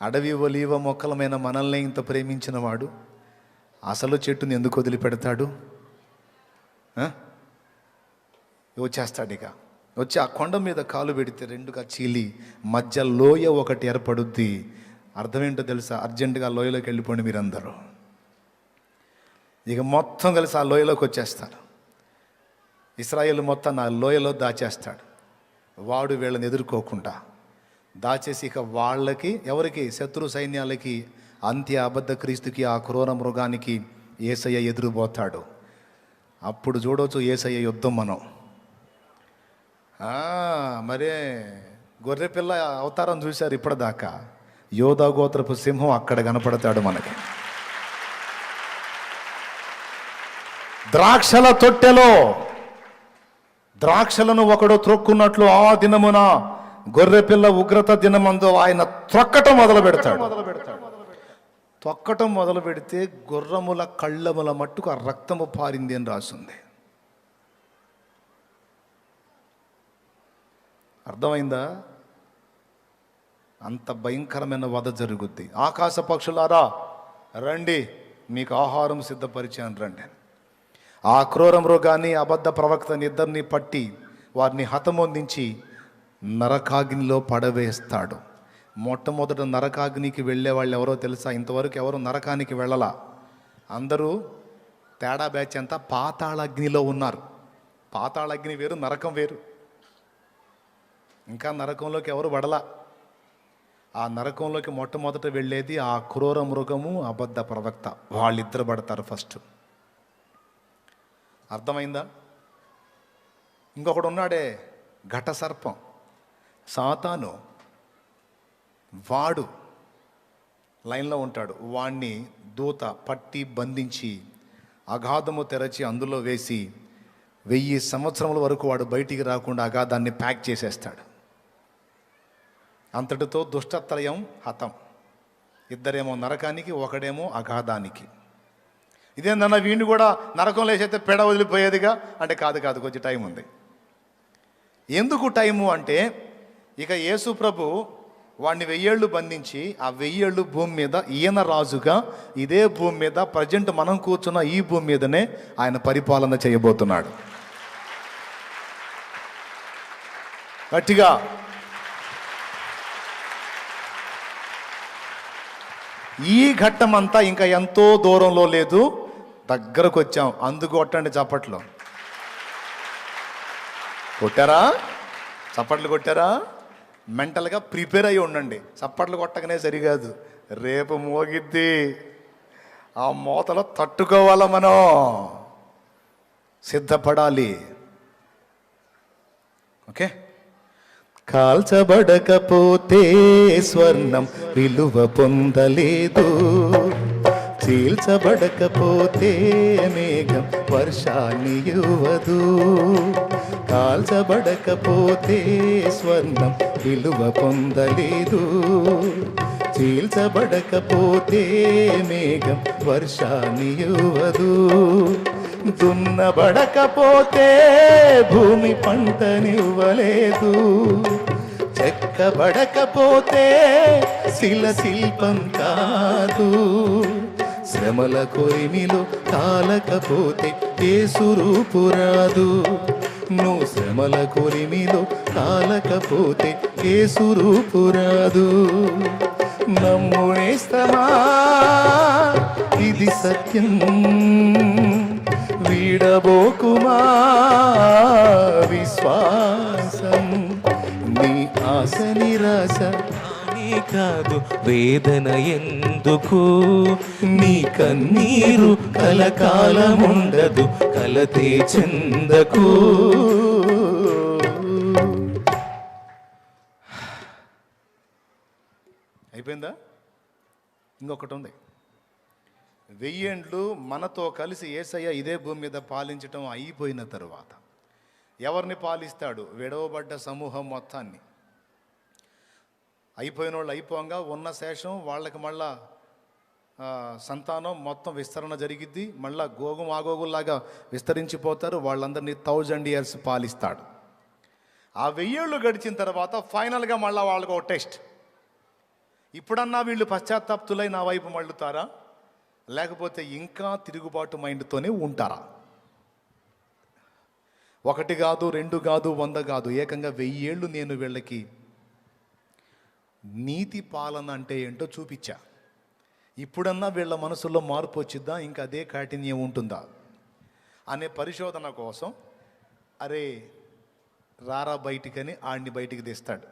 అడవి ఒలీవ మొక్కలమైన మనల్ని ఇంత ప్రేమించిన వాడు అసలు చెట్టుని ఎందుకు వదిలిపెడతాడు? వచ్చేస్తాడు. ఇక వచ్చి ఆ కొండ మీద కాలు పెడితే 2గా చీలి మధ్య లోయ ఒకటి ఏర్పడుద్ది. అర్థమేంటో తెలుసా? అర్జెంటుగా లోయలోకి వెళ్ళిపోండి మీరందరూ. ఇక మొత్తం కలిసి ఆ లోయలోకి వచ్చేస్తారు. ఇశ్రాయేలు మొత్తం ఆ లోయలో దాచేస్తాడు. వాడు వీళ్ళని ఎదుర్కోకుండా దాచేసి ఇక వాళ్ళకి, ఎవరికి? శత్రు సైన్యాలకి, అంత్య అబద్ధ క్రీస్తుకి, ఆ క్రూర మృగానికి యేసయ్య ఎదురుపోతాడు. అప్పుడు చూడవచ్చు యేసయ్య యుద్ధం మనం. మరే గొర్రెపిల్ల అవతారం చూశారు ఇప్పటిదాకా. యోధా గోత్రపు సింహం అక్కడ కనపడతాడు మనకి. ద్రాక్షల తొట్టెలో ద్రాక్షలను ఒకడు త్రొక్కున్నట్లు ఆ దినమున గొర్రెపిల్ల ఉగ్రత దినమందు ఆయన త్రొక్కటం మొదలు పెడతాడు. తొక్కటం మొదలు పెడితే గుర్రముల కళ్ళముల మట్టుకు ఆ రక్తము పారింది అని రాసింది. అర్థమైందా? అంత భయంకరమైన వధ జరుగుద్ది. ఆకాశ పక్షులారా రండి, మీకు ఆహారం సిద్ధపరిచాను రండి. ఆ క్రూర మృగాన్ని, అబద్ధ ప్రవక్తని ఇద్దరిని పట్టి వారిని హతమొందించి నరకాగ్నిలో పడవేస్తాడు. మొట్టమొదట నరకాగ్నికి వెళ్ళే వాళ్ళు ఎవరో తెలుసా? ఇంతవరకు ఎవరు నరకానికి వెళ్ళలా. అందరూ తేడా బ్యాచ్ అంతా పాతాళాగ్నిలో ఉన్నారు. పాతాళాగ్ని వేరు, నరకం వేరు. ఇంకా నరకంలోకి ఎవరు పడలా. ఆ నరకంలోకి మొట్టమొదట వెళ్ళేది ఆ క్రూర మృగము, అబద్ధ ప్రవక్త. వాళ్ళిద్దరు పడతారు ఫస్ట్. అర్థమైందా? ఇంకొకడు ఉన్నాడే ఘట సర్పం, సాతాను. వాడు లైన్లో ఉంటాడు. వాణ్ణి దూత పట్టి బంధించి అగాధము తెరచి అందులో వేసి 1000 సంవత్సరముల వరకు వాడు బయటికి రాకుండా అగాధాన్ని ప్యాక్ చేసేస్తాడు. అంతటితో దుష్టత్రయం హతం. ఇద్దరేమో నరకానికి, ఒకడేమో అగాధానికి. ఇదేందన్నా వీడిని కూడా నరకంలో వేసైతే పెడ వదిలిపోయేదిగా అంటే కాదు, కొంచెం టైం ఉంది. ఎందుకు టైము అంటే, ఇక యేసు ప్రభు వాడిని 1000 ఏళ్ళు బంధించి ఆ 1000 ఏళ్ళు భూమి మీద ఈయన రాజుగా ఇదే భూమి మీద ప్రజెంట్ మనం కూర్చున్న ఈ భూమి మీదనే ఆయన పరిపాలన చేయబోతున్నాడు. గట్టిగా ఈ ఘట్టమంతా ఇంకా ఎంతో దూరంలో లేదు, దగ్గరకు వచ్చాం. అందుకు కొట్టండి చప్పట్లు. కొట్టారా? చప్పట్లు కొట్టారా? మెంటల్గా ప్రిపేర్ అయ్యి ఉండండి. చప్పట్లు కొట్టకనే సరికాదు, రేపు మోగిద్ది. ఆ మోతలో తట్టుకోవాలా, మనం సిద్ధపడాలి. ఓకే. కాల్చబడకపోతే స్వర్ణం విలువ పొందలేదు, చీల్చబడకపోతే మేఘం వర్షాన్ని ఇవ్వదు. కాల్చబడకపోతే స్వర్ణం విలువ పొందలేదు, చీల్చబడకపోతే మేఘం వర్షాన్ని ఇవ్వదు. దున్నబడకపోతే భూమి పంటనివ్వలేదు, చెక్కబడకపోతే శిల్పం కాదు. శ్రమల కొరిమిలో కాలకపోతే యేసు రూపు రాదు. నువ్వు శ్రమల కొరిమిలో కాలకపోతే యేసు రూపు రాదు. నమ్మునేస్తమా, ఇది సత్యం, వీడబోకుమా విశ్వాసం. నీ ఆశ నిరాశ కాదు, వేదన ఎందుకు? నీ కన్నీరు కలకాలముండదు, కలతే చెందకు. అయిపోయిందా? ఇంకొకటి ఉంది. 1000 ఏండ్లు మనతో కలిసి యేసయ్య ఇదే భూమి మీద పాలించటం అయిపోయిన తరువాత ఎవరిని పాలిస్తాడు? విడవబడ్డ సమూహం మొత్తాన్ని. అయిపోయిన వాళ్ళు అయిపోగా ఉన్న శేషం వాళ్ళకి మళ్ళా సంతానం మొత్తం విస్తరణ జరిగిద్ది. మళ్ళా గోగు ఆగోగుల్లాగా విస్తరించిపోతారు. వాళ్ళందరినీ 1000 years పాలిస్తాడు. ఆ 1000 ఏళ్ళు గడిచిన తర్వాత ఫైనల్గా మళ్ళీ వాళ్ళకు ఒక టెస్ట్. ఇప్పుడన్నా వీళ్ళు పశ్చాత్తాప్తులై నా వైపు మళ్ళుతారా, లేకపోతే ఇంకా తిరుగుబాటు మైండ్తోనే ఉంటారా? 1 కాదు, 2 కాదు, 100 కాదు, ఏకంగా 1000 ఏళ్ళు నేను వీళ్ళకి నీతి పాలన అంటే ఏంటో చూపించా. ఇప్పుడన్నా వీళ్ళ మనసులో మార్పు వచ్చిద్దా, ఇంకా అదే కాఠిన్యం ఉంటుందా అనే పరిశోధన కోసం అరే రారా బయటికని ఆడిని బయటికి తీస్తాడు,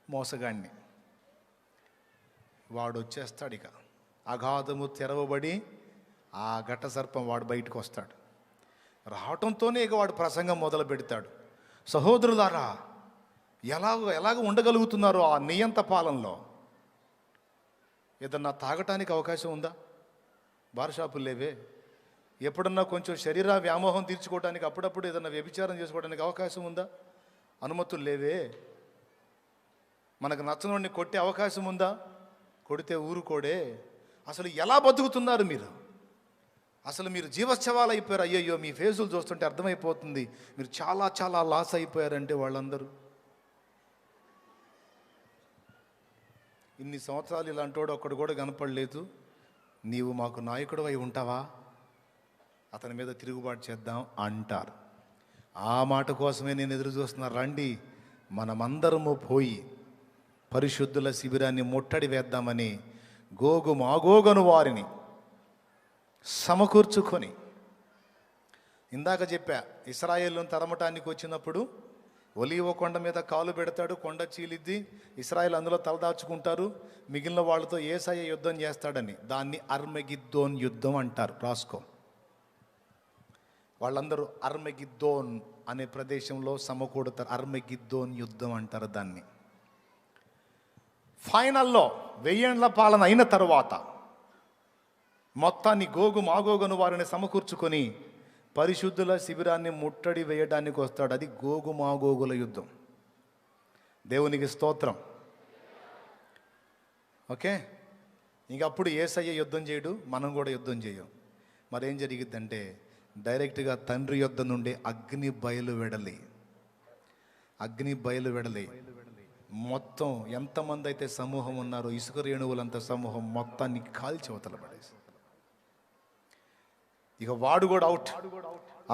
మోసగాడిని. వాడు వచ్చేస్తాడు. ఇక అగాధము తెరవబడి ఆ ఘట సర్పం వాడు బయటకు వస్తాడు. రావటంతోనే ఇక వాడు ప్రసంగం మొదలు పెడతాడు. సహోదరులారా, ఎలాగ ఉండగలుగుతున్నారు ఆ నియంత పాలనలో? ఏదన్నా తాగటానికి అవకాశం ఉందా? బార్ షాపులు లేవే. ఎప్పుడన్నా కొంచెం శరీర వ్యామోహం తీర్చుకోవడానికి అప్పుడప్పుడు ఏదన్నా వ్యభిచారం చేసుకోవడానికి అవకాశం ఉందా? అనుమతులు లేవే. మనకు నచ్చనోడిని కొట్టే అవకాశం ఉందా? కొడితే ఊరుకోడే. అసలు ఎలా బతుకుతున్నారు మీరు? అసలు మీరు జీవశ్చవాలు అయిపోయారు. అయ్యయ్యో, మీ ఫేసులు చూస్తుంటే అర్థమైపోతుంది మీరు చాలా చాలా లాస్ అయిపోయారంటే. వాళ్ళందరూ ఇన్ని సంవత్సరాలు ఇలాంటి వాడు ఒక్కడు కూడా కనపడలేదు. నీవు మాకు నాయకుడు అయి ఉంటావా? అతని మీద తిరుగుబాటు చేద్దాం అంటారు. ఆ మాట కోసమే నేను ఎదురు చూస్తున్నా. రండి, మనమందరము పోయి పరిశుద్ధుల శిబిరాన్ని ముట్టడి వేద్దామని గోగు మాగోగను వారిని సమకూర్చుకొని, ఇందాక చెప్పా, ఇశ్రాయేలును తరమటానికి వచ్చినప్పుడు ఒలీవ కొండ మీద కాలు పెడతాడు, కొండ చీలిద్ది, ఇశ్రాయేల్ అందులో తలదాచుకుంటారు, మిగిలిన వాళ్ళతో యేసయ్య యుద్ధం చేస్తాడని. దాన్ని అర్మగిద్దోన్ యుద్ధం అంటారు, రాసుకో. వాళ్ళందరూ అర్మగిద్దోన్ అనే ప్రదేశంలో సమకూడతారు. అర్మగిద్దోన్ యుద్ధం అంటారు దాన్ని. ఫైనల్లో 1000 ఏండ్ల పాలన అయిన తరువాత మొత్తాన్ని గోగు మాగోగును వారిని సమకూర్చుకొని పరిశుద్ధుల శిబిరాన్ని ముట్టడి వేయడానికి వస్తాడు. అది గోగు మాగోగుల యుద్ధం. దేవునికి స్తోత్రం. ఓకే, ఇంకప్పుడు యేసయ్య యుద్ధం చేయడు, మనం కూడా యుద్ధం చేయం. మరేం జరిగిద్దంటే డైరెక్ట్గా తండ్రి యొద్ద నుండి అగ్ని బయలు వెడలి మొత్తం ఎంతమంది అయితే సమూహం ఉన్నారో ఇసుక రేణువులంత సమూహం మొత్తాన్ని కాల్చి అవతల పడేసి, ఇక వాడు కూడా అవుట్.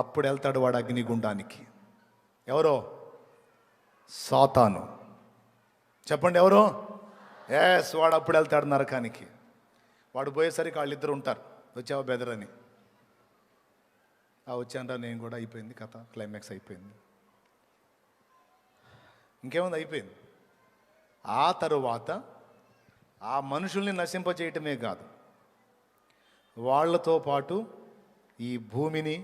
అప్పుడు వెళ్తాడు వాడు అగ్నిగుండానికి. ఎవరో? సాతాను. చెప్పండి ఎవరో? ఎస్, వాడు అప్పుడు వెళ్తాడు నరకానికి. వాడు పోయేసరికి వాళ్ళిద్దరు ఉంటారు. వచ్చావా బెదరని? వచ్చానరా నేను కూడా. అయిపోయింది కథ, క్లైమాక్స్ అయిపోయింది. ఇంకేముంది? అయిపోయింది. ఆ తరువాత ఆ మనుషుల్ని నశింపచేయటమే కాదు, వాళ్లతో పాటు ఈ భూమిని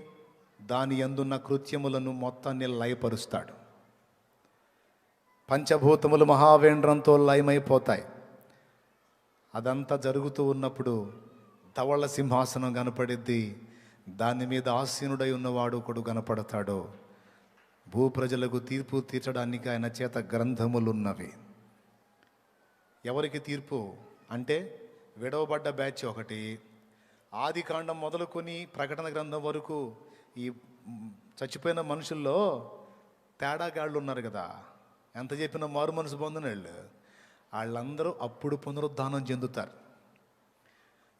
దాని యందున్న కృత్యములను మొత్తాన్ని లయపరుస్తాడు. పంచభూతములు మహావేంద్రంతో లయమైపోతాయి. అదంతా జరుగుతూ ఉన్నప్పుడు ధవళ సింహాసనం కనపడిద్ది. దాని మీద ఆసీనుడై ఉన్నవాడు ఒకడు కనపడతాడు. భూప్రజలకు తీర్పు తీర్చడానికి ఆయన చేత గ్రంథములున్నవి. ఎవరికి తీర్పు అంటే విడవబడ్డ బ్యాచ్ ఒకటి, ఆది కాండం మొదలుకొని ప్రకటన గ్రంథం వరకు ఈ చచ్చిపోయిన మనుషుల్లో తేడాగాళ్ళు ఉన్నారు కదా, ఎంత చెప్పినా మారు మనసు పొందిన వాళ్ళందరూ అప్పుడు పునరుద్ధానం చెందుతారు.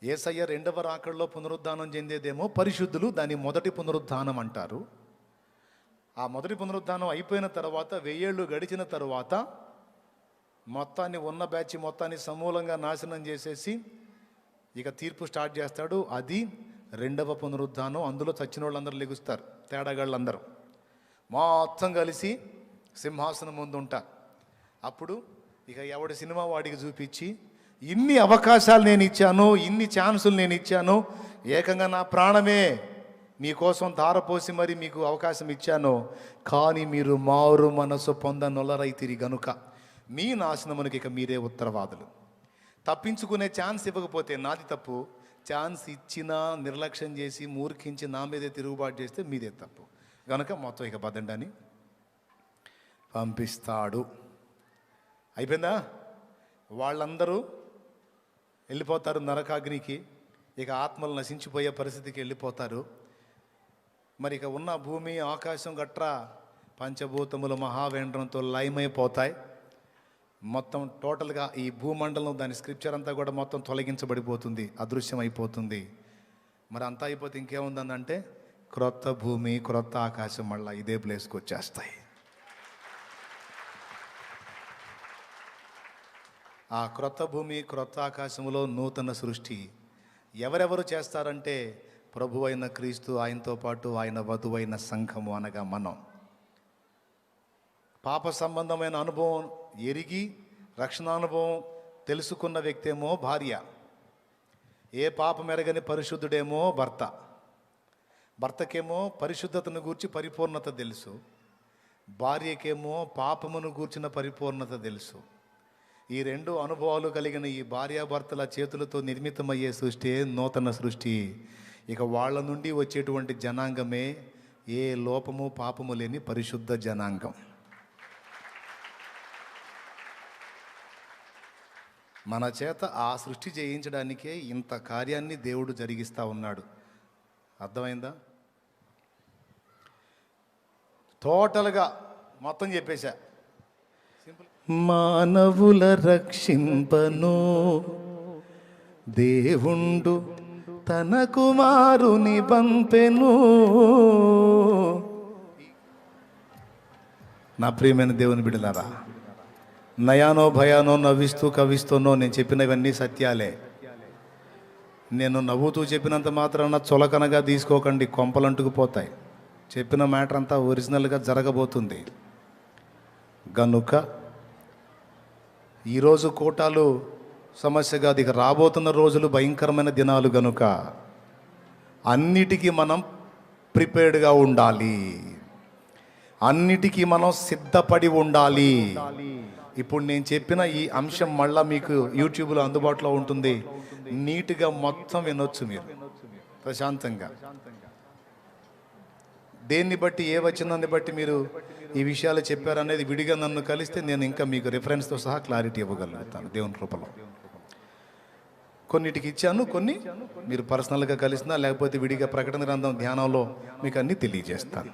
యేసయ్య 2వ రాకడలో పునరుద్ధానం చెందేదేమో పరిశుద్ధులు, దాని మొదటి పునరుద్ధానం అంటారు. ఆ మొదటి పునరుద్ధానం అయిపోయిన తర్వాత 1000 ఏళ్ళు గడిచిన తర్వాత మొత్తాన్ని ఉన్న బ్యాచ్ మొత్తాన్ని సమూలంగా నాశనం చేసేసి ఇక తీర్పు స్టార్ట్ చేస్తాడు. అది 2వ పునరుద్ధానం. అందులో చచ్చిన వాళ్ళందరూ లెగుస్తారు, తేడాగాళ్ళందరూ మొత్తం కలిసి సింహాసనం ముందు ఉంటారు. అప్పుడు ఇక ఎవడి సినిమా వాడికి చూపించి, ఇన్ని అవకాశాలు నేను ఇచ్చాను, ఇన్ని ఛాన్సులు నేను ఇచ్చాను, ఏకంగా నా ప్రాణమే మీకోసం ధారపోసి మరి మీకు అవకాశం ఇచ్చాను, కానీ మీరు మారు మనసు పొందనొలరైతిరి గనుక మీ నాశనమునికి ఇక మీరే ఉత్తరవాదులు. తప్పించుకునే ఛాన్స్ ఇవ్వకపోతే నాది తప్పు, ఛాన్స్ ఇచ్చినా నిర్లక్ష్యం చేసి మూర్ఖించి నా మీదే తిరుగుబాటు చేస్తే మీదే తప్పు. కనుక మొత్తం ఇక బదండని పంపిస్తాడు. అయిపోయిందా? వాళ్ళందరూ వెళ్ళిపోతారు నరకాగ్నికి. ఇక ఆత్మలు నశించిపోయే పరిస్థితికి వెళ్ళిపోతారు. మరి ఇక ఉన్న భూమి ఆకాశం గట్రా పంచభూతములు మహావేంద్రంతో లయమైపోతాయి. మొత్తం టోటల్గా ఈ భూమండలం, దాని స్క్రిప్చర్ అంతా కూడా మొత్తం తొలగించబడిపోతుంది, అదృశ్యం అయిపోతుంది. మరి అంతా అయిపోతే ఇంకేముందంటే క్రొత్త భూమి క్రొత్త ఆకాశం మళ్ళీ ఇదే ప్లేస్కి వచ్చేస్తాయి. ఆ క్రొత్త భూమి క్రొత్త ఆకాశములో నూతన సృష్టి ఎవరెవరు చేస్తారంటే ప్రభు అయిన క్రీస్తు, ఆయనతో పాటు ఆయన వధువైన సంఘము అనగా మనం. పాప సంబంధమైన అనుభవం ఎరిగి రక్షణానుభవం తెలుసుకున్న వ్యక్తి ఏమో భార్య, ఏ పాపం ఎరగని పరిశుద్ధుడేమో భర్త. భర్తకేమో పరిశుద్ధతను గూర్చి పరిపూర్ణత తెలుసు, భార్యకేమో పాపమును గూర్చిన పరిపూర్ణత తెలుసు. ఈ 2 అనుభవాలు కలిగిన ఈ భార్యాభర్తల చేతులతో నిర్మితమయ్యే సృష్టి నూతన సృష్టి. ఇక వాళ్ళ నుండి వచ్చేటువంటి జనాంగమే ఏ లోపము పాపము లేని పరిశుద్ధ జనాంగం. మన చేత ఆ సృష్టి చేయించడానికే ఇంత కార్యాన్ని దేవుడు జరిగిస్తూ ఉన్నాడు. అర్థమైందా? టోటల్గా మొత్తం చెప్పేశా. మానవుల రక్షింపను దేవుండు తన కుమారుని పంపెను. నా ప్రియమైన దేవుని బిడ్డలారా, నయానో భయానో నవ్విస్తూ కవిస్తూనో నేను చెప్పినవన్నీ సత్యాలే. నేను నవ్వుతూ చెప్పినంత మాత్రాన చులకనగా తీసుకోకండి, కొంపలంటుకుపోతాయి. చెప్పిన మ్యాటర్ అంతా ఒరిజినల్గా జరగబోతుంది. గనుక ఈరోజు కోటాలు సమస్య కాదు, ఇక రాబోతున్న రోజులు భయంకరమైన దినాలు. గనుక అన్నిటికీ మనం ప్రిపేర్డ్గా ఉండాలి. అన్నిటికీ మనం సిద్ధపడి ఉండాలి. ఇప్పుడు నేను చెప్పిన ఈ అంశం మళ్ళా మీకు యూట్యూబ్లో అందుబాటులో ఉంటుంది. నీట్గా మొత్తం వినొచ్చు మీరు ప్రశాంతంగా. దేన్ని బట్టి, ఏ వచనాన్ని బట్టి మీరు ఈ విషయాలు చెప్పారనేది విడిగా నన్ను కలిస్తే నేను ఇంకా మీకు రిఫరెన్స్తో సహా క్లారిటీ ఇవ్వగలుగుతాను దేవుని కృపలో. కొన్నిటికి ఇచ్చాను, కొన్ని మీరు పర్సనల్గా కలిసినా లేకపోతే విడిగా ప్రకటన గ్రంథం ధ్యానంలో మీకు అన్నీ తెలియజేస్తాను.